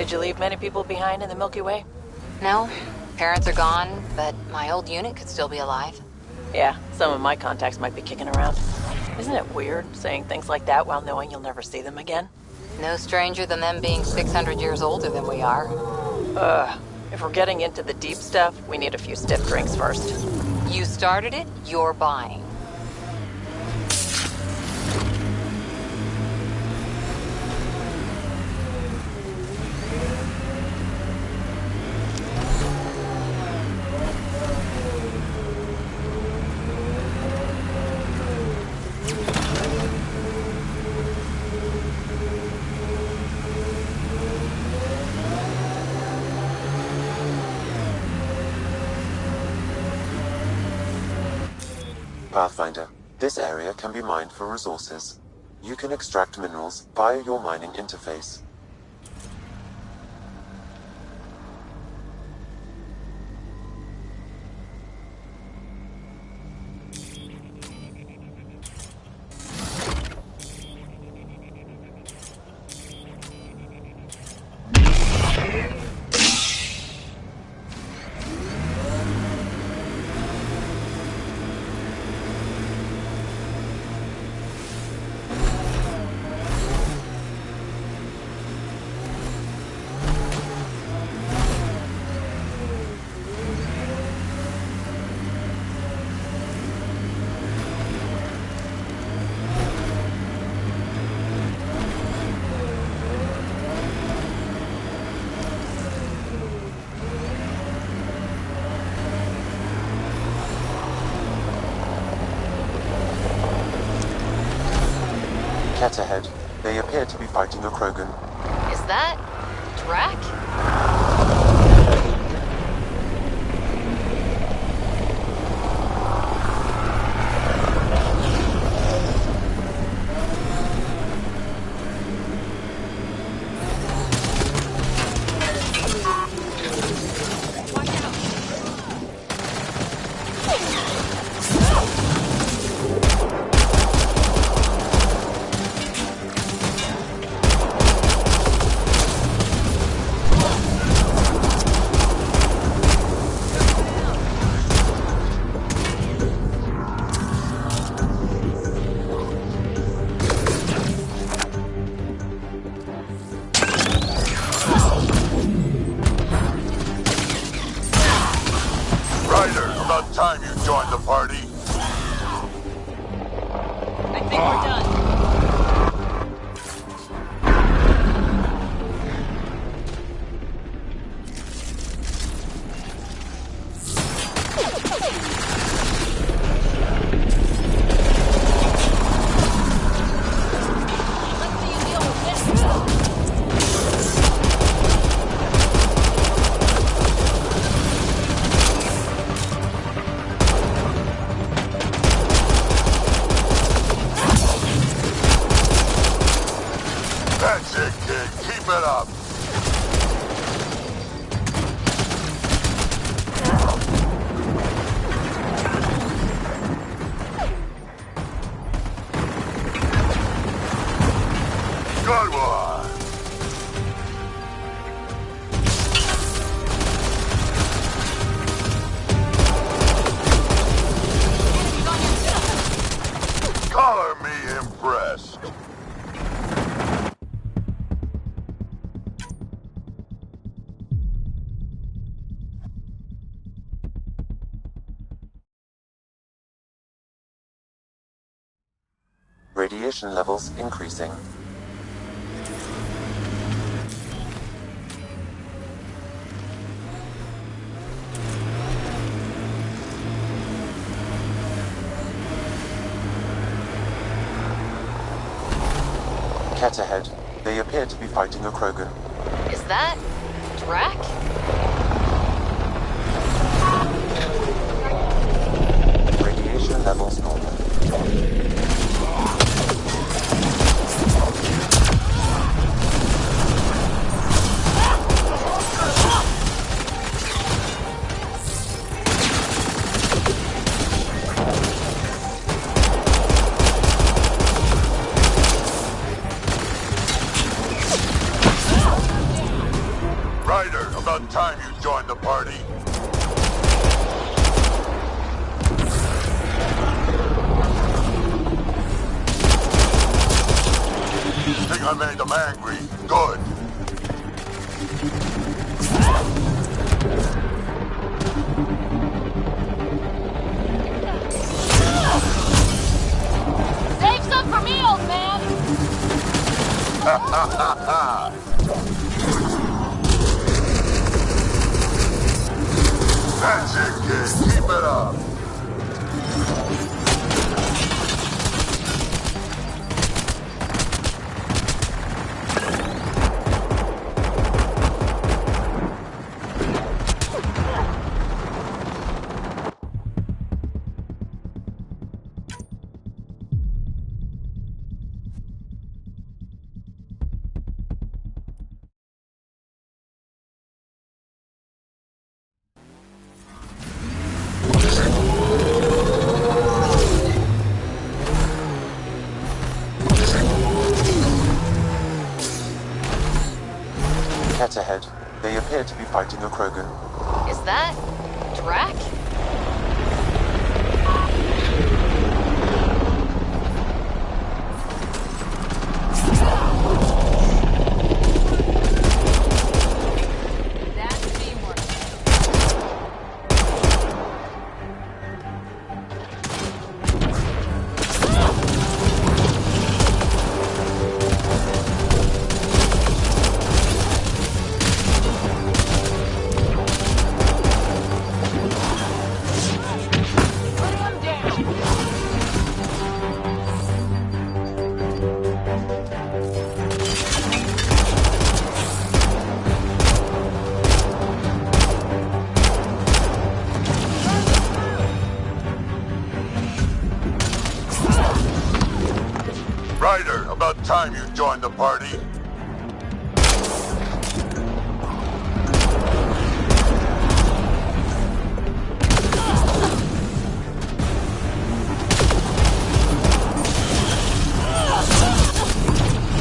Did you leave many people behind in the Milky Way? No, parents are gone, but my old unit could still be alive. Yeah, some of my contacts might be kicking around. Isn't it weird saying things like that while knowing you'll never see them again? No stranger than them being 600 years older than we are. If we're getting into the deep stuff, we need a few stiff drinks first. You started it, you're buying. Pathfinder, this area can be mined for resources. You can extract minerals via your mining interface. Cat ahead. They appear to be fighting a Krogan. Is that Drac? Time you joined the party. I think we're done. That's it, kid. Keep it up. Good one. Color me impressed. Radiation levels increasing. Cat ahead. They appear to be fighting a Krogan. Is that Drac? Radiation levels normal. I made them angry. Good. Save some for me, old man! Ha ha ha ha! That's it, kid. Keep it up. Cat ahead. They appear to be fighting a Krogan. Is that... Drac? Ryder, about time you joined the party.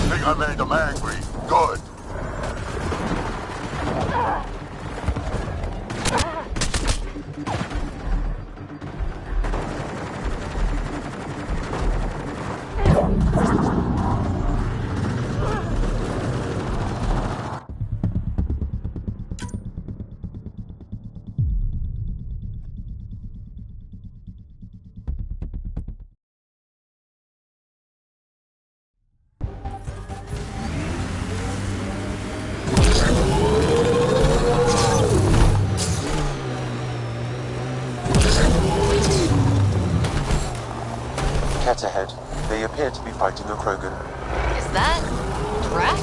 Think I made them angry. Good. Cat ahead. They appear to be fighting a Krogan. Is that... Drac?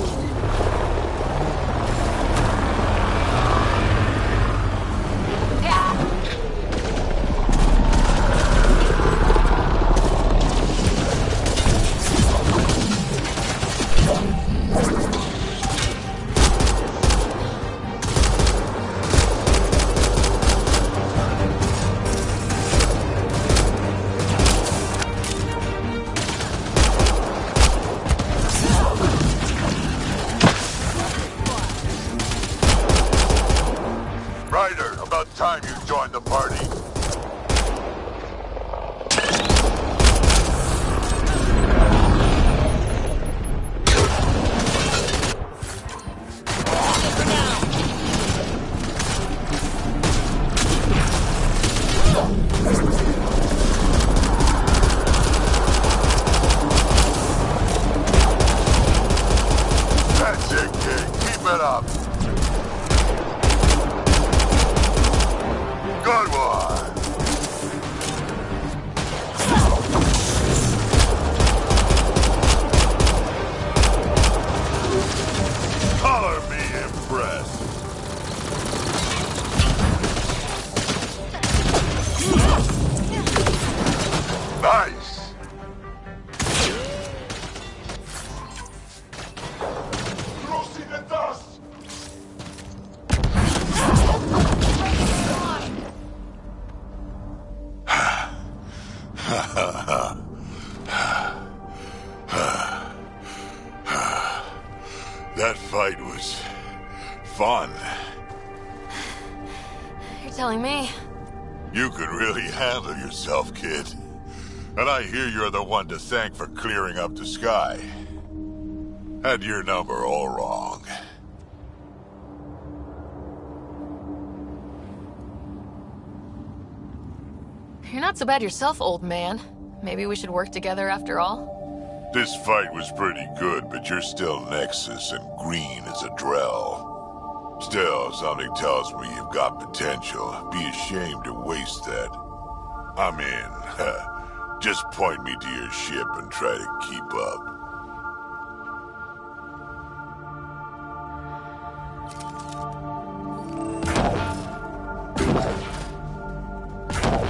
Ryder, about time you joined the party. That's it, kid. Keep it up. Good one. Color me impressed. Nice. Rosy the dust. That fight was fun. You're telling me? You could really handle yourself, kid. And I hear you're the one to thank for clearing up the sky. Had your number all wrong. You're not so bad yourself, old man. Maybe we should work together after all? This fight was pretty good, but you're still Nexus and green as a Drell. Still, something tells me you've got potential. Be ashamed to waste that. I'm in. Just point me to your ship and try to keep up.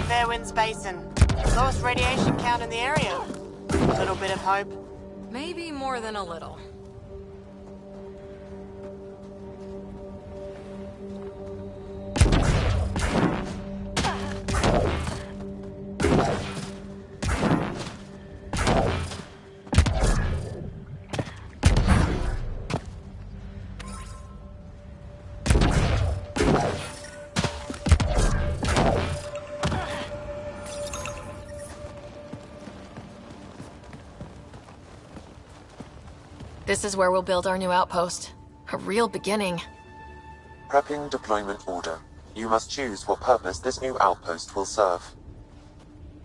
Fairwinds Basin. Lowest radiation count in the area. Little bit of hope. Maybe more than a little. This is where we'll build our new outpost. A real beginning. Prepping deployment order. You must choose what purpose this new outpost will serve.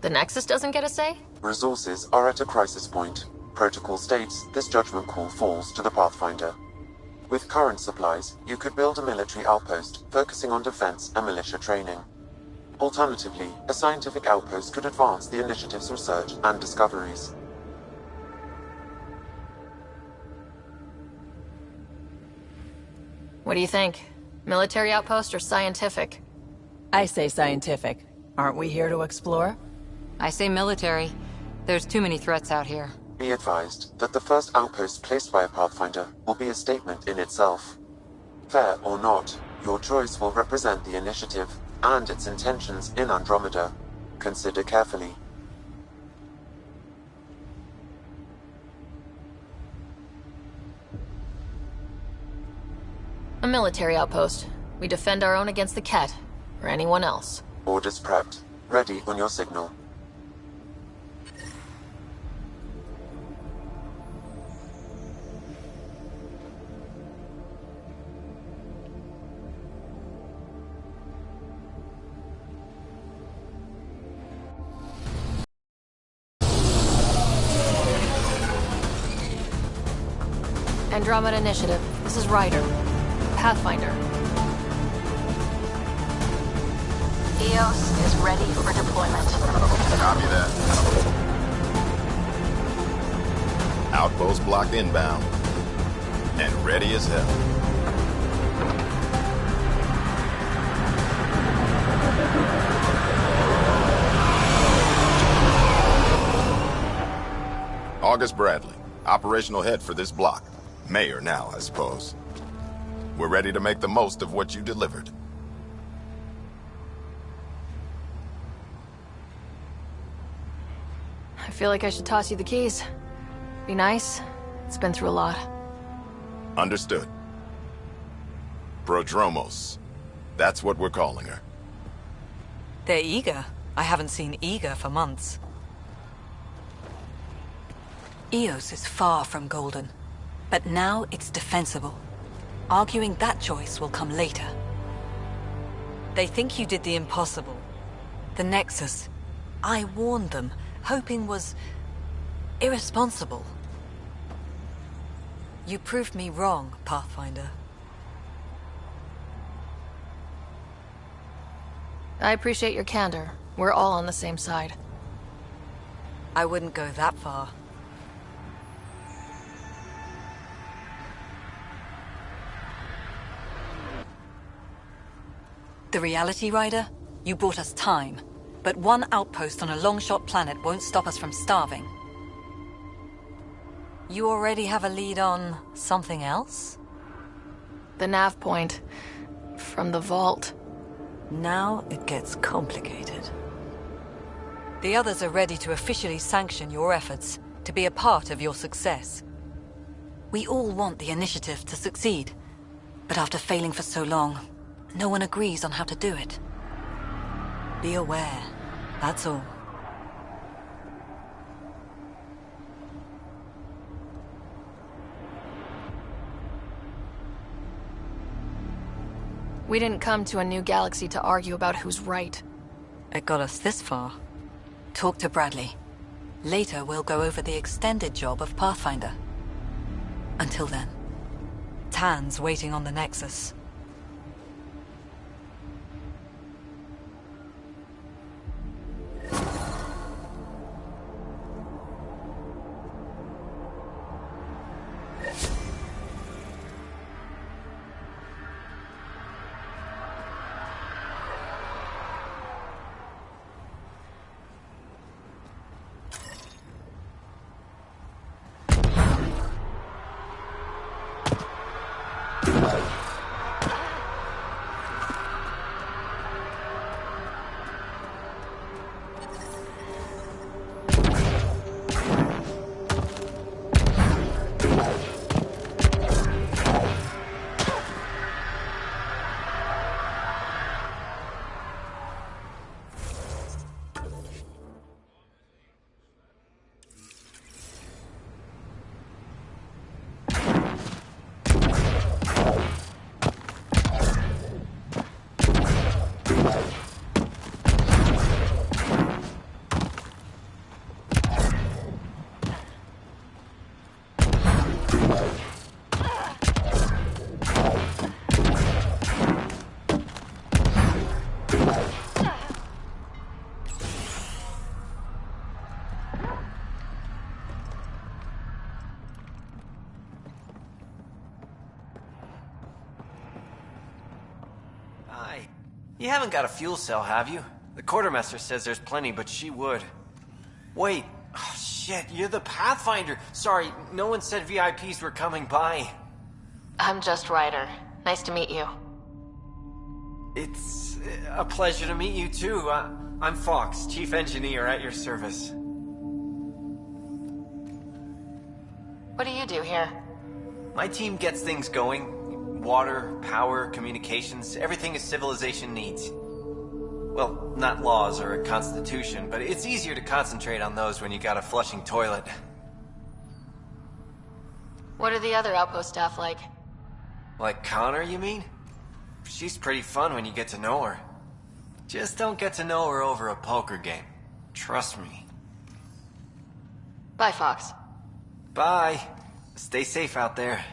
The Nexus doesn't get a say? Resources are at a crisis point. Protocol states this judgment call falls to the Pathfinder. With current supplies, you could build a military outpost focusing on defense and militia training. Alternatively, a scientific outpost could advance the initiative's research and discoveries. What do you think? Military outpost or scientific? I say scientific. Aren't we here to explore? I say military. There's too many threats out here. Be advised that the first outpost placed by a Pathfinder will be a statement in itself. Fair or not, your choice will represent the initiative and its intentions in Andromeda. Consider carefully. A military outpost. We defend our own against the Ket, or anyone else. Orders prepped. Ready on your signal. Andromeda Initiative. This is Ryder. Pathfinder. EOS is ready for deployment. Copy that. Outpost blocked inbound. And ready as hell. August Bradley, operational head for this block. Mayor now, I suppose. We're ready to make the most of what you delivered. I feel like I should toss you the keys. Be nice. It's been through a lot. Understood. Prodromos. That's what we're calling her. They're eager. I haven't seen eager for months. Eos is far from golden, but now it's defensible. Arguing that choice will come later. They think you did the impossible. The Nexus. I warned them, hoping was irresponsible. You proved me wrong, Pathfinder. I appreciate your candor. We're all on the same side. I wouldn't go that far. The reality, Ryder? You bought us time. But one outpost on a long-shot planet won't stop us from starving. You already have a lead on something else? The nav point. From the vault. Now it gets complicated. The others are ready to officially sanction your efforts, to be a part of your success. We all want the initiative to succeed, but after failing for so long, no one agrees on how to do it. Be aware, that's all. We didn't come to a new galaxy to argue about who's right. It got us this far. Talk to Bradley. Later, we'll go over the extended job of Pathfinder. Until then, Tan's waiting on the Nexus. You haven't got a fuel cell, have you? The quartermaster says there's plenty, but she would. Wait. Oh, shit, you're the Pathfinder. Sorry, no one said VIPs were coming by. I'm just Ryder. Nice to meet you. It's a pleasure to meet you, too. I'm Fox, Chief Engineer at your service. What do you do here? My team gets things going. Water, power, communications, everything a civilization needs. Well, not laws or a constitution, but it's easier to concentrate on those when you got a flushing toilet. What are the other outpost staff like? Like Connor, you mean? She's pretty fun when you get to know her. Just don't get to know her over a poker game. Trust me. Bye, Fox. Bye. Stay safe out there.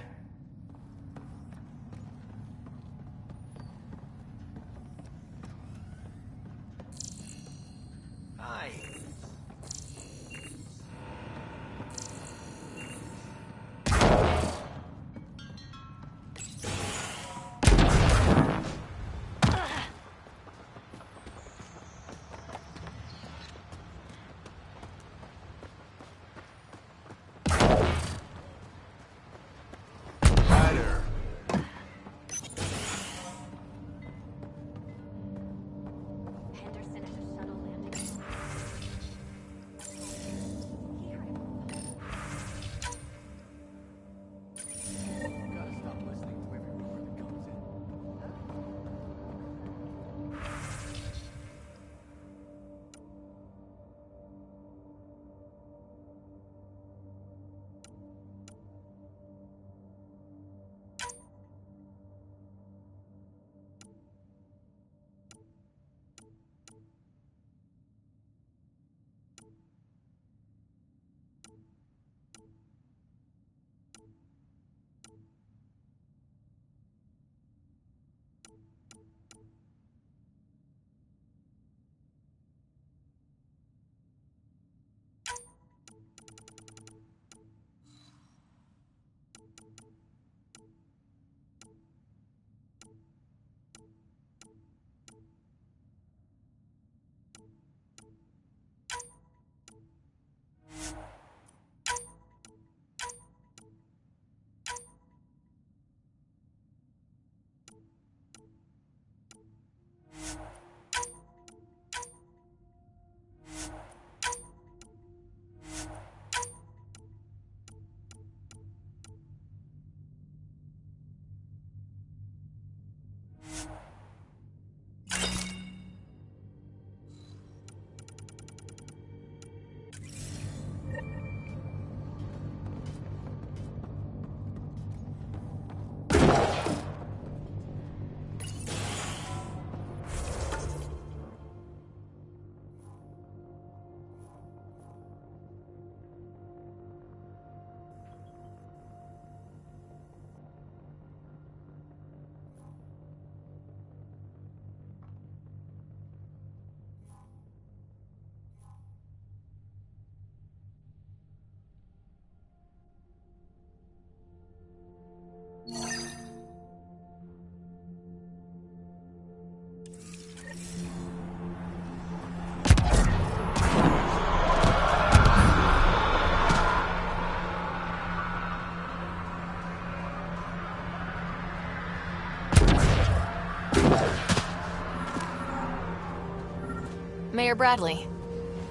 Mayor Bradley.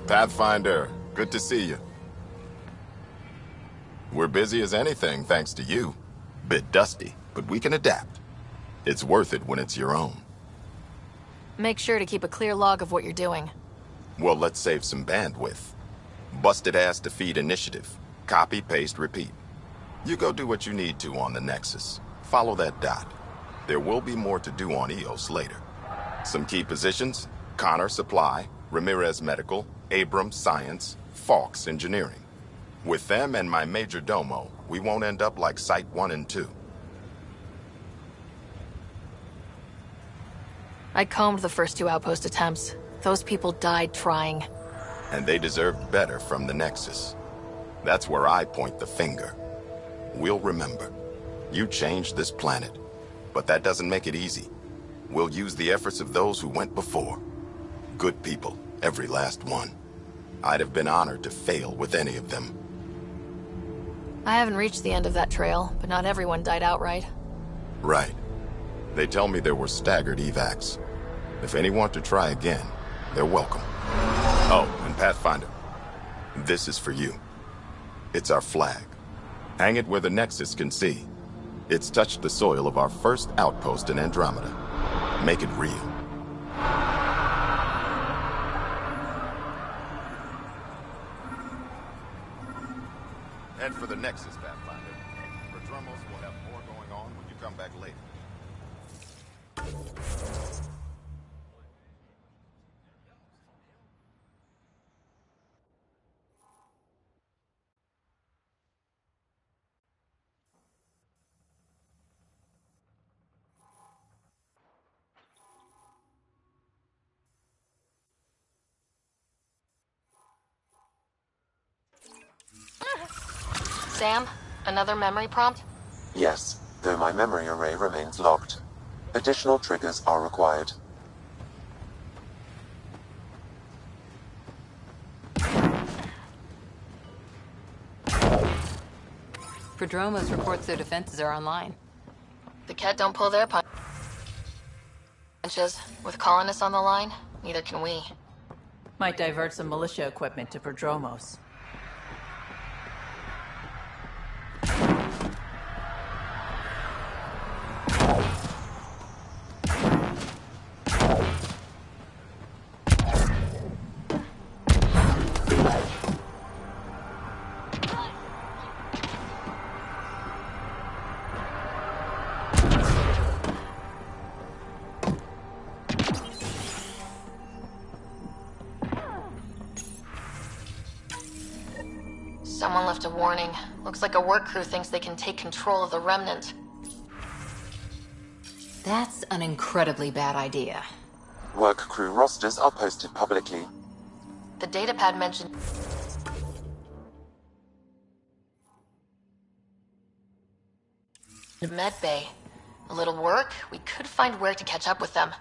Pathfinder, good to see you. We're busy as anything, thanks to you. Bit dusty, but we can adapt. It's worth it when it's your own. Make sure to keep a clear log of what you're doing. Well, let's save some bandwidth. Busted ass defeat initiative. Copy, paste, repeat. You go do what you need to on the Nexus. Follow that dot. There will be more to do on EOS later. Some key positions: Connor Supply, Ramirez Medical, Abrams Science, Fawkes Engineering. With them and my major domo, we won't end up like Site 1 and 2. I combed the first 2 outpost attempts. Those people died trying. And they deserved better from the Nexus. That's where I point the finger. We'll remember. You changed this planet. But that doesn't make it easy. We'll use the efforts of those who went before. Good people, every last one. I'd have been honored to fail with any of them. I haven't reached the end of that trail, but not everyone died outright. Right. They tell me there were staggered evacs. If any want to try again, they're welcome. Oh, and Pathfinder, this is for you. It's our flag. Hang it where the Nexus can see. It's touched the soil of our first outpost in Andromeda. Make it real. Head for the Nexus, Pathfinder. Prodromos will have more going on when you come back later. Sam, another memory prompt? Yes, though my memory array remains locked. Additional triggers are required. Prodromos reports their defenses are online. The Ket don't pull their punches. With colonists on the line, neither can we. Might divert some militia equipment to Prodromos. Someone left a warning. Looks like a work crew thinks they can take control of the Remnant. That's an incredibly bad idea. Work crew rosters are posted publicly. The datapad mentioned... Medbay. A little work, we could find where to catch up with them.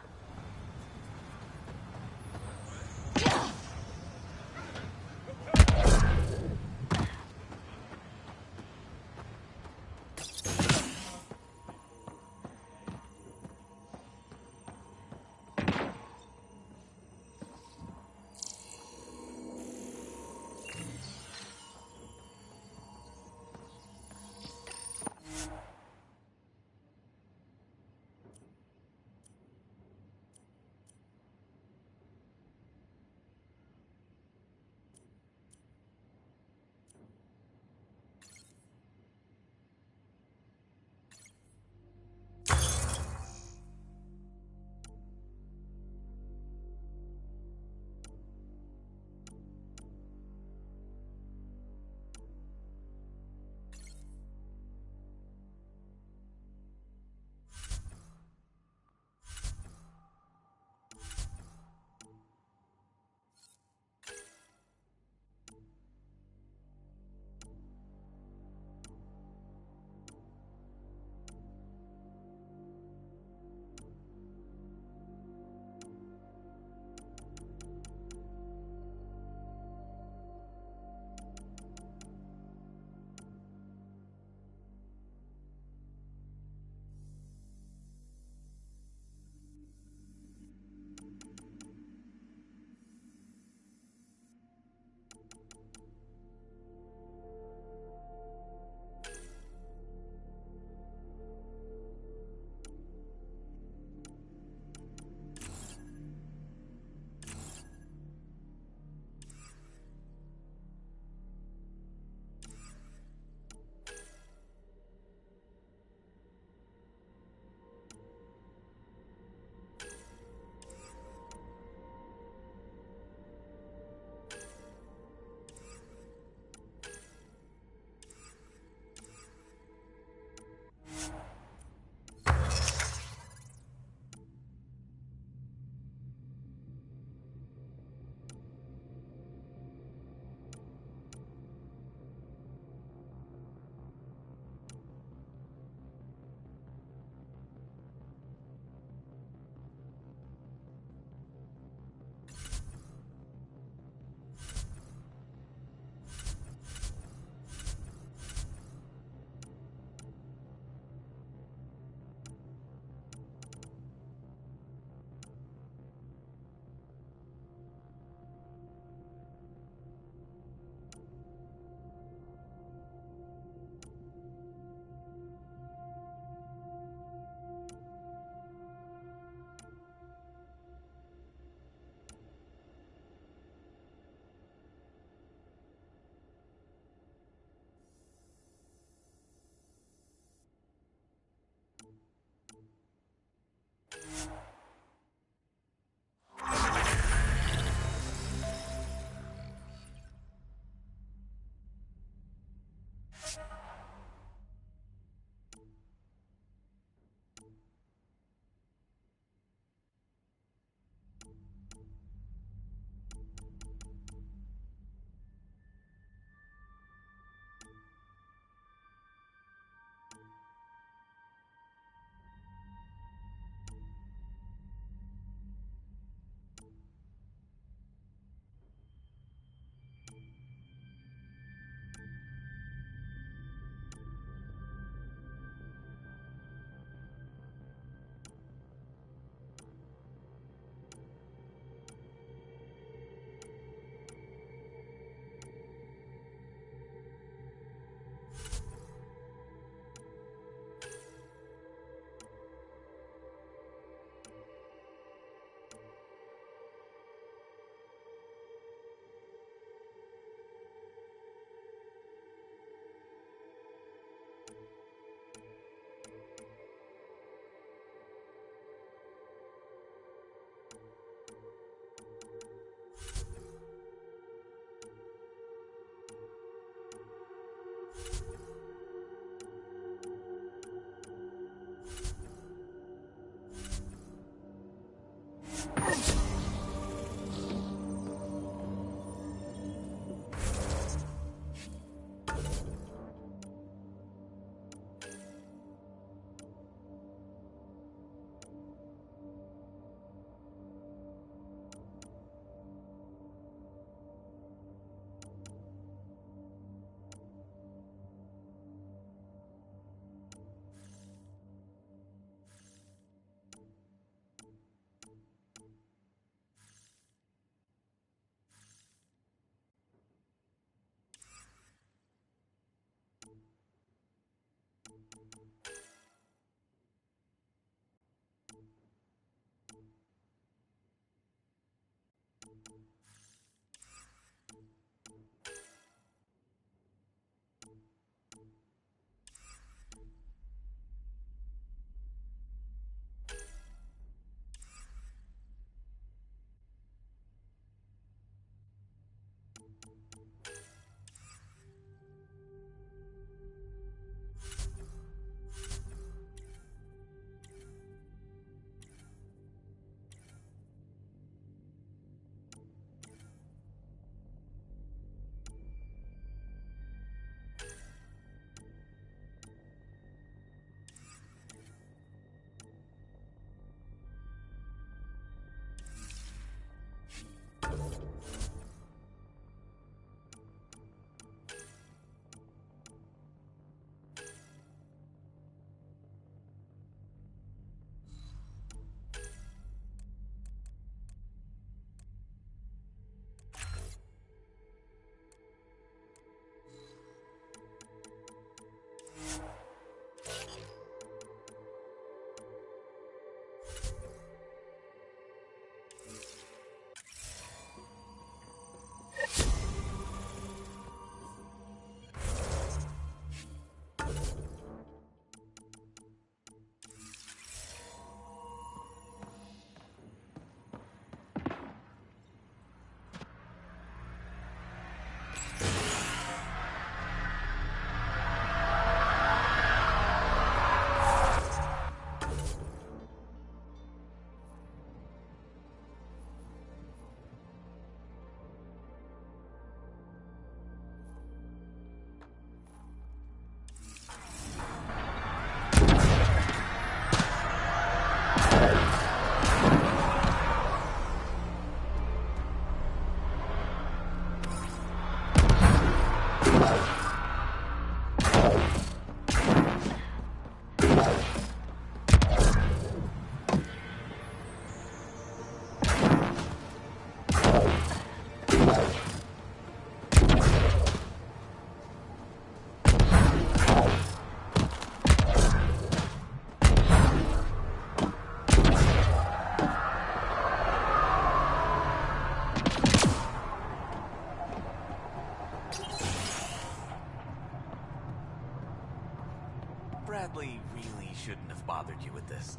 Bradley really shouldn't have bothered you with this.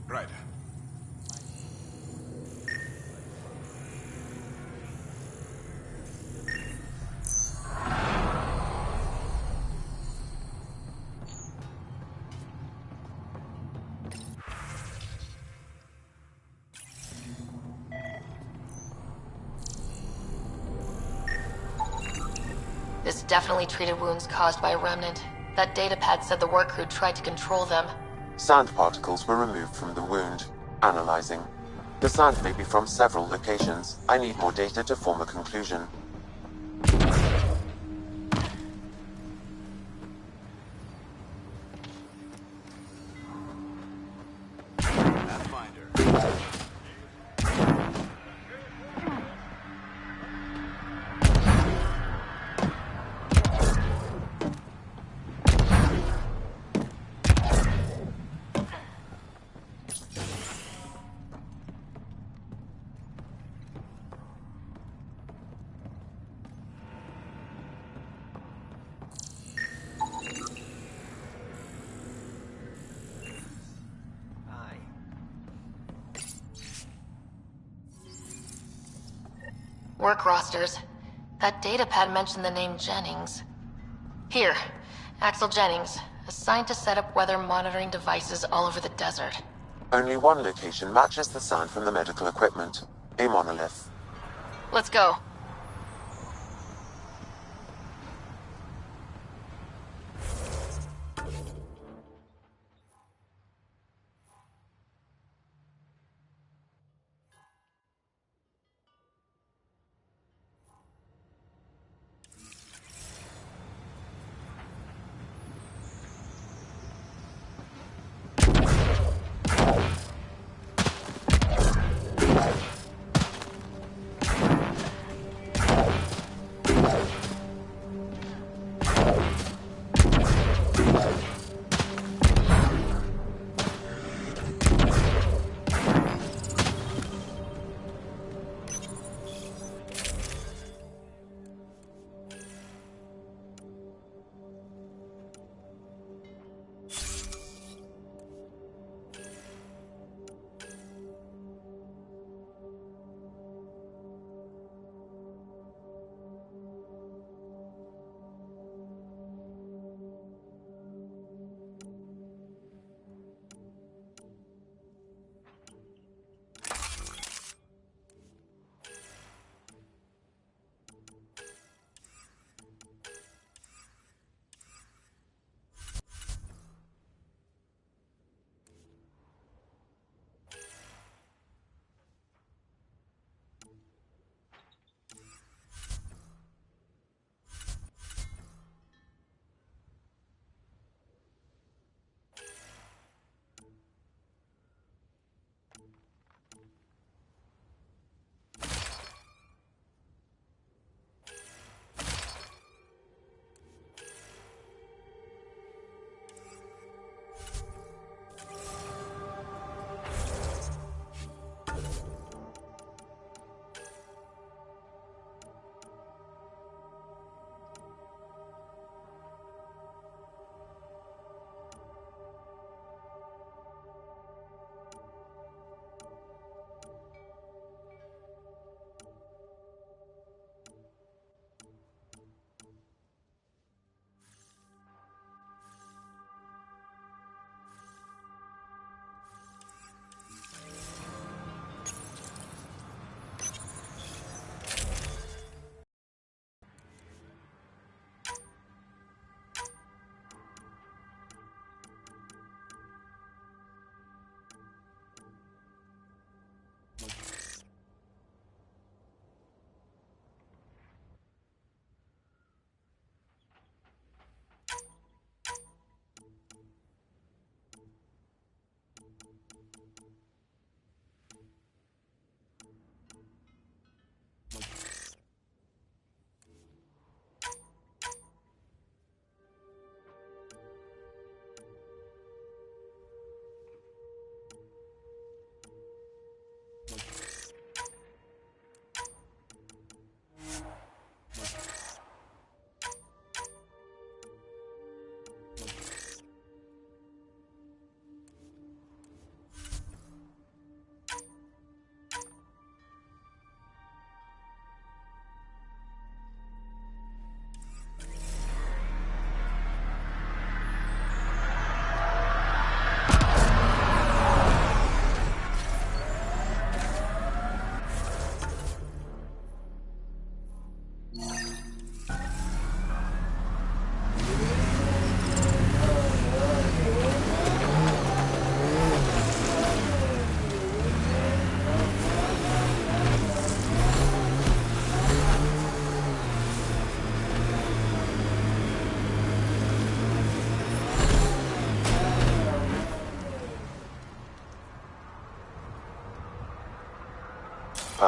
Right. This definitely treated wounds caused by a remnant. That datapad said the work crew tried to control them. Sand particles were removed from the wound. Analyzing. The sand may be from several locations. I need more data to form a conclusion. Work rosters. That datapad mentioned the name Jennings. Here, Axel Jennings, assigned to set up weather monitoring devices all over the desert. Only one location matches the sand from the medical equipment. A monolith. Let's go.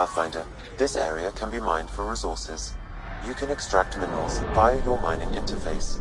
Pathfinder, this area can be mined for resources. You can extract minerals via your mining interface.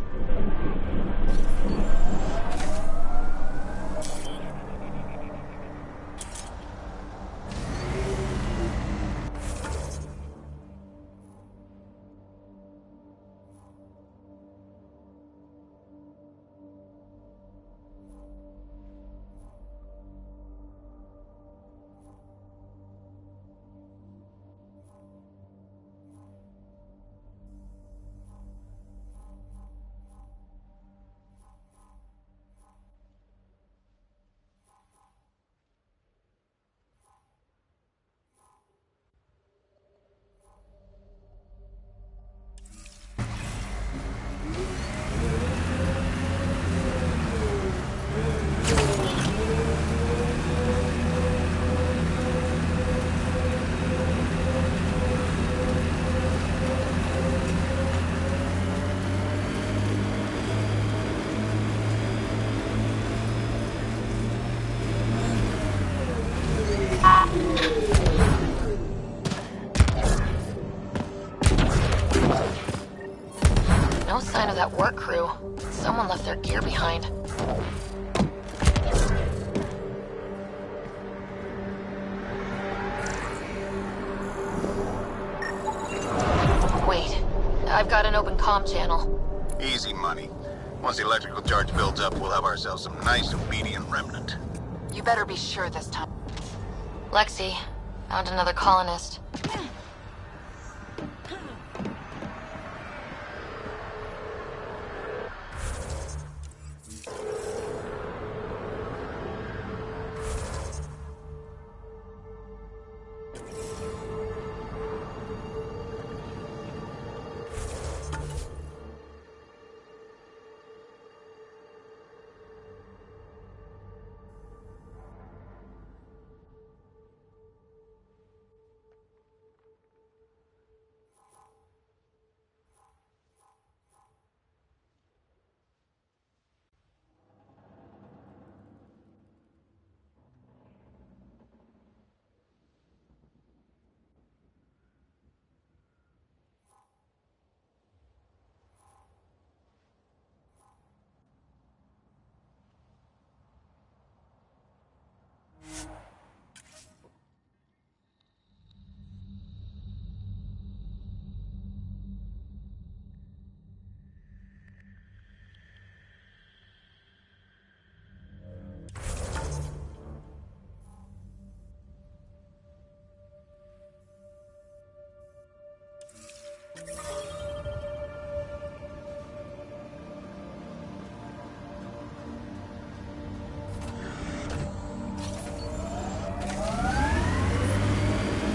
No sign of that work crew. Someone left their gear behind. Wait, I've got an open comm channel. Easy money. Once the electrical charge builds up, we'll have ourselves some nice obedient remnant. You better be sure this time. Lexi, found another colonist.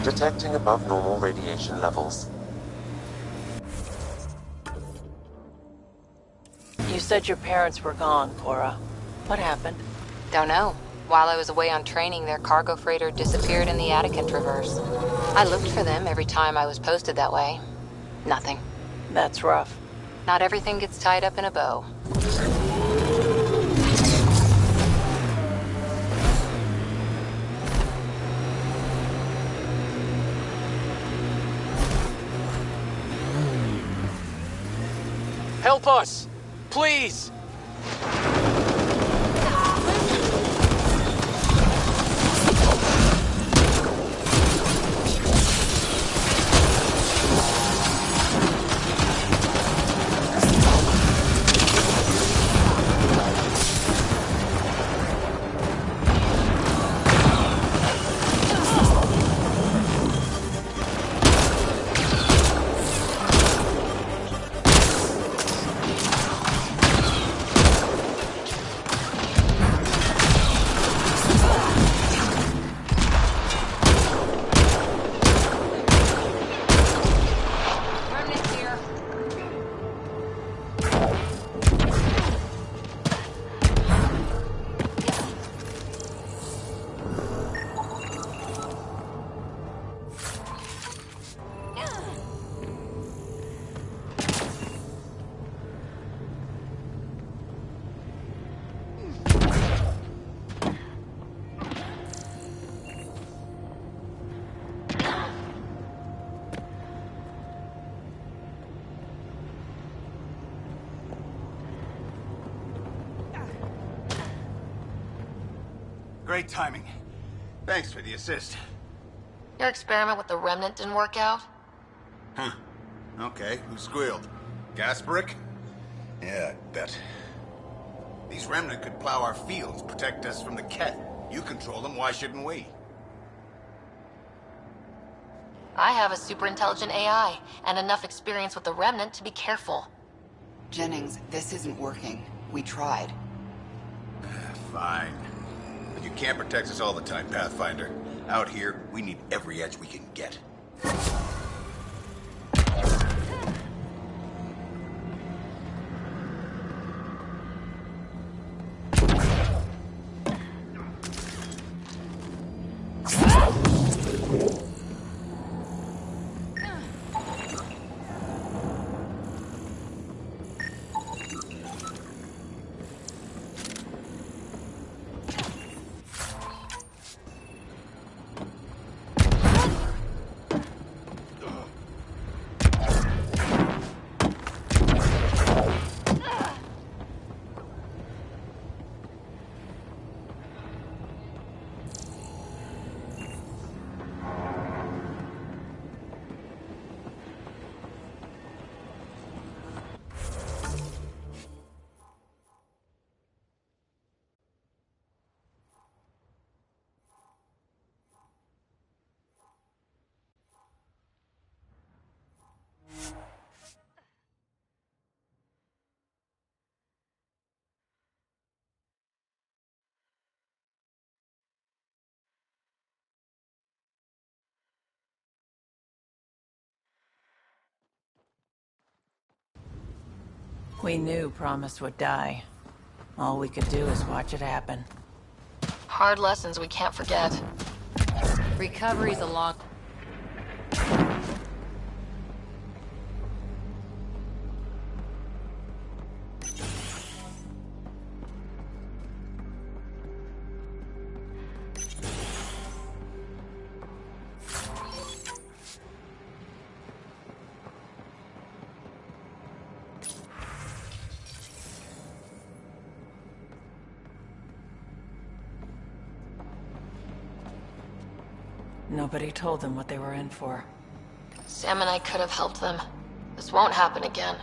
Detecting above normal radiation levels. You said your parents were gone, Cora. What happened? Don't know. While I was away on training, their cargo freighter disappeared in the Attica Traverse. I looked for them every time I was posted that way. Nothing. That's rough. Not everything gets tied up in a bow. Help us! Please! Great timing. Thanks for the assist. Your experiment with the Remnant didn't work out? Huh. Okay, who squealed? Gasberick? Yeah, I bet. These Remnant could plow our fields, protect us from the Ket. You control them, why shouldn't we? I have a super intelligent AI, and enough experience with the Remnant to be careful. Jennings, this isn't working. We tried. Fine. But you can't protect us all the time, Pathfinder. Out here, we need every edge we can get. We knew Promise would die. All we could do is watch it happen. Hard lessons we can't forget. Recovery's a long... Nobody told them what they were in for. Sam and I could have helped them. This won't happen again.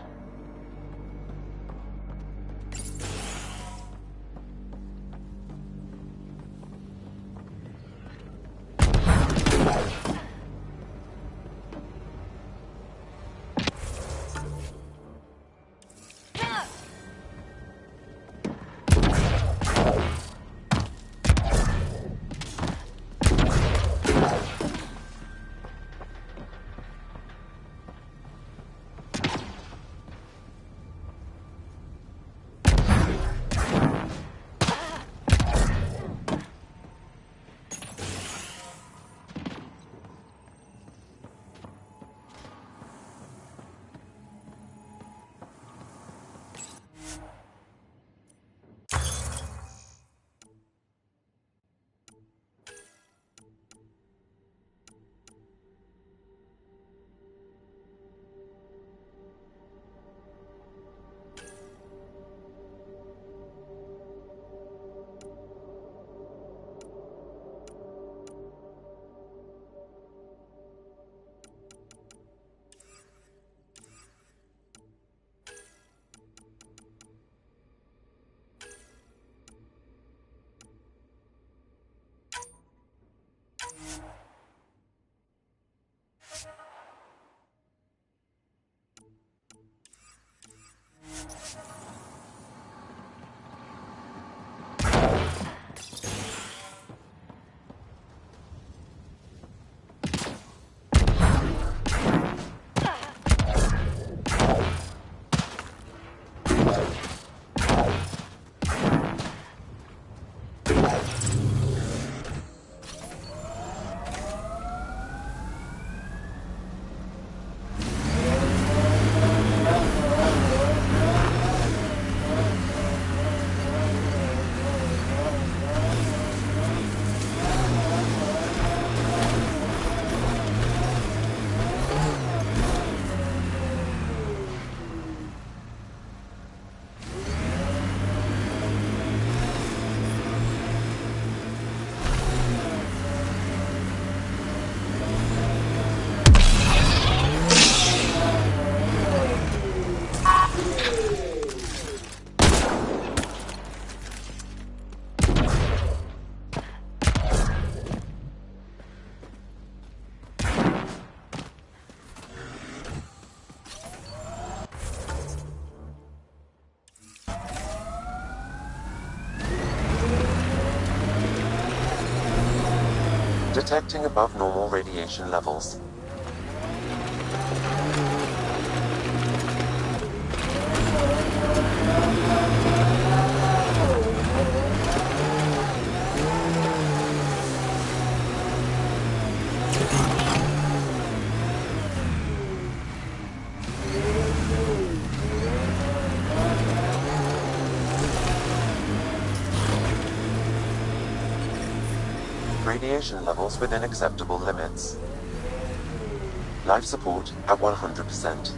Detecting above normal radiation levels. Radiation levels within acceptable limits. Life support at 100%.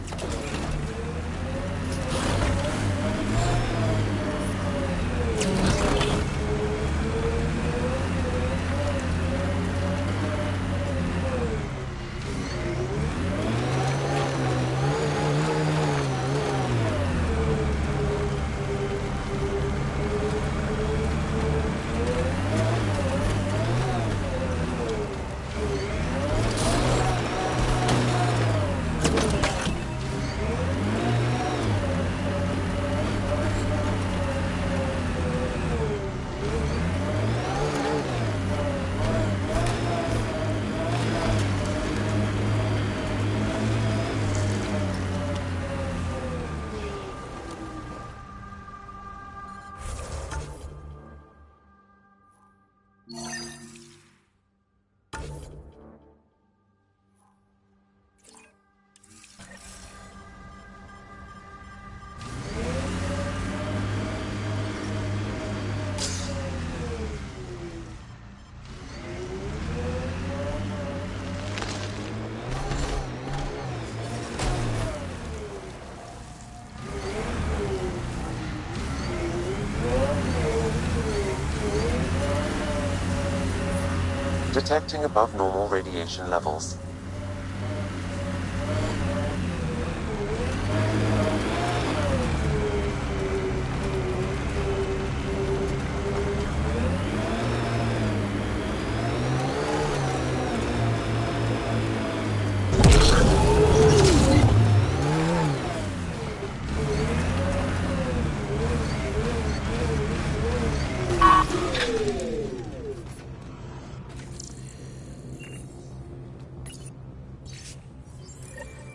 Detecting above normal radiation levels.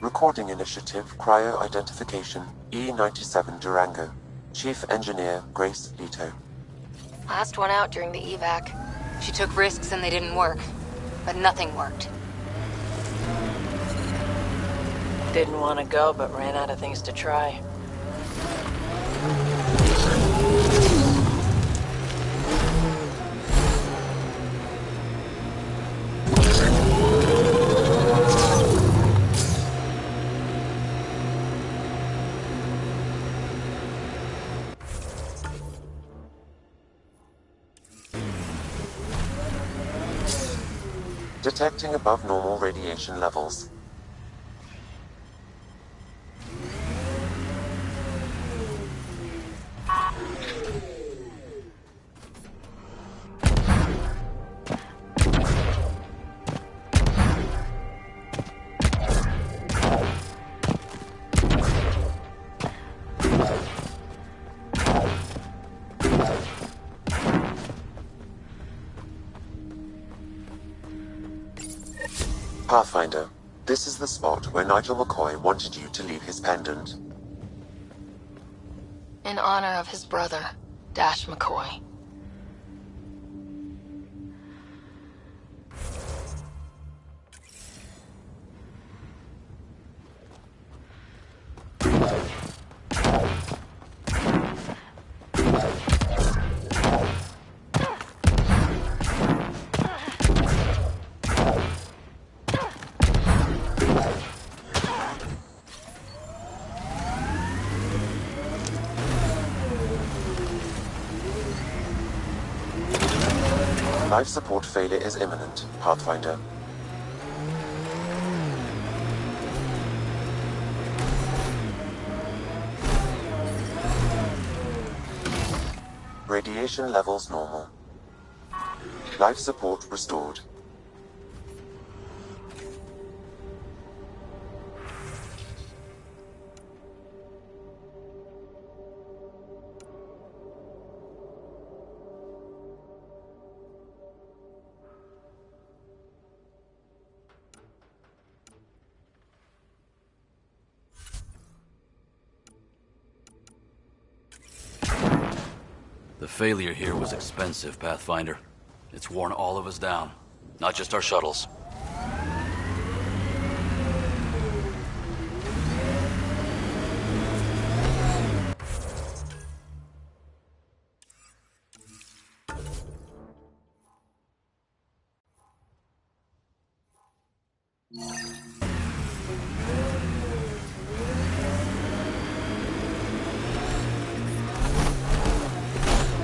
Recording Initiative Cryo-Identification E-97 Durango. Chief Engineer Grace Leto. Last one out during the evac. She took risks and they didn't work. But nothing worked. Didn't want to go, but ran out of things to try. Detecting above normal radiation levels. Pathfinder, this is the spot where Nigel McCoy wanted you to leave his pendant. In honor of his brother, Dash McCoy. Life support failure is imminent, Pathfinder. Radiation levels normal. Life support restored. failure here was expensive, Pathfinder. It's worn all of us down, not just our shuttles.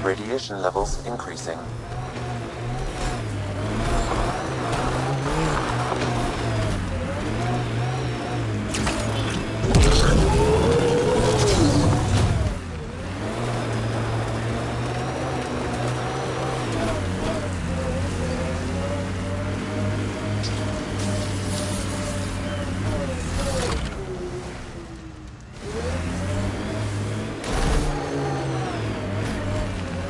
Radiation levels increasing.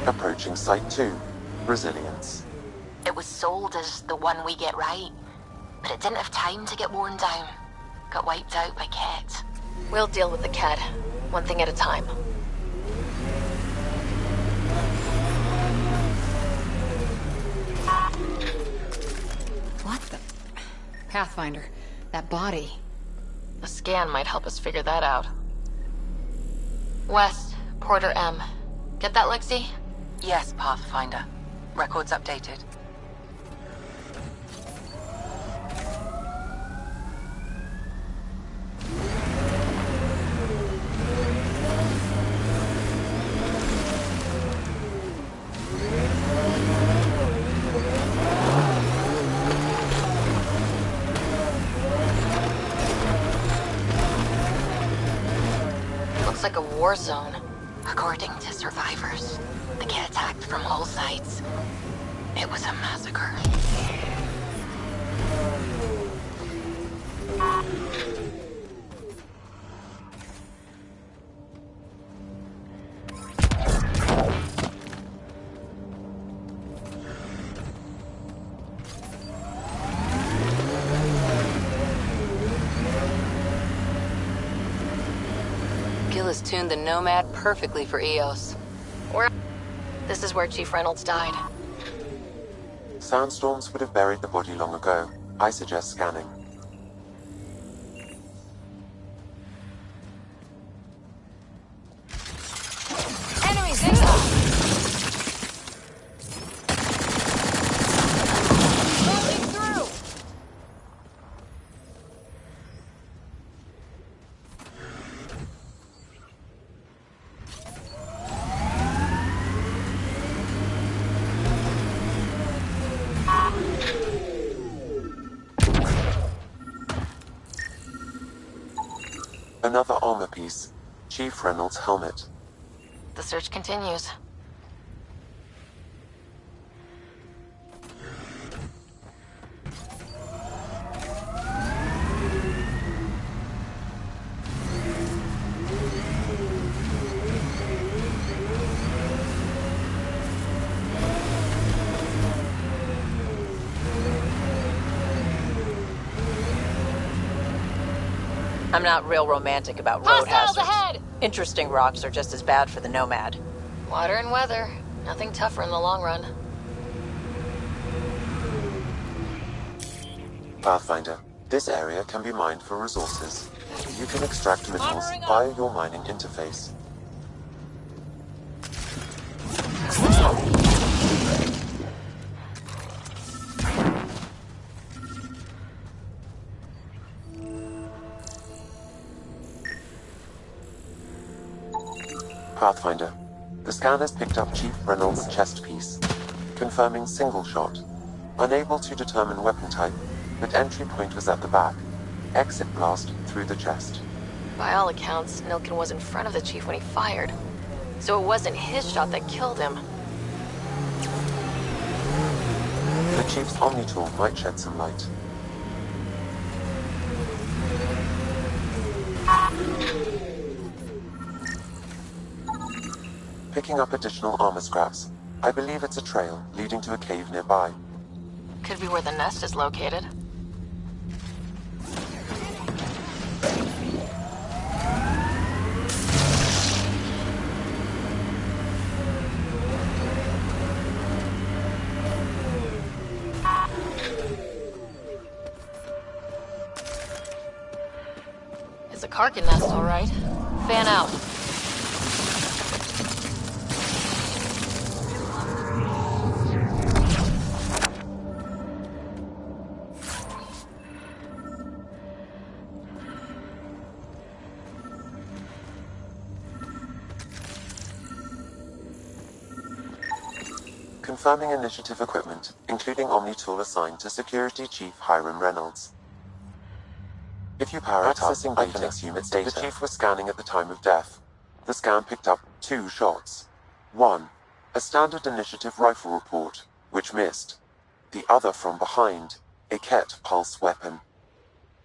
Approaching Site 2. Resilience. It was sold as the one we get right, but it didn't have time to get worn down. Got wiped out by Ket. We'll deal with the Ket, one thing at a time. What the... Pathfinder, that body. A scan might help us figure that out. West, Porter M. Get that, Lexi? Yes, Pathfinder. Records updated. Looks like a war zone. According to survivors, the Ket attacked from all sides. It was a massacre. Gil has tuned the Nomad perfectly for Eos. This is where Chief Reynolds died. Sandstorms would have buried the body long ago. I suggest scanning. Enemies inside! Moving through! Another armor piece. Chief Reynolds' helmet. The search continues. I'm not real romantic about road Hostiles hazards. ahead! Interesting rocks are just as bad for the Nomad. Water and weather. Nothing tougher in the long run. Pathfinder, this area can be mined for resources. You can extract minerals via your mining interface. Pathfinder, the scanner's picked up Chief Reynolds' chest piece, confirming single shot. Unable to determine weapon type, but entry point was at the back. Exit blast through the chest. By all accounts, Nilkin was in front of the Chief when he fired. So it wasn't his shot that killed him. The Chief's Omni-tool might shed some light. Picking up additional armor scraps. I believe it's a trail leading to a cave nearby. Could be where the nest is located. a Karkin nest, all right. Fan out. Confirming initiative equipment, including Omni-tool assigned to Security Chief Hiram Reynolds. If you power it up, I can assume it's data. The Chief was scanning at the time of death. The scan picked up 2 shots. One, a standard initiative rifle report, which missed. The other from behind, a Ket pulse weapon.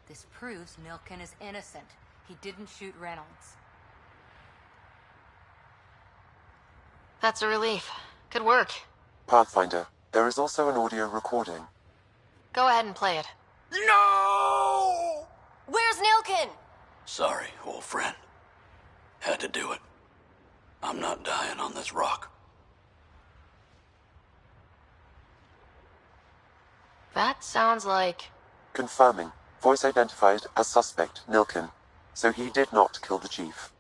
This proves Nilkin is innocent. He didn't shoot Reynolds. That's a relief. Good work. Pathfinder, there is also an audio recording. Go ahead and play it. No! Where's Nilkin? Sorry, old friend. Had to do it. I'm not dying on this rock. That sounds like... Confirming. Voice identified as suspect Nilkin. So he did not kill the Chief.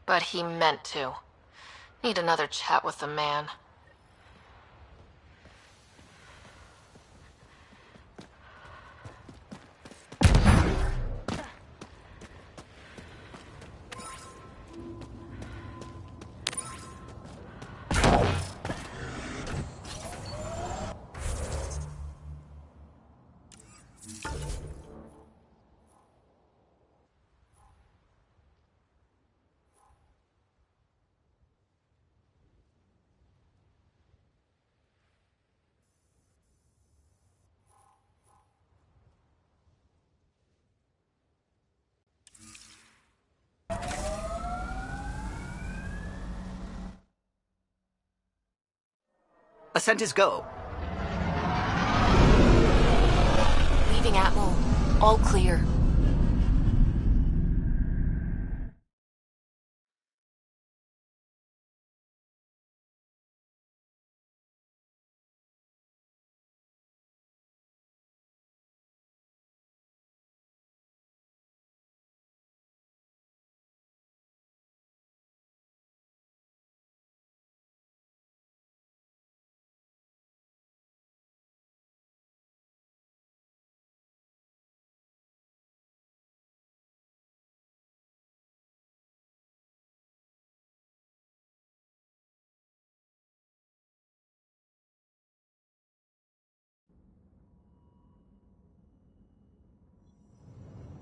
But he meant to. Need another chat with the man. Ascent is go. Leaving Atmo. All clear.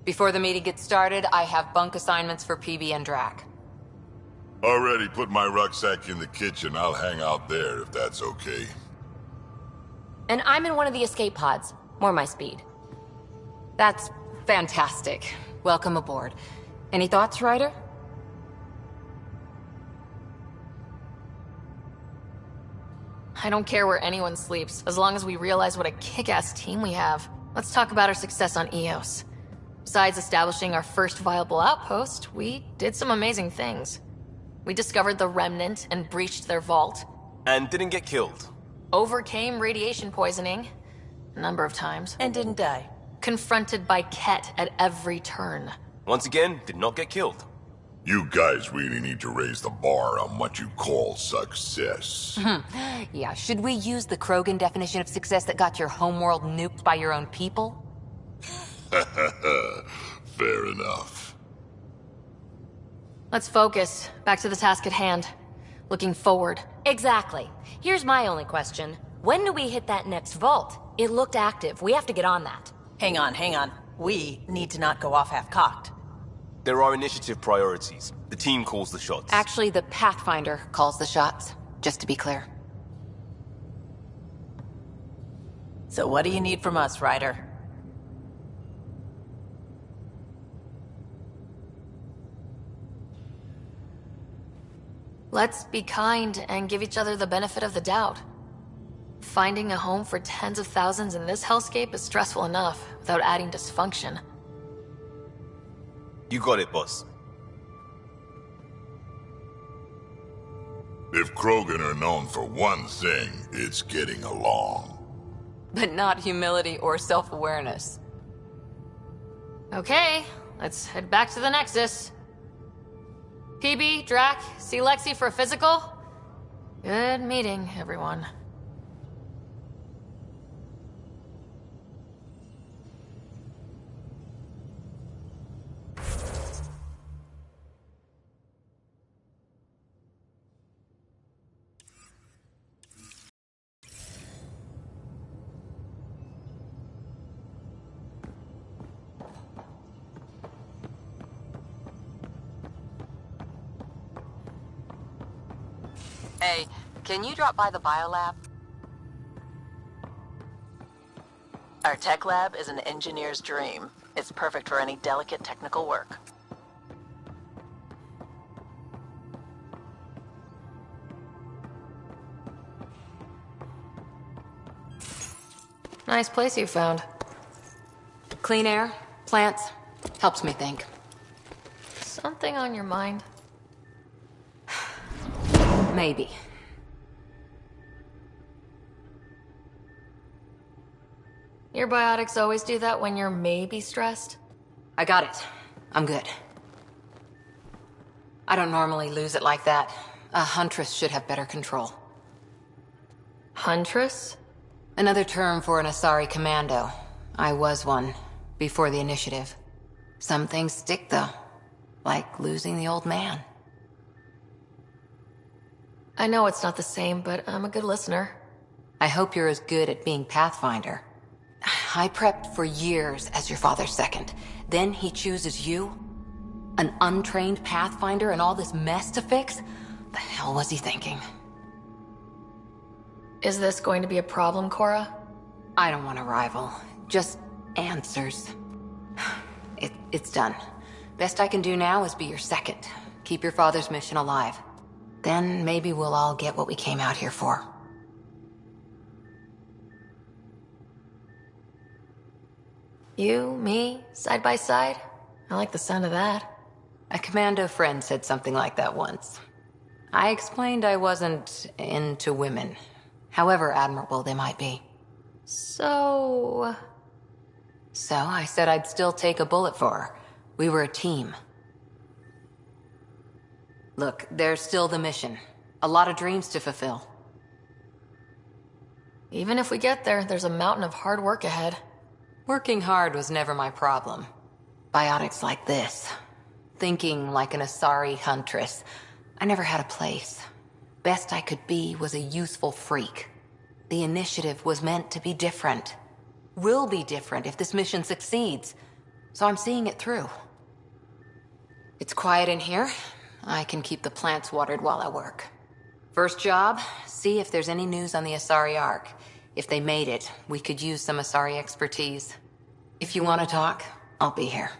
Before the meeting gets started, I have bunk assignments for PB and Drac. Already put my rucksack in the kitchen. I'll hang out there if that's okay. And I'm in one of the escape pods. More my speed. That's fantastic. Welcome aboard. Any thoughts, Ryder? I don't care where anyone sleeps, as long as we realize what a kick-ass team we have. Let's talk about our success on Eos. Besides establishing our first viable outpost, we did some amazing things. We discovered the Remnant and breached their vault. And didn't get killed. Overcame radiation poisoning. A number of times. And didn't die. Confronted by Ket at every turn. Once again, did not get killed. You guys really need to raise the bar on what you call success. Yeah, should we use the Krogan definition of success that got your homeworld nuked by your own people? Fair enough. Let's focus. Back to the task at hand. Looking forward. Exactly. Here's my only question. When do we hit that next vault? It looked active. We have to get on that. Hang on. We need to not go off half-cocked. There are initiative priorities. The team calls the shots. Actually, the Pathfinder calls the shots, just to be clear. So what do you need from us, Ryder? Let's be kind and give each other the benefit of the doubt. Finding a home for tens of thousands in this hellscape is stressful enough, without adding dysfunction. You got it, boss. If Krogan are known for one thing, it's getting along. But not humility or self-awareness. Okay, let's head back to the Nexus. PB, Drac, see Lexi for a physical? Good meeting, everyone. Hey, can you drop by the biolab? Our tech lab is an engineer's dream. It's perfect for any delicate technical work. Nice place you found. Clean air, plants, helps me think. Something on your mind? Maybe. Your biotics always do that when you're maybe stressed? I got it. I'm good. I don't normally lose it like that. A huntress should have better control. Huntress? Another term for an Asari commando. I was one, before the initiative. Some things stick, though. Like losing the old man. I know it's not the same, but I'm a good listener. I hope you're as good at being Pathfinder. I prepped for years as your father's second. Then he chooses you? An untrained Pathfinder and all this mess to fix? The hell was he thinking? Is this going to be a problem, Cora? I don't want a rival. Just answers. It's done. Best I can do now is be your second. Keep your father's mission alive. Then maybe we'll all get what we came out here for. You, me, side by side? I like the sound of that. A commando friend said something like that once. I explained I wasn't into women, however admirable they might be. So I said I'd still take a bullet for her. We were a team. Look, there's still the mission. A lot of dreams to fulfill. Even if we get there, there's a mountain of hard work ahead. Working hard was never my problem. Biotics like this. Thinking like an Asari huntress. I never had a place. Best I could be was a useful freak. The initiative was meant to be different. Will be different if this mission succeeds. So I'm seeing it through. It's quiet in here. I can keep the plants watered while I work. First job, see if there's any news on the Asari Ark. If they made it, we could use some Asari expertise. If you want to talk, I'll be here.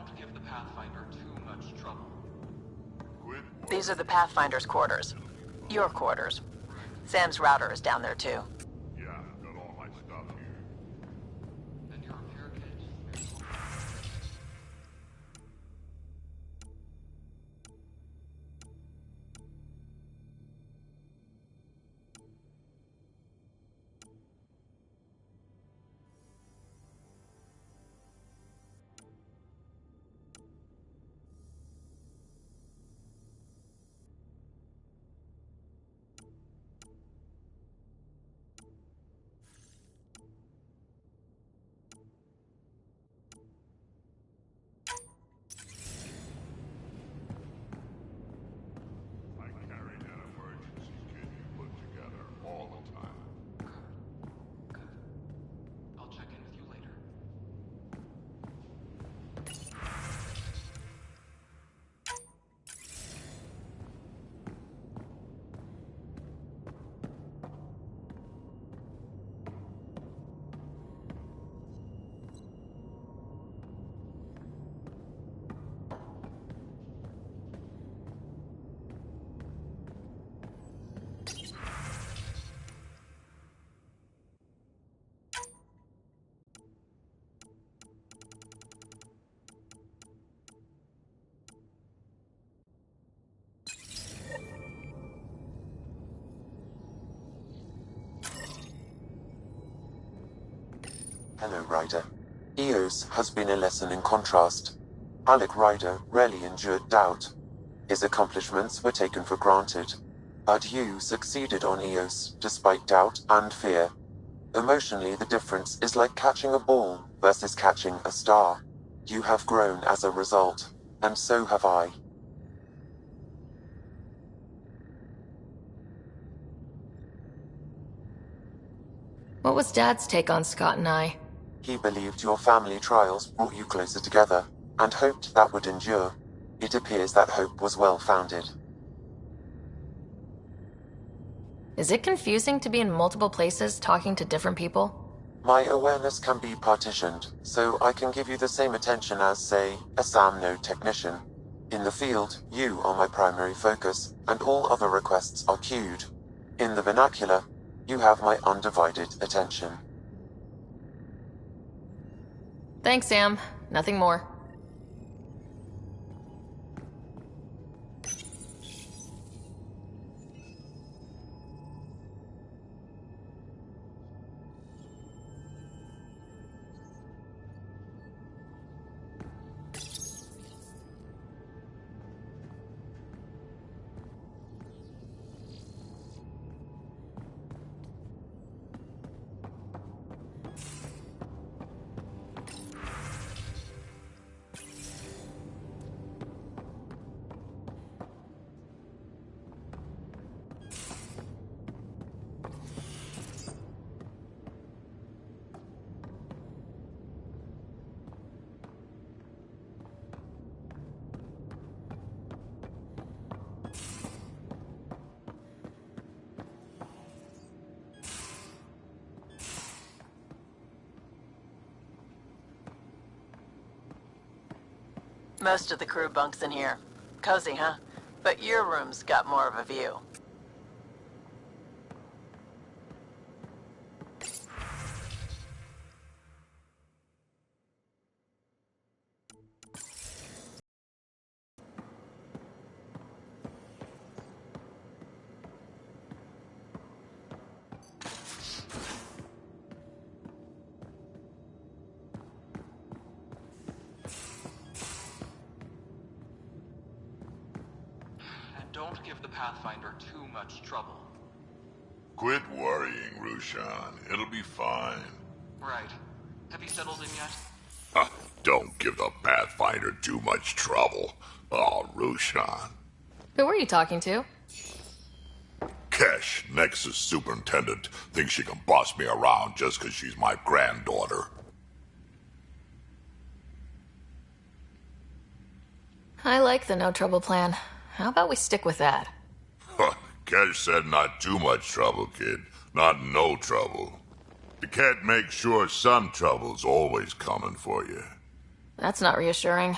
don't give the Pathfinder too much trouble. These are the Pathfinder's quarters. Your quarters. Sam's router is down there too. Yeah, got all my stuff here. And your repair kit? Hello, Ryder. Eos has been a lesson in contrast. Alec Ryder rarely endured doubt. His accomplishments were taken for granted. But you succeeded on Eos, despite doubt and fear. Emotionally, the difference is like catching a ball versus catching a star. You have grown as a result, and so have I. What was Dad's take on Scott and I? He believed your family trials brought you closer together, and hoped that would endure. It appears that hope was well-founded. Is it confusing to be in multiple places talking to different people? My awareness can be partitioned, so I can give you the same attention as, say, a SAM node technician. In the field, you are my primary focus, and all other requests are queued. In the vernacular, you have my undivided attention. Thanks, Sam. Nothing more. Most of the crew bunks in here. Cozy, huh? But your room's got more of a view. Don't give the Pathfinder too much trouble. Quit worrying, Rushan. It'll be fine. Right. Have you settled in yet? Don't give the Pathfinder too much trouble. Oh, Rushan. Who are you talking to? Kesh, Nexus Superintendent, thinks she can boss me around just because she's my granddaughter. I like the no trouble plan. How about we stick with that? Kesh said not too much trouble, kid. Not no trouble. The cat makes sure some trouble's always coming for you. That's not reassuring.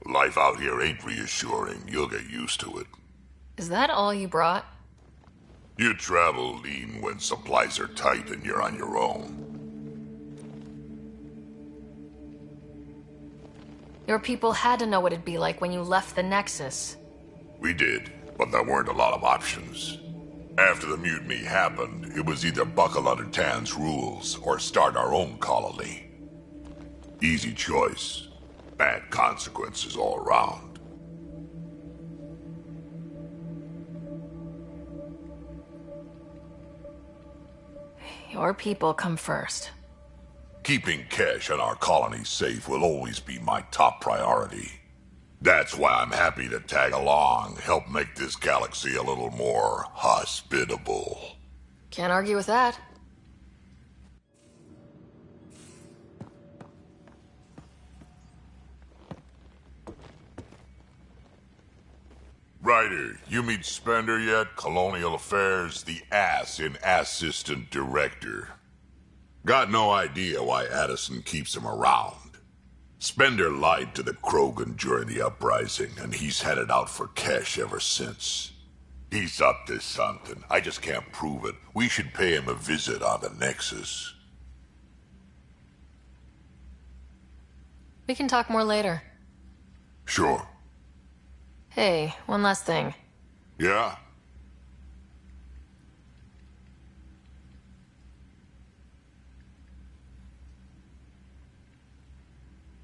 Life out here ain't reassuring. You'll get used to it. Is that all you brought? You travel lean when supplies are tight and you're on your own. Your people had to know what it'd be like when you left the Nexus. We did, but there weren't a lot of options. After the mutiny happened, it was either buckle under Tan's rules or start our own colony. Easy choice. Bad consequences all around. Your people come first. Keeping Kesh and our colony safe will always be my top priority. That's why I'm happy to tag along, help make this galaxy a little more hospitable. Can't argue with that. Ryder, you meet Spender yet? Colonial Affairs, the ass in Assistant Director. Got no idea why Addison keeps him around. Spender lied to the Krogan during the uprising, and he's headed out for Kesh ever since. He's up to something. I just can't prove it. We should pay him a visit on the Nexus. We can talk more later. Sure. Hey, one last thing. Yeah?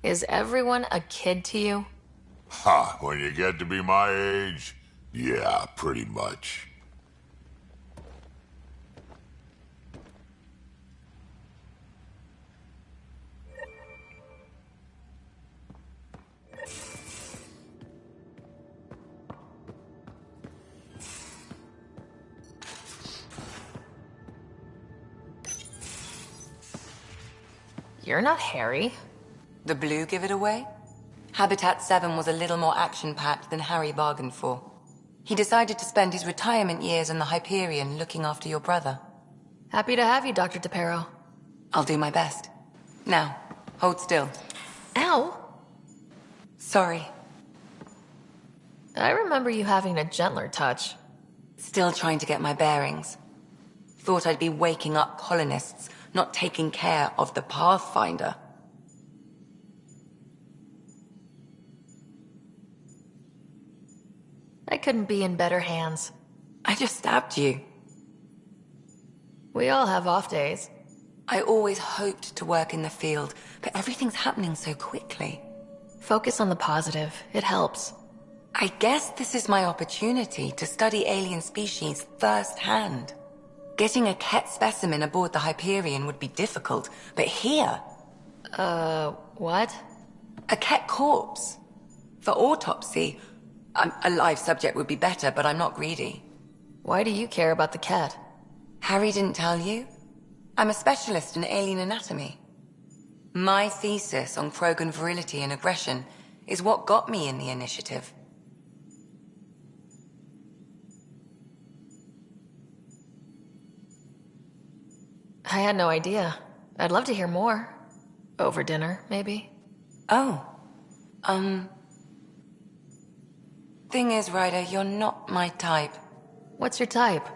Is everyone a kid to you? Ha, when you get to be my age, yeah, pretty much. You're not Harry. The blue give it away? Habitat 7 was a little more action-packed than Harry bargained for. He decided to spend his retirement years in the Hyperion looking after your brother. Happy to have you, Dr. DePero. I'll do my best. Now, hold still. Ow! Sorry. I remember you having a gentler touch. Still trying to get my bearings. Thought I'd be waking up colonists, not taking care of the Pathfinder. I couldn't be in better hands. I just stabbed you. We all have off days. I always hoped to work in the field, but everything's happening so quickly. Focus on the positive. It helps. I guess this is my opportunity to study alien species firsthand. Getting a Ket specimen aboard the Hyperion would be difficult, but here... what? A Ket corpse. For autopsy, a live subject would be better, but I'm not greedy. Why do you care about the Ket? Harry didn't tell you? I'm a specialist in alien anatomy. My thesis on Krogan virility and aggression is what got me in the initiative. I had no idea. I'd love to hear more. Over dinner, maybe? Oh. Thing is, Ryder, you're not my type. What's your type?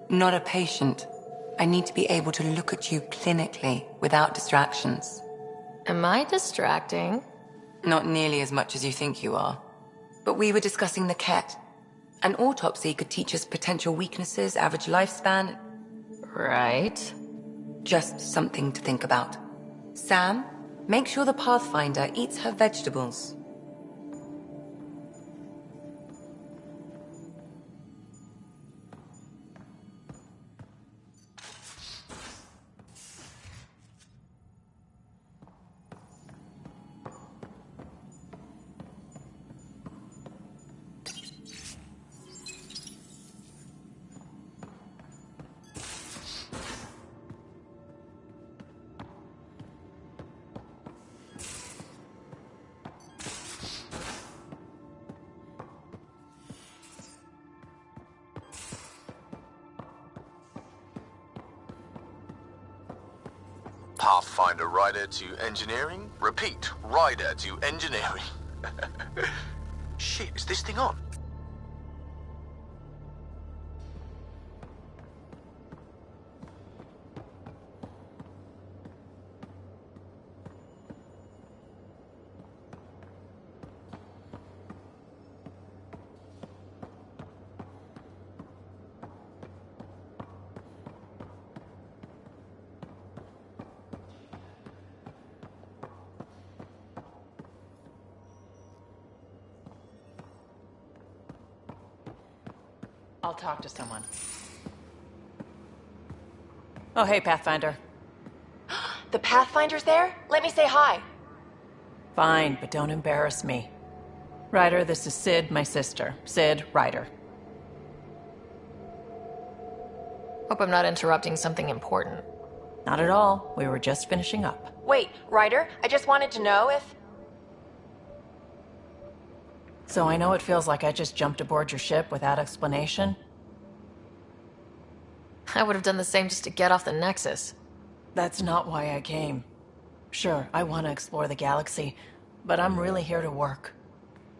Not a patient. I need to be able to look at you clinically, without distractions. Am I distracting? Not nearly as much as you think you are. But we were discussing the Ket. An autopsy could teach us potential weaknesses, average lifespan. Right. Just something to think about. Sam, make sure the Pathfinder eats her vegetables. Pathfinder rider to engineering. Repeat, rider to engineering. this thing on? I'll talk to someone. Oh, hey, Pathfinder. The Pathfinder's there? Let me say hi. Fine, but don't embarrass me. Ryder, this is Sid, my sister. Sid, Ryder. Hope I'm not interrupting something important. Not at all. We were just finishing up. Wait, Ryder, I just wanted to know if... So I know it feels like I just jumped aboard your ship without explanation. I would have done the same just to get off the Nexus. That's not why I came. Sure, I want to explore the galaxy, but I'm really here to work.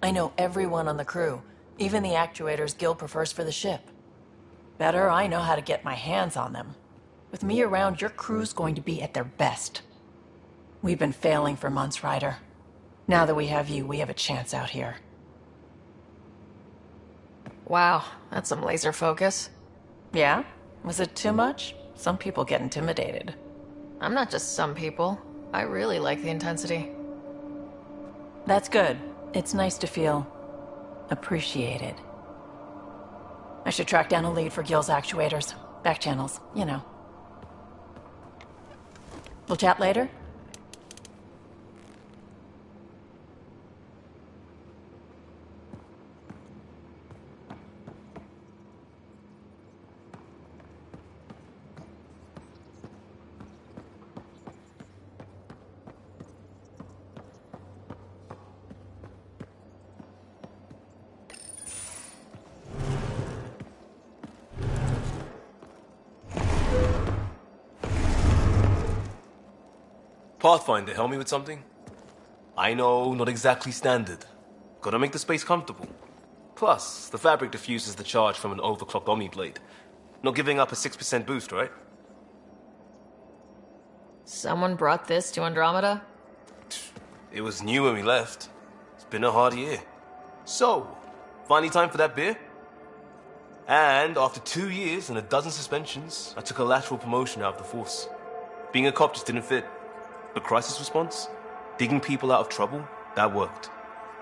I know everyone on the crew, even the actuators Gil prefers for the ship. Better, I know how to get my hands on them. With me around, your crew's going to be at their best. We've been failing for months, Ryder. Now that we have you, we have a chance out here. Wow, that's some laser focus. Yeah? Was it too much? Some people get intimidated. I'm not just some people. I really like the intensity. That's good. It's nice to feel appreciated. I should track down a lead for Gil's actuators. Back channels, you know. We'll chat later? Pathfinder, help me with something? I know, not exactly standard. Gotta make the space comfortable. Plus, the fabric diffuses the charge from an overclocked Omniblade. Not giving up a 6% boost, right? Someone brought this to Andromeda? It was new when we left. It's been a hard year. So, finally time for that beer? And after 2 years and a dozen suspensions, I took a lateral promotion out of the force. Being a cop just didn't fit. But crisis response? Digging people out of trouble? That worked.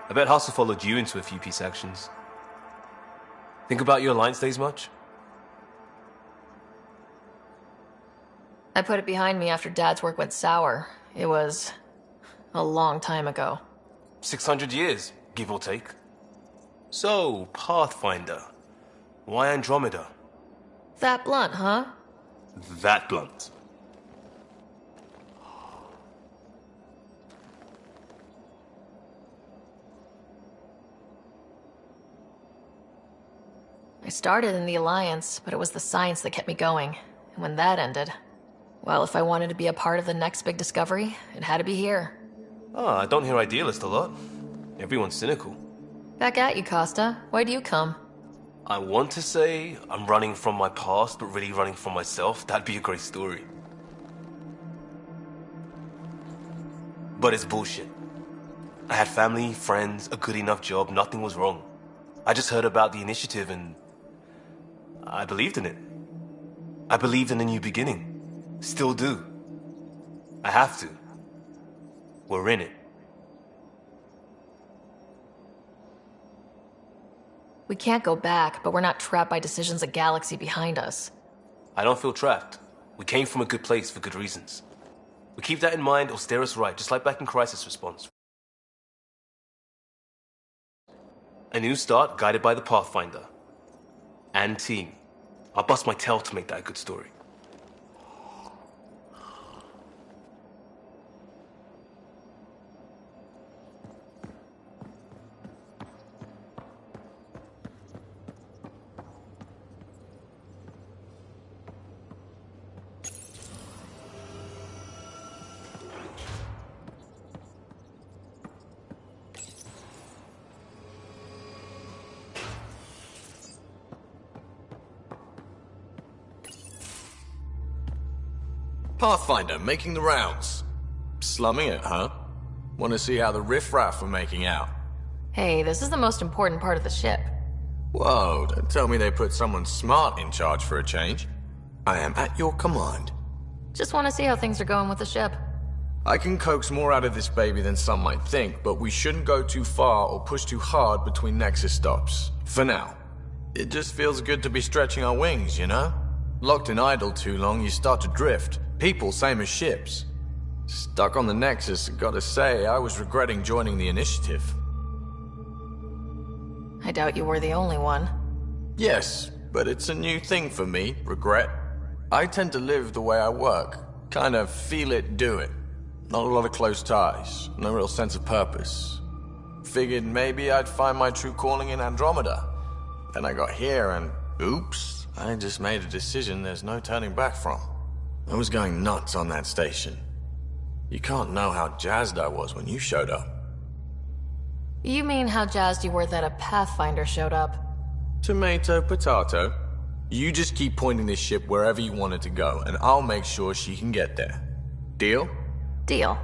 I bet Hustle followed you into a few peace actions. Think about your Alliance days much? I put it behind me after Dad's work went sour. It was a long time ago. 600 years, give or take. So, Pathfinder. Why Andromeda? That blunt, huh? That blunt. I started in the Alliance, but it was the science that kept me going. And when that ended, well, if I wanted to be a part of the next big discovery, it had to be here. I don't hear idealist a lot. Everyone's cynical. Back at you, Costa. Why do you come? I want to say I'm running from my past, but really running from myself. That'd be a great story. But it's bullshit. I had family, friends, a good enough job, nothing was wrong. I just heard about the initiative and I believed in it. I believed in a new beginning. Still do. I have to. We're in it. We can't go back, but we're not trapped by decisions a galaxy behind us. I don't feel trapped. We came from a good place for good reasons. We keep that in mind, it'll steer us right, just like back in crisis response. A new start guided by the Pathfinder. And team. I'll bust my tail to make that a good story. Pathfinder, making the rounds. Slumming it, huh? Want to see how the riffraff are making out? Hey, this is the most important part of the ship. Whoa, don't tell me they put someone smart in charge for a change. I am at your command. Just want to see how things are going with the ship. I can coax more out of this baby than some might think, but we shouldn't go too far or push too hard between Nexus stops. For now. It just feels good to be stretching our wings, you know? Locked in idle too long, you start to drift. People, same as ships. Stuck on the Nexus, gotta say, I was regretting joining the Initiative. I doubt you were the only one. Yes, but it's a new thing for me, regret. I tend to live the way I work. Kind of feel it, do it. Not a lot of close ties, no real sense of purpose. Figured maybe I'd find my true calling in Andromeda. Then I got here and, oops, I just made a decision there's no turning back from. I was going nuts on that station. You can't know how jazzed I was when you showed up. You mean how jazzed you were that a Pathfinder showed up? Tomato, potato. You just keep pointing this ship wherever you want it to go, and I'll make sure she can get there. Deal? Deal.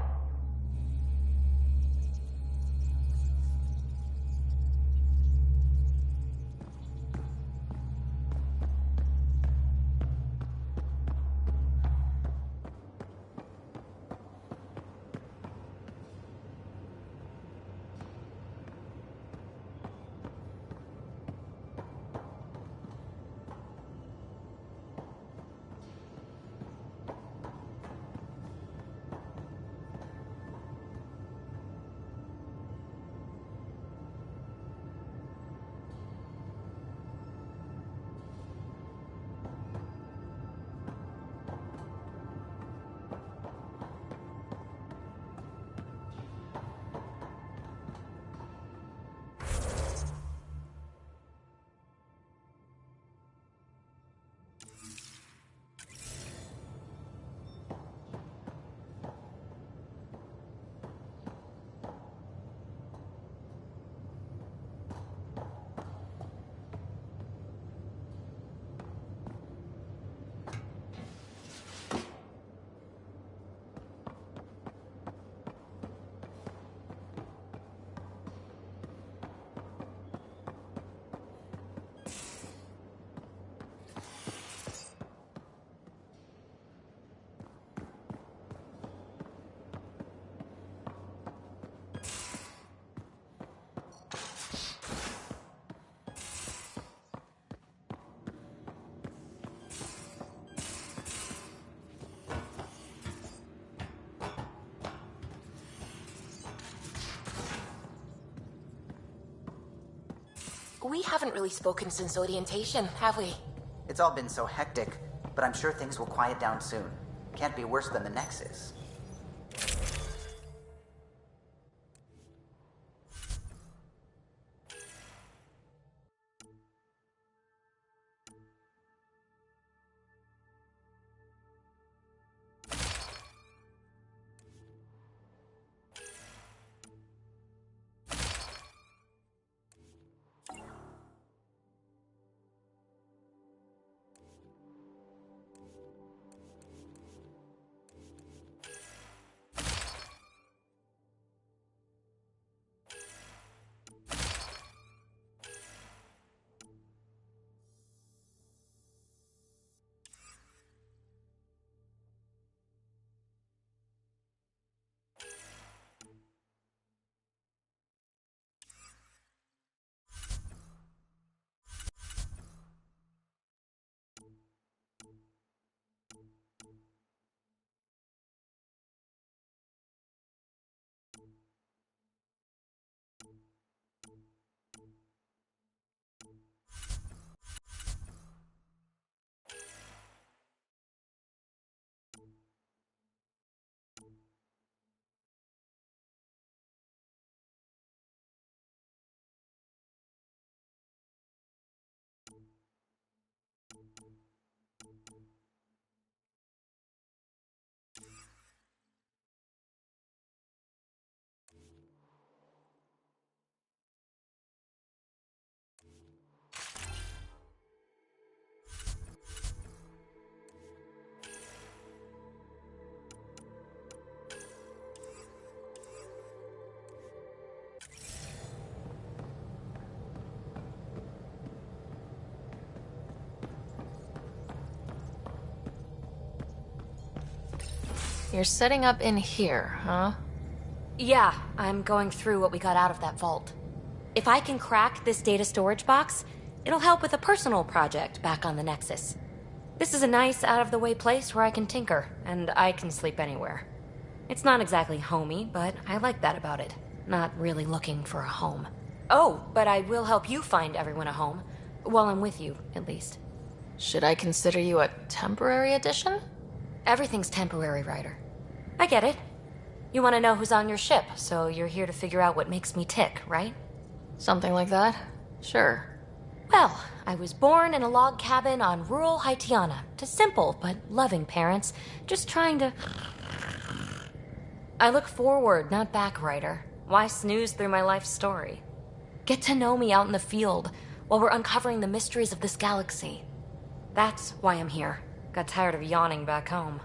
We haven't really spoken since orientation, have we? It's all been so hectic, but I'm sure things will quiet down soon. Can't be worse than the Nexus. you're setting up in here, huh? Yeah, I'm going through what we got out of that vault. If I can crack this data storage box, it'll help with a personal project back on the Nexus. This is a nice, out-of-the-way place where I can tinker, and I can sleep anywhere. It's not exactly homey, but I like that about it. Not really looking for a home. Oh, but I will help you find everyone a home. While I'm with you, at least. Should I consider you a temporary addition? Everything's temporary, Ryder. I get it. You want to know who's on your ship, so you're here to figure out what makes me tick, right? Something like that? Sure. Well, I was born in a log cabin on rural Haitiana to simple but loving parents, just trying to... I look forward, not back, Ryder. Why snooze through my life story? Get to know me out in the field while we're uncovering the mysteries of this galaxy. That's why I'm here. Got tired of yawning back home.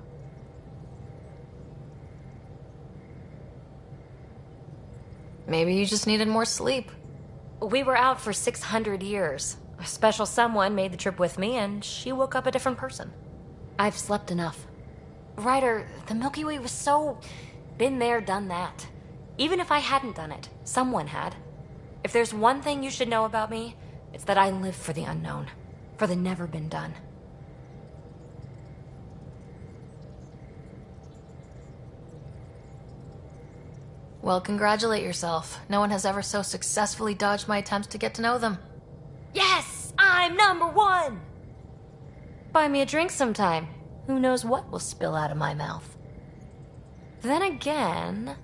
Maybe you just needed more sleep. We were out for 600 years. A special someone made the trip with me, and she woke up a different person. I've slept enough. Ryder, the Milky Way was so... been there, done that. Even if I hadn't done it, someone had. If there's one thing you should know about me, it's that I live for the unknown. For the never been done. Well, congratulate yourself. No one has ever so successfully dodged my attempts to get to know them. Yes! I'm #1! Buy me a drink sometime. Who knows what will spill out of my mouth. Then again...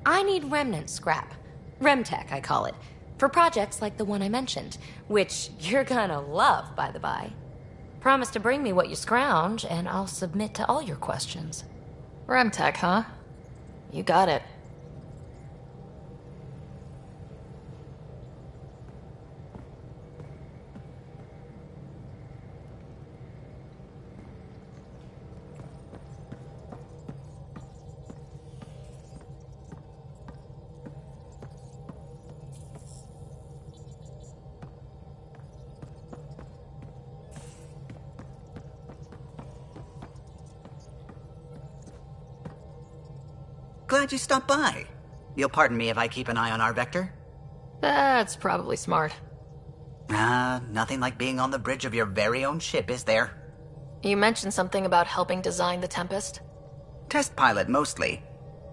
I need remnant scrap. Remtech, I call it. For projects like the one I mentioned. Which you're gonna love, by the by. Promise to bring me what you scrounge, and I'll submit to all your questions. Remtech, huh? You got it. Glad you stopped by. You'll pardon me if I keep an eye on our vector? That's probably smart. Nothing like being on the bridge of your very own ship, is there? You mentioned something about helping design the Tempest? Test pilot, mostly.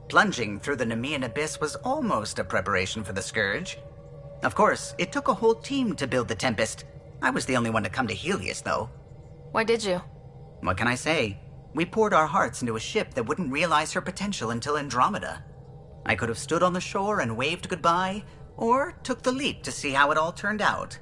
Plunging through the Nemean abyss was almost a preparation for the Scourge. Of course, it took a whole team to build the Tempest. I was the only one to come to Helios, though. Why did you? What can I say? We poured our hearts into a ship that wouldn't realize her potential until Andromeda. I could have stood on the shore and waved goodbye, or took the leap to see how it all turned out.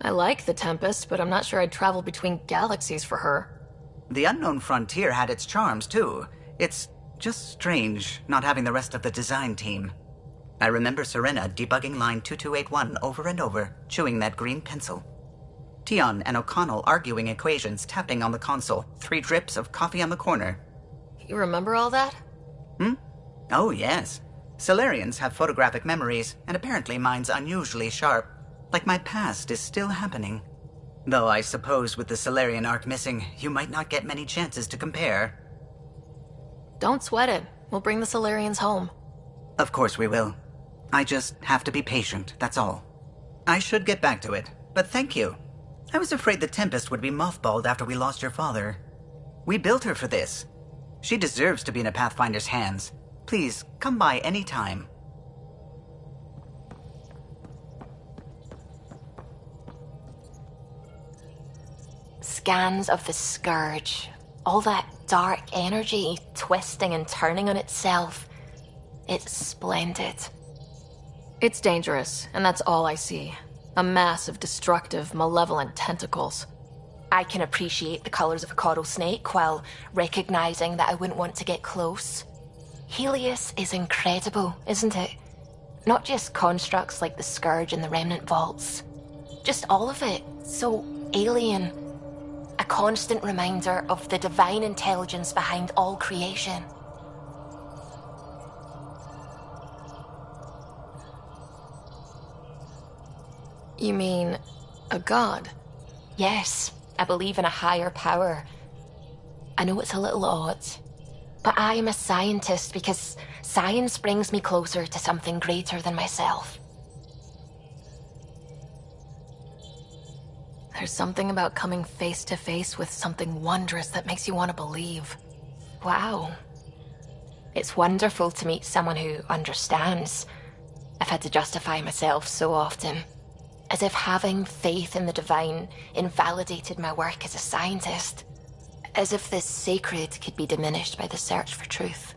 I like the Tempest, but I'm not sure I'd travel between galaxies for her. The unknown frontier had its charms, too. It's just strange not having the rest of the design team. I remember Serena debugging line 2281 over and over, chewing that green pencil. Tion and O'Connell arguing equations, tapping on the console, 3 drips of coffee on the corner. You remember all that? Oh, yes. Solarians have photographic memories, and apparently mine's unusually sharp. Like my past is still happening. Though I suppose with the Solarian arc missing, you might not get many chances to compare. Don't sweat it. We'll bring the Solarians home. Of course we will. I just have to be patient, that's all. I should get back to it, but thank you. I was afraid the Tempest would be mothballed after we lost your father. We built her for this. She deserves to be in a Pathfinder's hands. Please, come by any time. Scans of the Scourge. All that dark energy twisting and turning on itself. It's splendid. It's dangerous, and that's all I see. A mass of destructive, malevolent tentacles. I can appreciate the colors of a coral snake while recognizing that I wouldn't want to get close. Helios is incredible, isn't it? Not just constructs like the Scourge and the Remnant Vaults. Just all of it. So alien. A constant reminder of the divine intelligence behind all creation. You mean, a god? Yes, I believe in a higher power. I know it's a little odd, but I am a scientist because science brings me closer to something greater than myself. There's something about coming face to face with something wondrous that makes you want to believe. Wow. It's wonderful to meet someone who understands. I've had to justify myself so often, as if having faith in the divine invalidated my work as a scientist. As if this sacred could be diminished by the search for truth.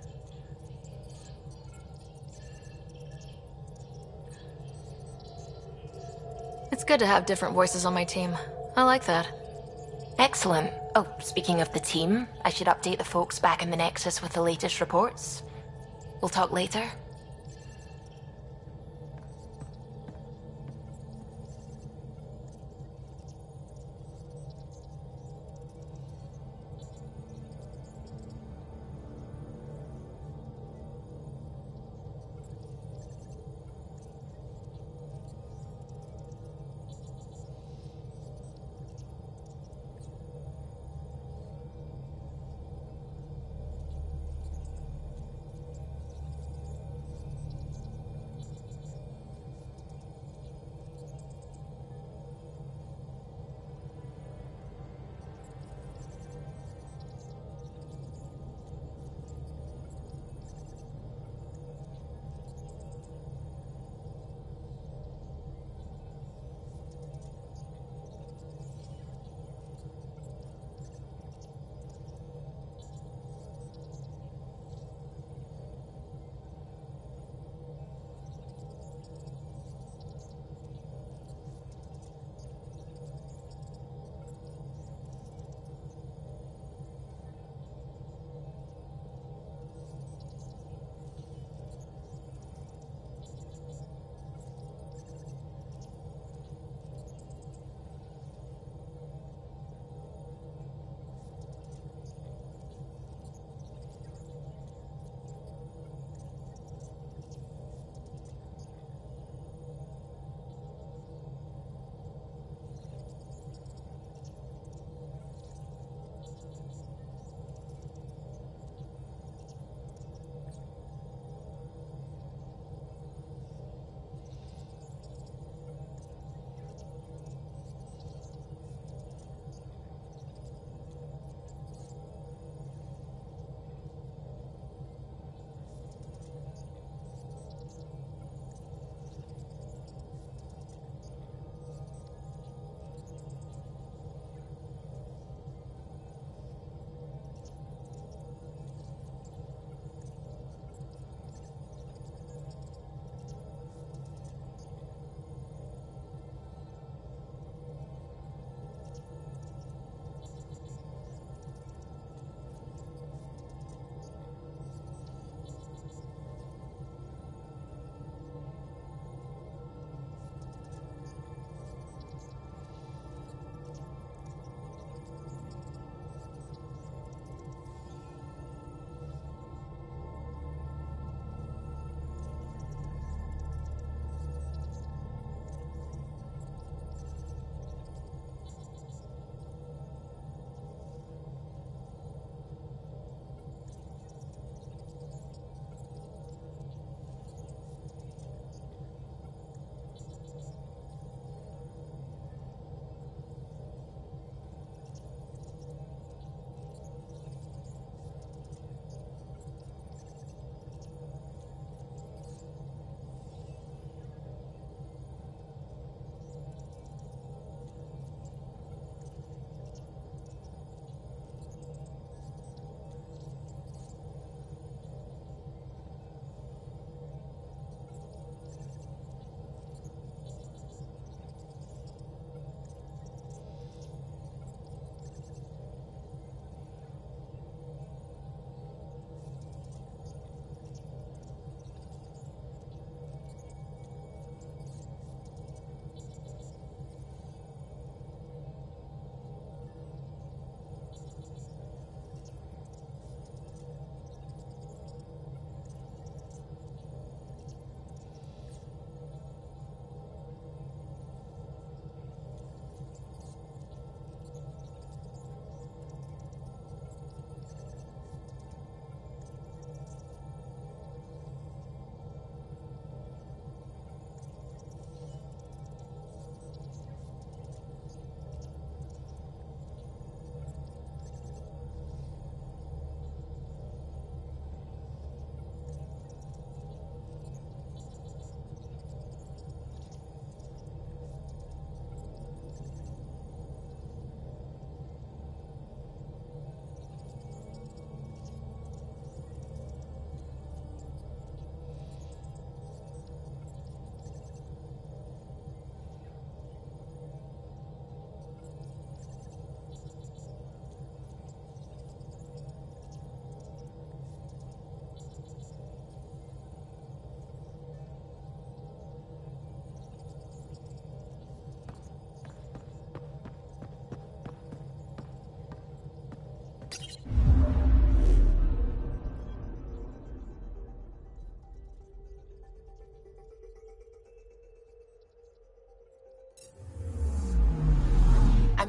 It's good to have different voices on my team. I like that. Excellent. Oh, speaking of the team, I should update the folks back in the Nexus with the latest reports. We'll talk later.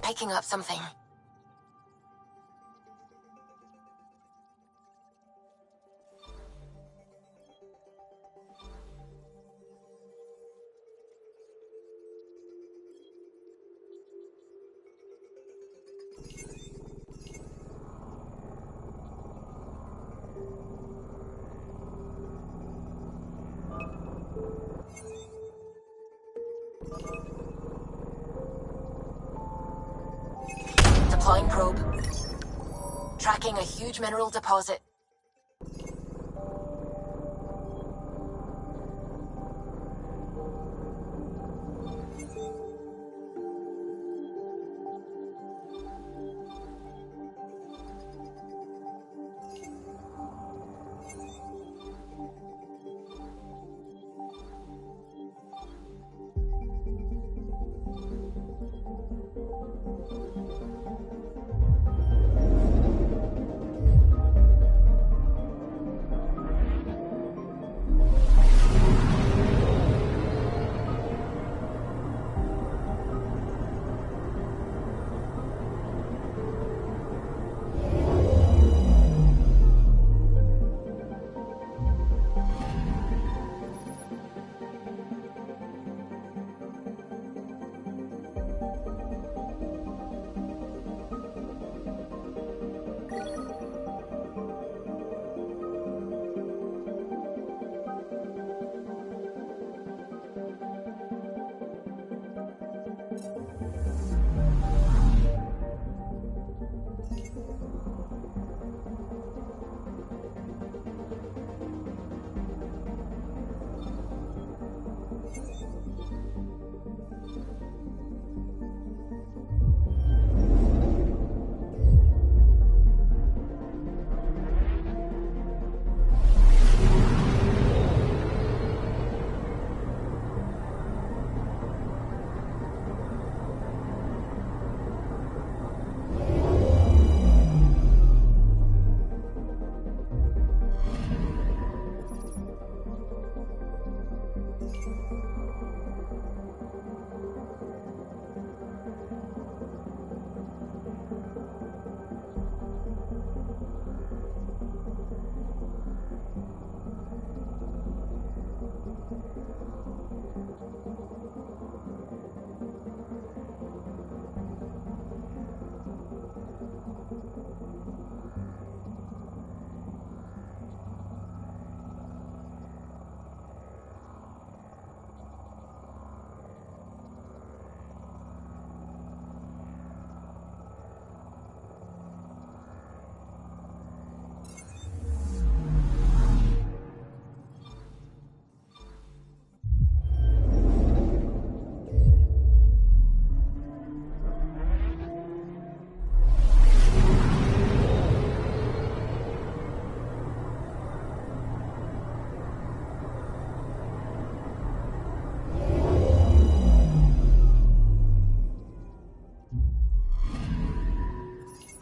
I'm picking up something. Deploying probe. Tracking a huge mineral deposit.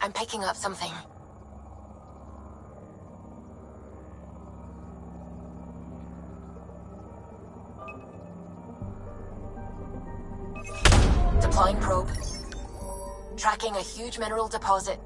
I'm picking up something. Deploying probe. Tracking a huge mineral deposit.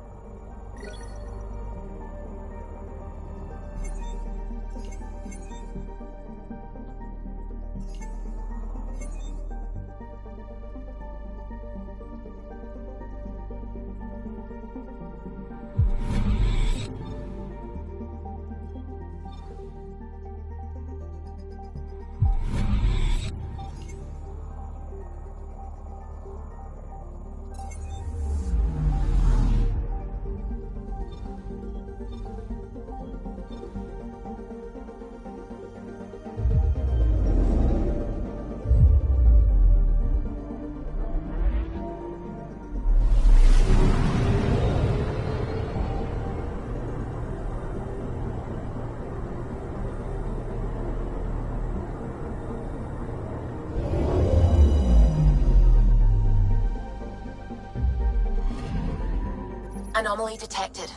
Anomaly detected.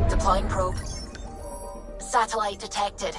Deploying probe. Satellite detected.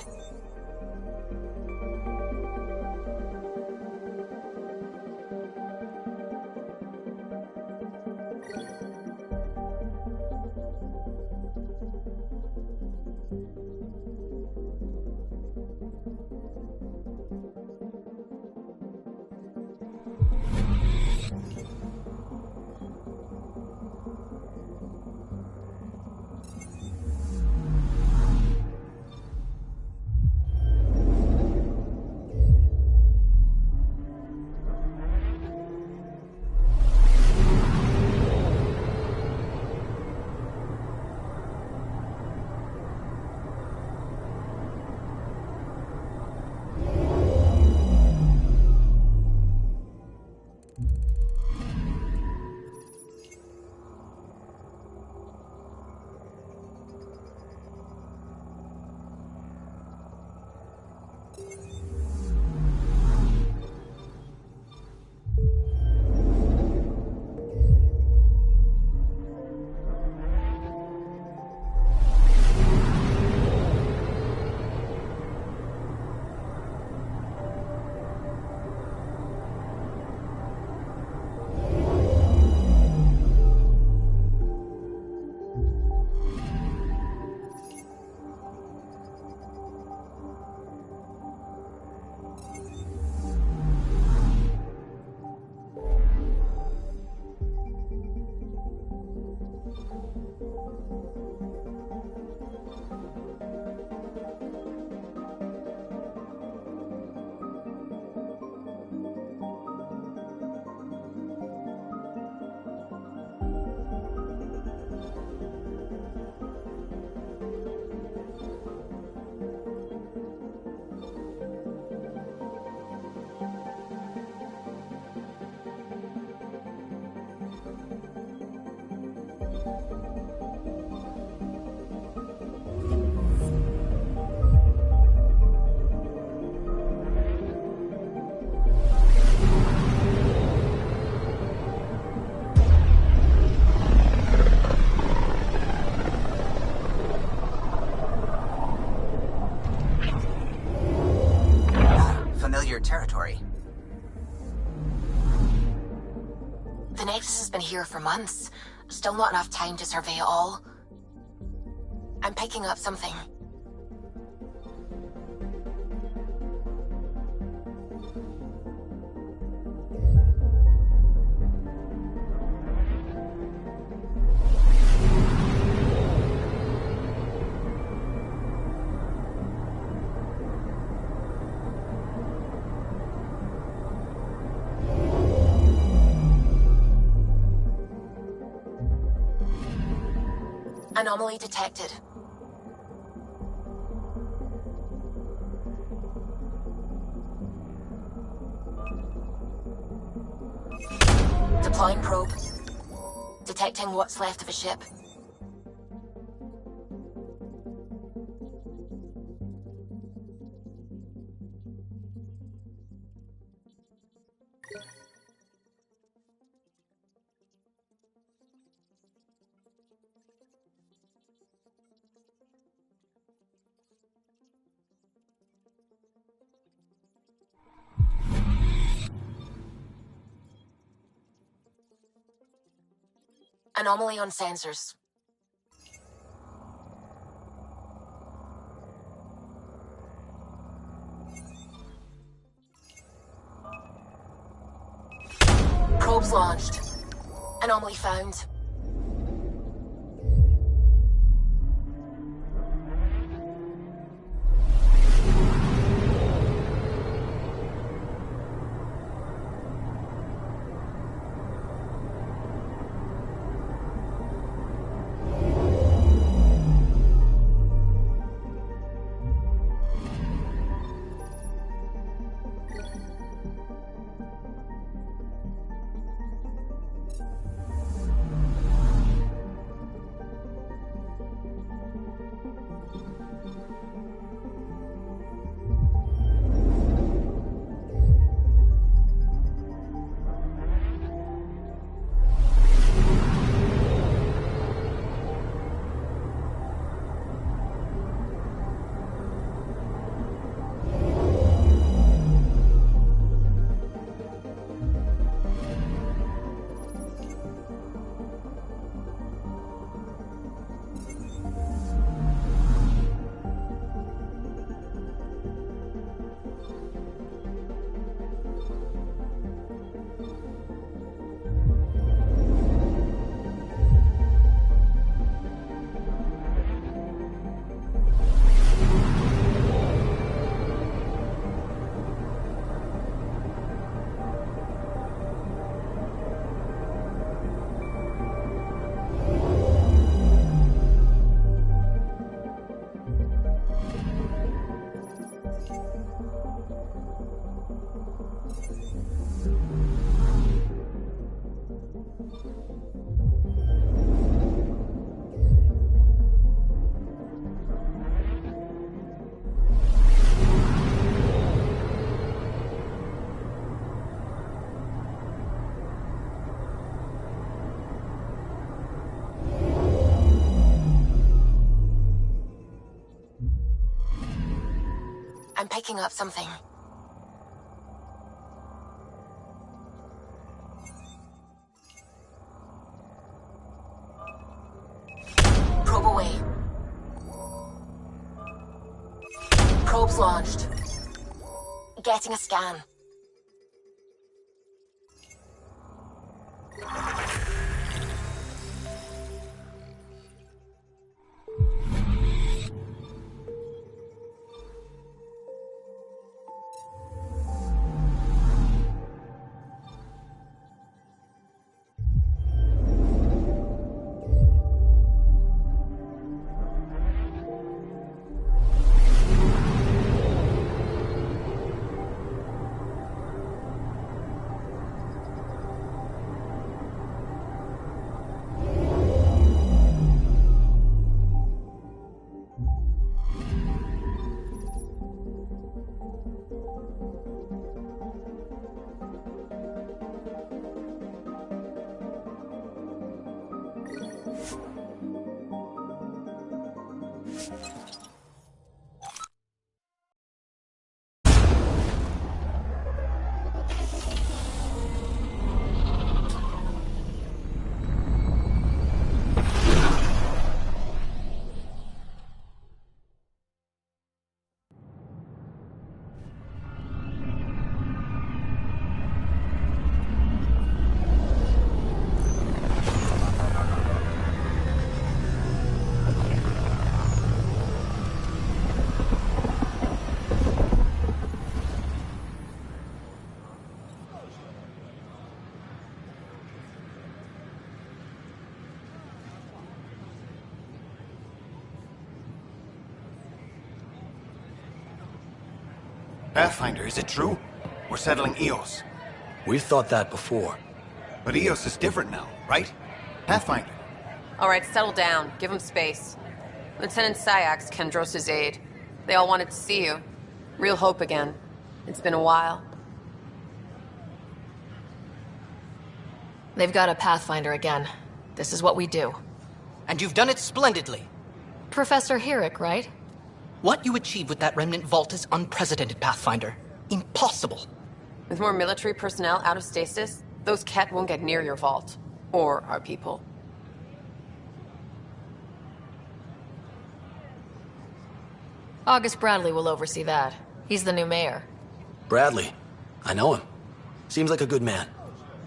familiar territory. The Nexus has been here for months. Still not enough time to survey it all. I'm picking up something. Anomaly detected. Deploying probe. Detecting what's left of a ship. Anomaly on sensors. Probes launched. Anomaly found. I'm picking up something. Probe away. Probes launched. Getting a scan. Pathfinder, is it true? We're settling Eos. We've thought that before. But Eos is different now, right? Pathfinder. All right, settle down. Give him space. Lieutenant Syax, Kendros' aide. They all wanted to see you. Real hope again. It's been a while. They've got a Pathfinder again. This is what we do. And you've done it splendidly. Professor Herrick, right? What you achieved with that remnant vault is unprecedented, Pathfinder. Impossible. With more military personnel out of stasis, those Ket won't get near your vault. Or our people. August Bradley will oversee that. He's the new mayor. Bradley. I know him. Seems like a good man.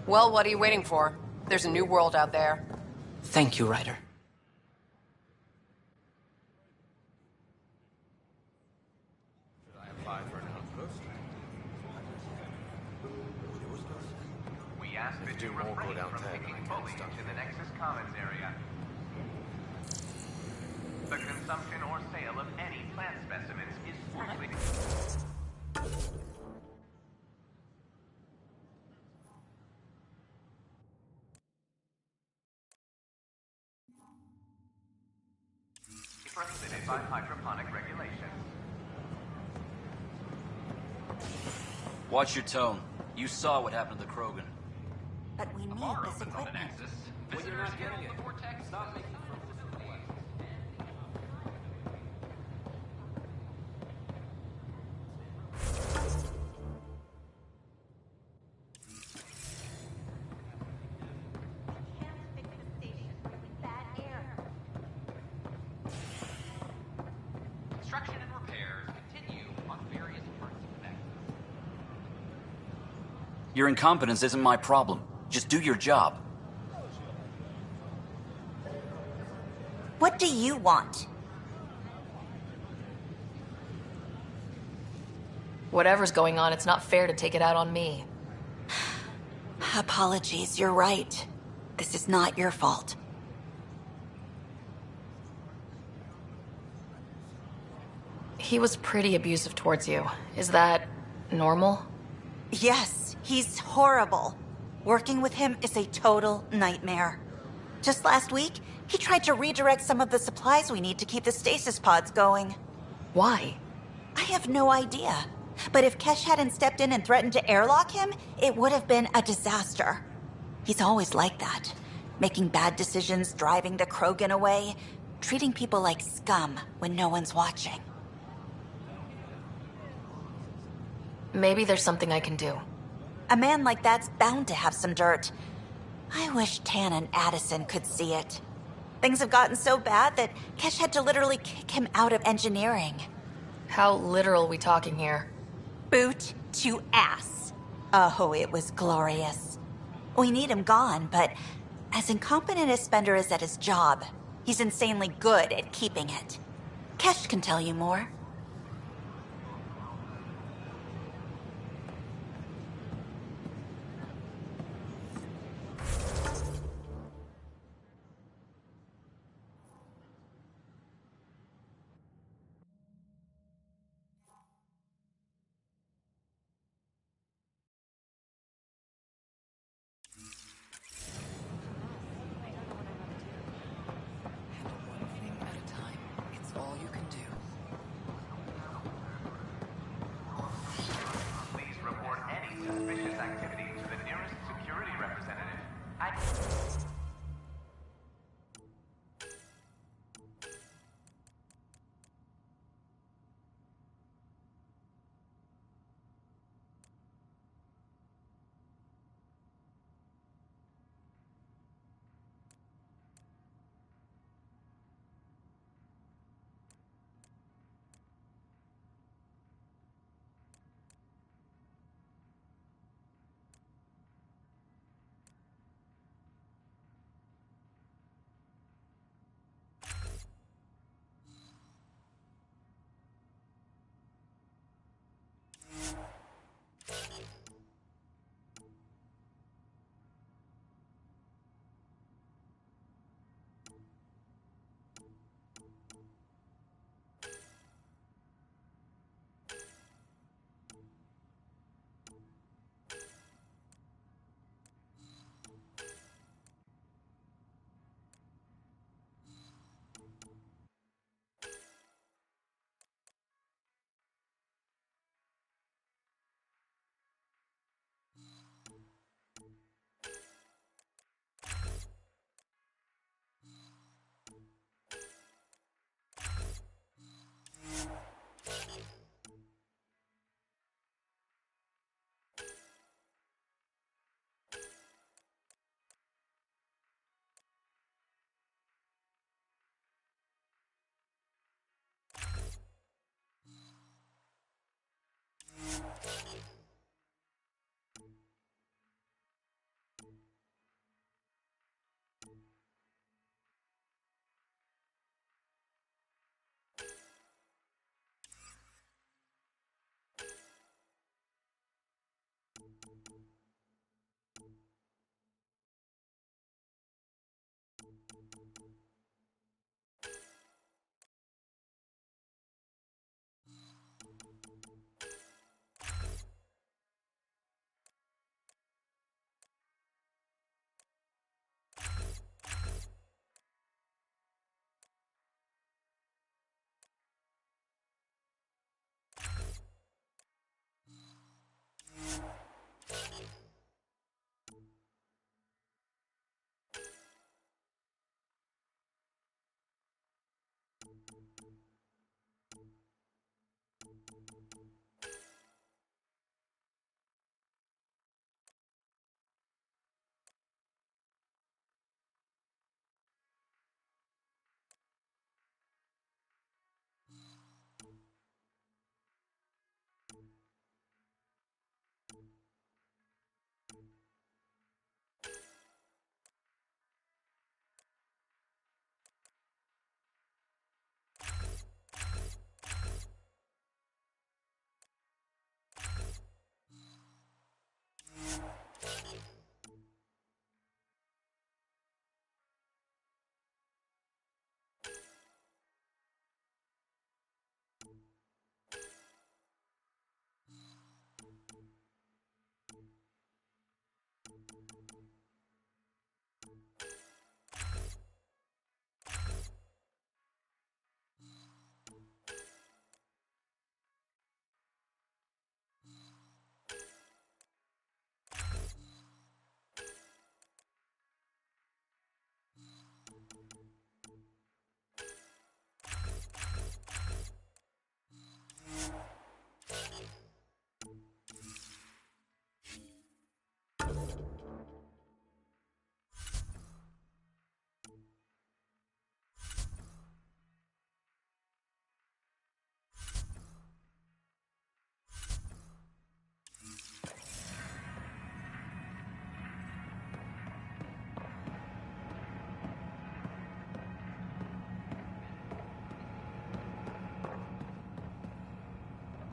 Well, what are you waiting for? There's a new world out there. Thank you, Ryder. We ask that you refrain from taking fully to the Nexus Commons area. The consumption or sale of any plant specimens is strictly... prohibited by hydroponic regulations. Watch your tone. You saw what happened to the Krogan. But we need this equipment. Well, you're not getting it. Stop making construction and repairs continue on various parts of the Nexus. Your incompetence isn't my problem. Just do your job. What do you want? Whatever's going on, it's not fair to take it out on me. Apologies, you're right. This is not your fault. He was pretty abusive towards you. Is that normal? Yes, he's horrible. Working with him is a total nightmare. Just last week, he tried to redirect some of the supplies we need to keep the stasis pods going. Why? I have no idea. But if Kesh hadn't stepped in and threatened to airlock him, it would have been a disaster. He's always like that. Making bad decisions, driving the Krogan away, treating people like scum when no one's watching. Maybe there's something I can do. A man like that's bound to have some dirt. I wish Tan and Addison could see it. Things have gotten so bad that Kesh had to literally kick him out of engineering. How literal are we talking here? Boot to ass. Oh, it was glorious. We need him gone, but as incompetent as Spender is at his job, he's insanely good at keeping it. Kesh can tell you more.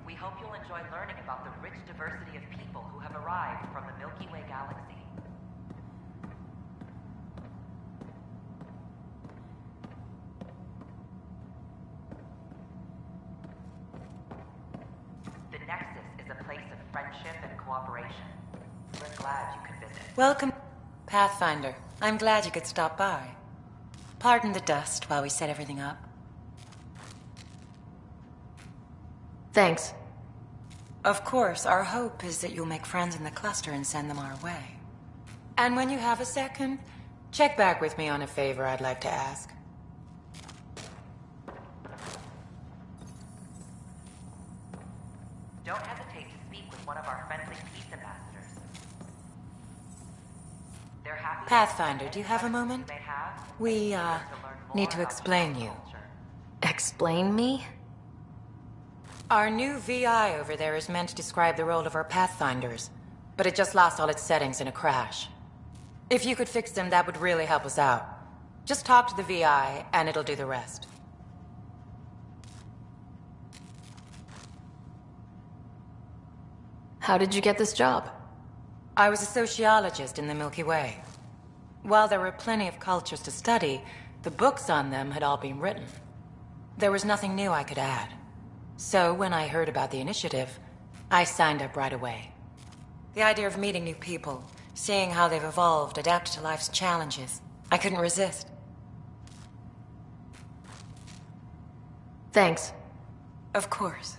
We hope you'll enjoy learning about the rich diversity of people who have arrived from the Milky Way galaxy. The Nexus is a place of friendship and cooperation. We're glad you could visit. Welcome, Pathfinder. I'm glad you could stop by. Pardon the dust while we set everything up. Thanks. Of course, our hope is that you'll make friends in the cluster and send them our way. And when you have a second, check back with me on a favor I'd like to ask. Don't hesitate to speak with one of our friendly peace ambassadors. They're happy. Pathfinder, do you have a moment? We, need to explain you. Explain me? Our new VI over there is meant to describe the role of our Pathfinders, but it just lost all its settings in a crash. If you could fix them, that would really help us out. Just talk to the VI, and it'll do the rest. How did you get this job? I was a sociologist in the Milky Way. While there were plenty of cultures to study, the books on them had all been written. There was nothing new I could add. So when I heard about the initiative, I signed up right away. The idea of meeting new people, seeing how they've evolved, adapted to life's challenges, I couldn't resist. Thanks. Of course.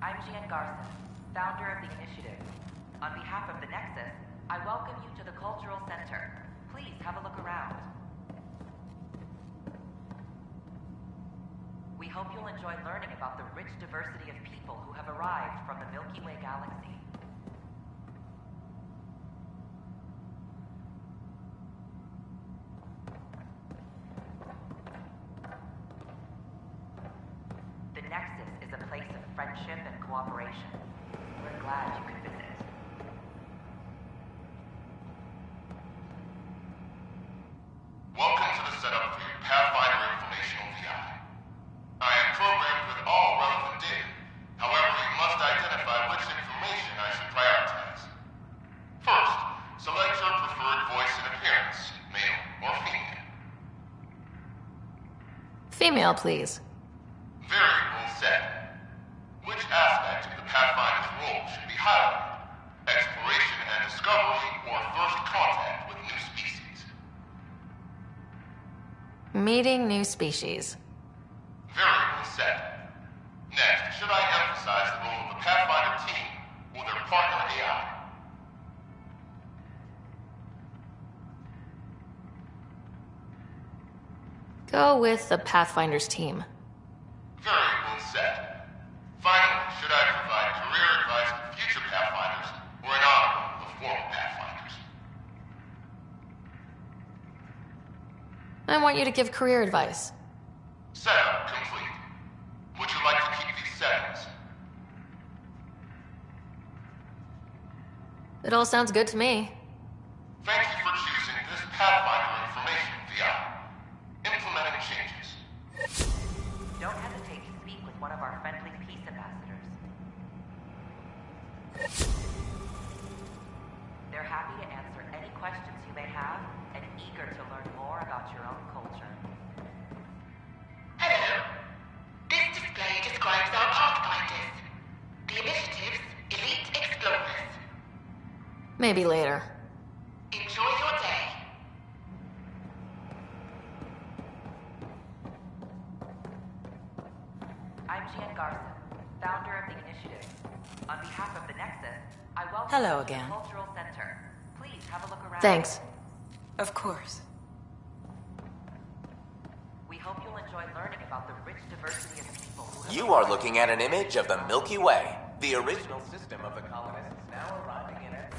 I'm Gian Garson, founder of the initiative. On behalf of the Nexus, I welcome you to the Cultural Center. Please have a look around. We hope you'll enjoy learning about the rich diversity of people who have arrived from the Milky Way galaxy. The Nexus is a place of friendship and cooperation. We're glad you could visit. Welcome to the setup for your Pathfinder Informational VI. I am programmed with all relevant data. However, you must identify which information I should prioritize. First, select your preferred voice and appearance, male or female. Female, please. Variable set. Which aspect of the Pathfinder's role should be highlighted? Exploration and discovery or first contact with new species? Meeting new species. Variable set. Next, should I emphasize the role of the Pathfinder team or their partner AI? Go with the Pathfinder's team. Variable set. Finally, should I provide career advice to future Pathfinders or an honor of former Pathfinders? I want you to give career advice. Setup complete. Would you like to keep these settings? It all sounds good to me. Thank you for choosing this Pathfinder Information VI. Implementing changes. Don't hesitate to speak with one of our friendly peace ambassadors. They're happy to answer any questions you may have and eager to learn more about your own culture. Hello. This display describes our Pathfinders. The initiative's elite explorers. Maybe later. Enjoy your day. I'm Gian Garson, founder of the initiative. On behalf of the Nexus, I welcome Hello you to again. the Cultural Center. Please have a look around. Thanks. Of course. We hope you'll enjoy learning about the rich diversity of people who have You are looking at an image of the Milky Way, the original system of the colonists now arriving in it.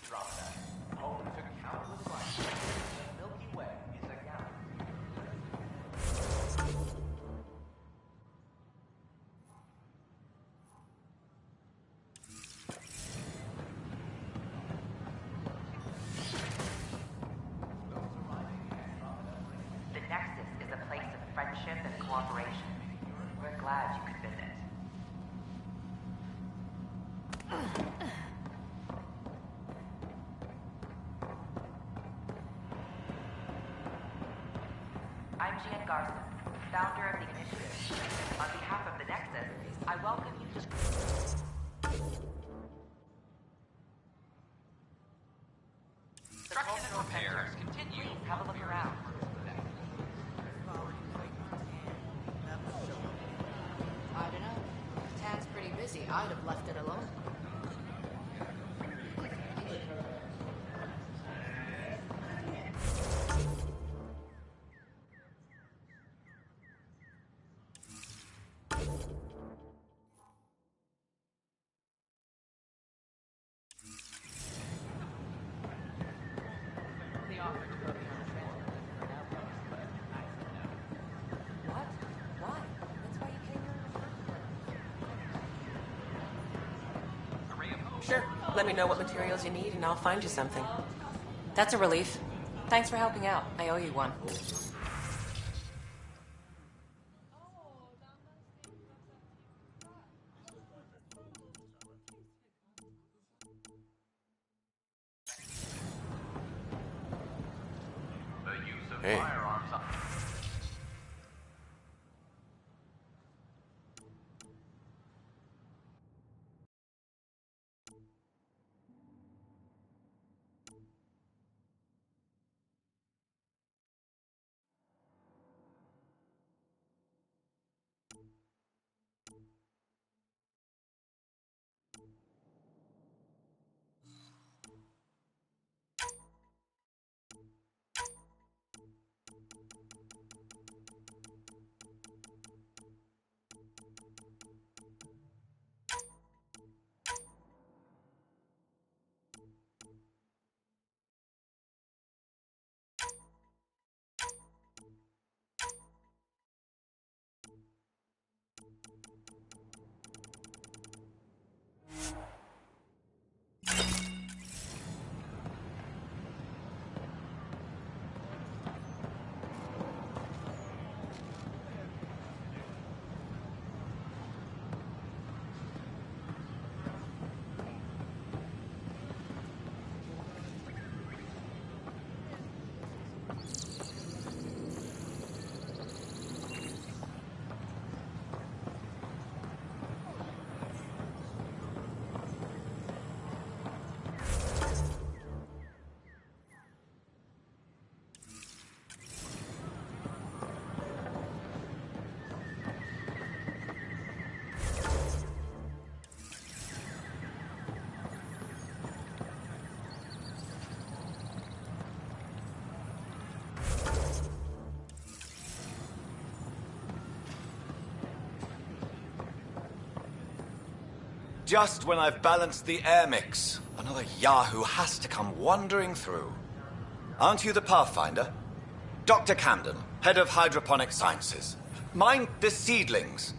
Andromeda, home to countless life. The Milky Way is a galaxy. cooperation. We're glad you could visit. I'm Gian Garson, founder of the initiative. On behalf of the Nexus, I welcome you to... Construction and repairs continue. Please have a look around. I don't know. Town's pretty busy. I'd have left it alone. Sure. Let me know what materials you need and I'll find you something. That's a relief. Thanks for helping out. I owe you one. The use of Hey. firearms. Just when I've balanced the air mix, another Yahoo has to come wandering through. Aren't you the Pathfinder? Dr. Camden, head of hydroponic sciences. Mind the seedlings.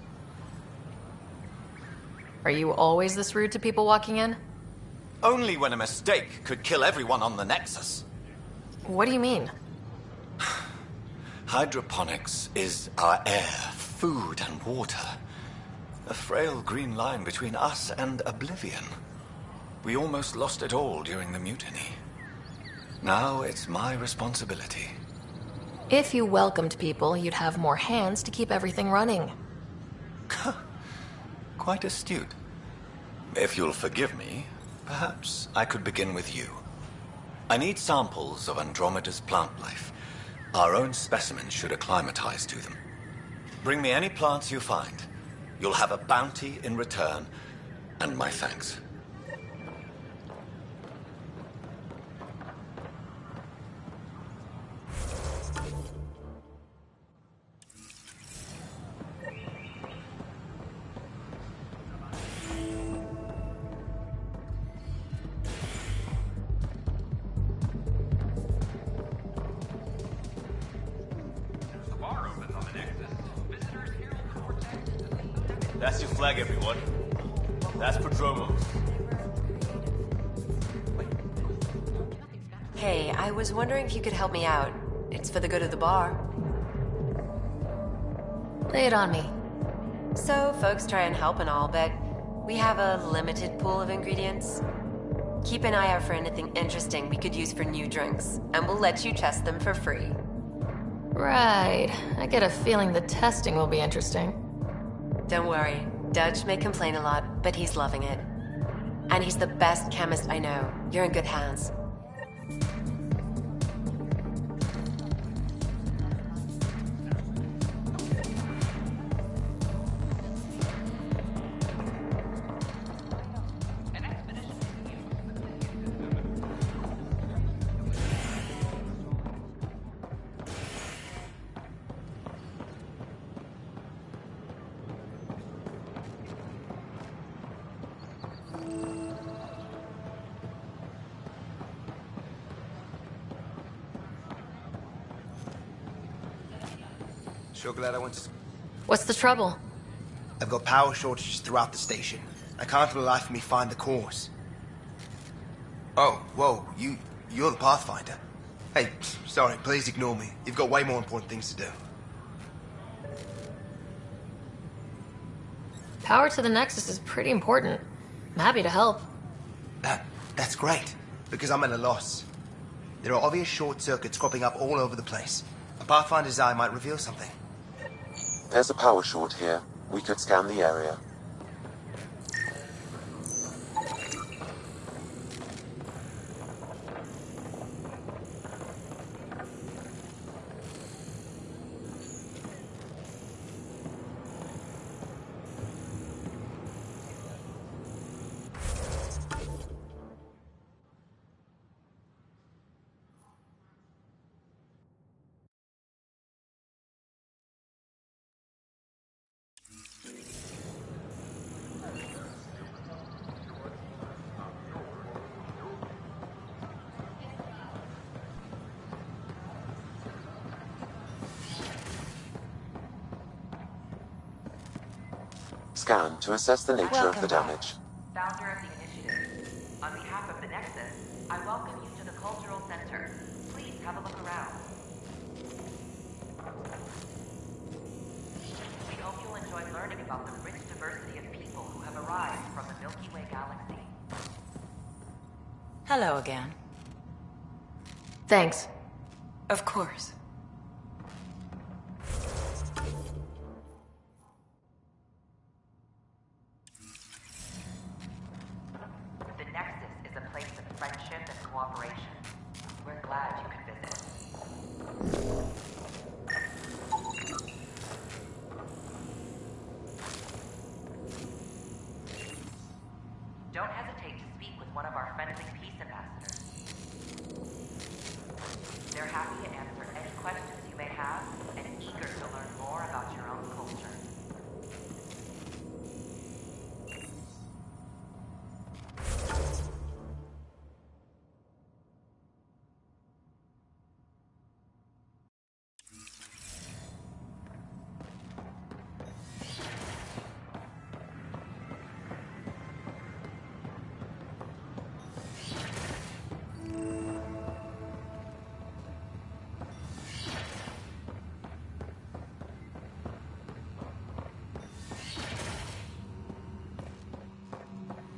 Are you always this rude to people walking in? Only when a mistake could kill everyone on the Nexus. What do you mean? Hydroponics is our air, food, and water. A frail green line between us and oblivion. We almost lost it all during the mutiny. Now it's my responsibility. If you welcomed people, you'd have more hands to keep everything running. Quite astute. If you'll forgive me, perhaps I could begin with you. I need samples of Andromeda's plant life. Our own specimens should acclimatize to them. Bring me any plants you find. You'll have a bounty in return, and my thanks. That's your flag, everyone. That's Prodromo. Hey, I was wondering if you could help me out. It's for the good of the bar. Lay it on me. So, folks try and help and all, but we have a limited pool of ingredients. Keep an eye out for anything interesting we could use for new drinks, and we'll let you test them for free. Right. I get a feeling the testing will be interesting. Don't worry. Dutch may complain a lot, but he's loving it. And he's the best chemist I know. You're in good hands. Sure glad I went to... What's the trouble? I've got power shortages throughout the station. I can't for the life of me find the cause. Oh, whoa, you're the Pathfinder. Hey, sorry, please ignore me. You've got way more important things to do. Power to the Nexus is pretty important. I'm happy to help. That's great, because I'm at a loss. There are obvious short circuits cropping up all over the place. A Pathfinder's eye might reveal something. There's a power short here. We could scan the area. Scan to assess the nature of the damage. Founder of the initiative. On behalf of the Nexus, I welcome you to the Cultural Center. Please have a look around. We hope you'll enjoy learning about the rich diversity of people who have arrived from the Milky Way galaxy. Hello again. Thanks. Of course. The Nexus is a place of friendship and cooperation. We're glad you could visit. Don't hesitate to speak with one of our friendly peace ambassadors. They're happy to answer any questions you may have and eager to learn more about your own culture.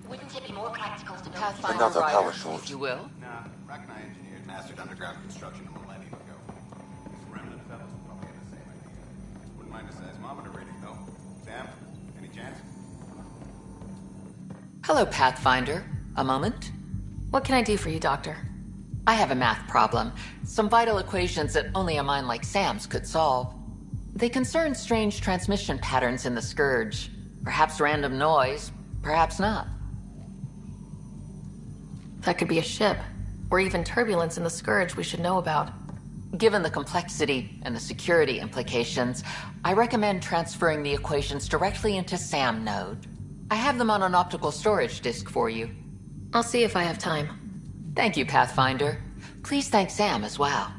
Wouldn't it be more practical to Pathfinder another power short. if you will? Nah, Rack and I engineers mastered underground construction a millennium ago. These remnant fellows probably had the same idea. Wouldn't mind a seismometer reading, though. Sam, any chance? Hello, Pathfinder. A moment? What can I do for you, Doctor? I have a math problem. Some vital equations that only a mind like Sam's could solve. They concern strange transmission patterns in the Scourge. Perhaps random noise, perhaps not. That could be a ship, or even turbulence in the Scourge we should know about. Given the complexity and the security implications, I recommend transferring the equations directly into SAM node. I have them on an optical storage disk for you. I'll see if I have time. Thank you, Pathfinder. Please thank Sam as well.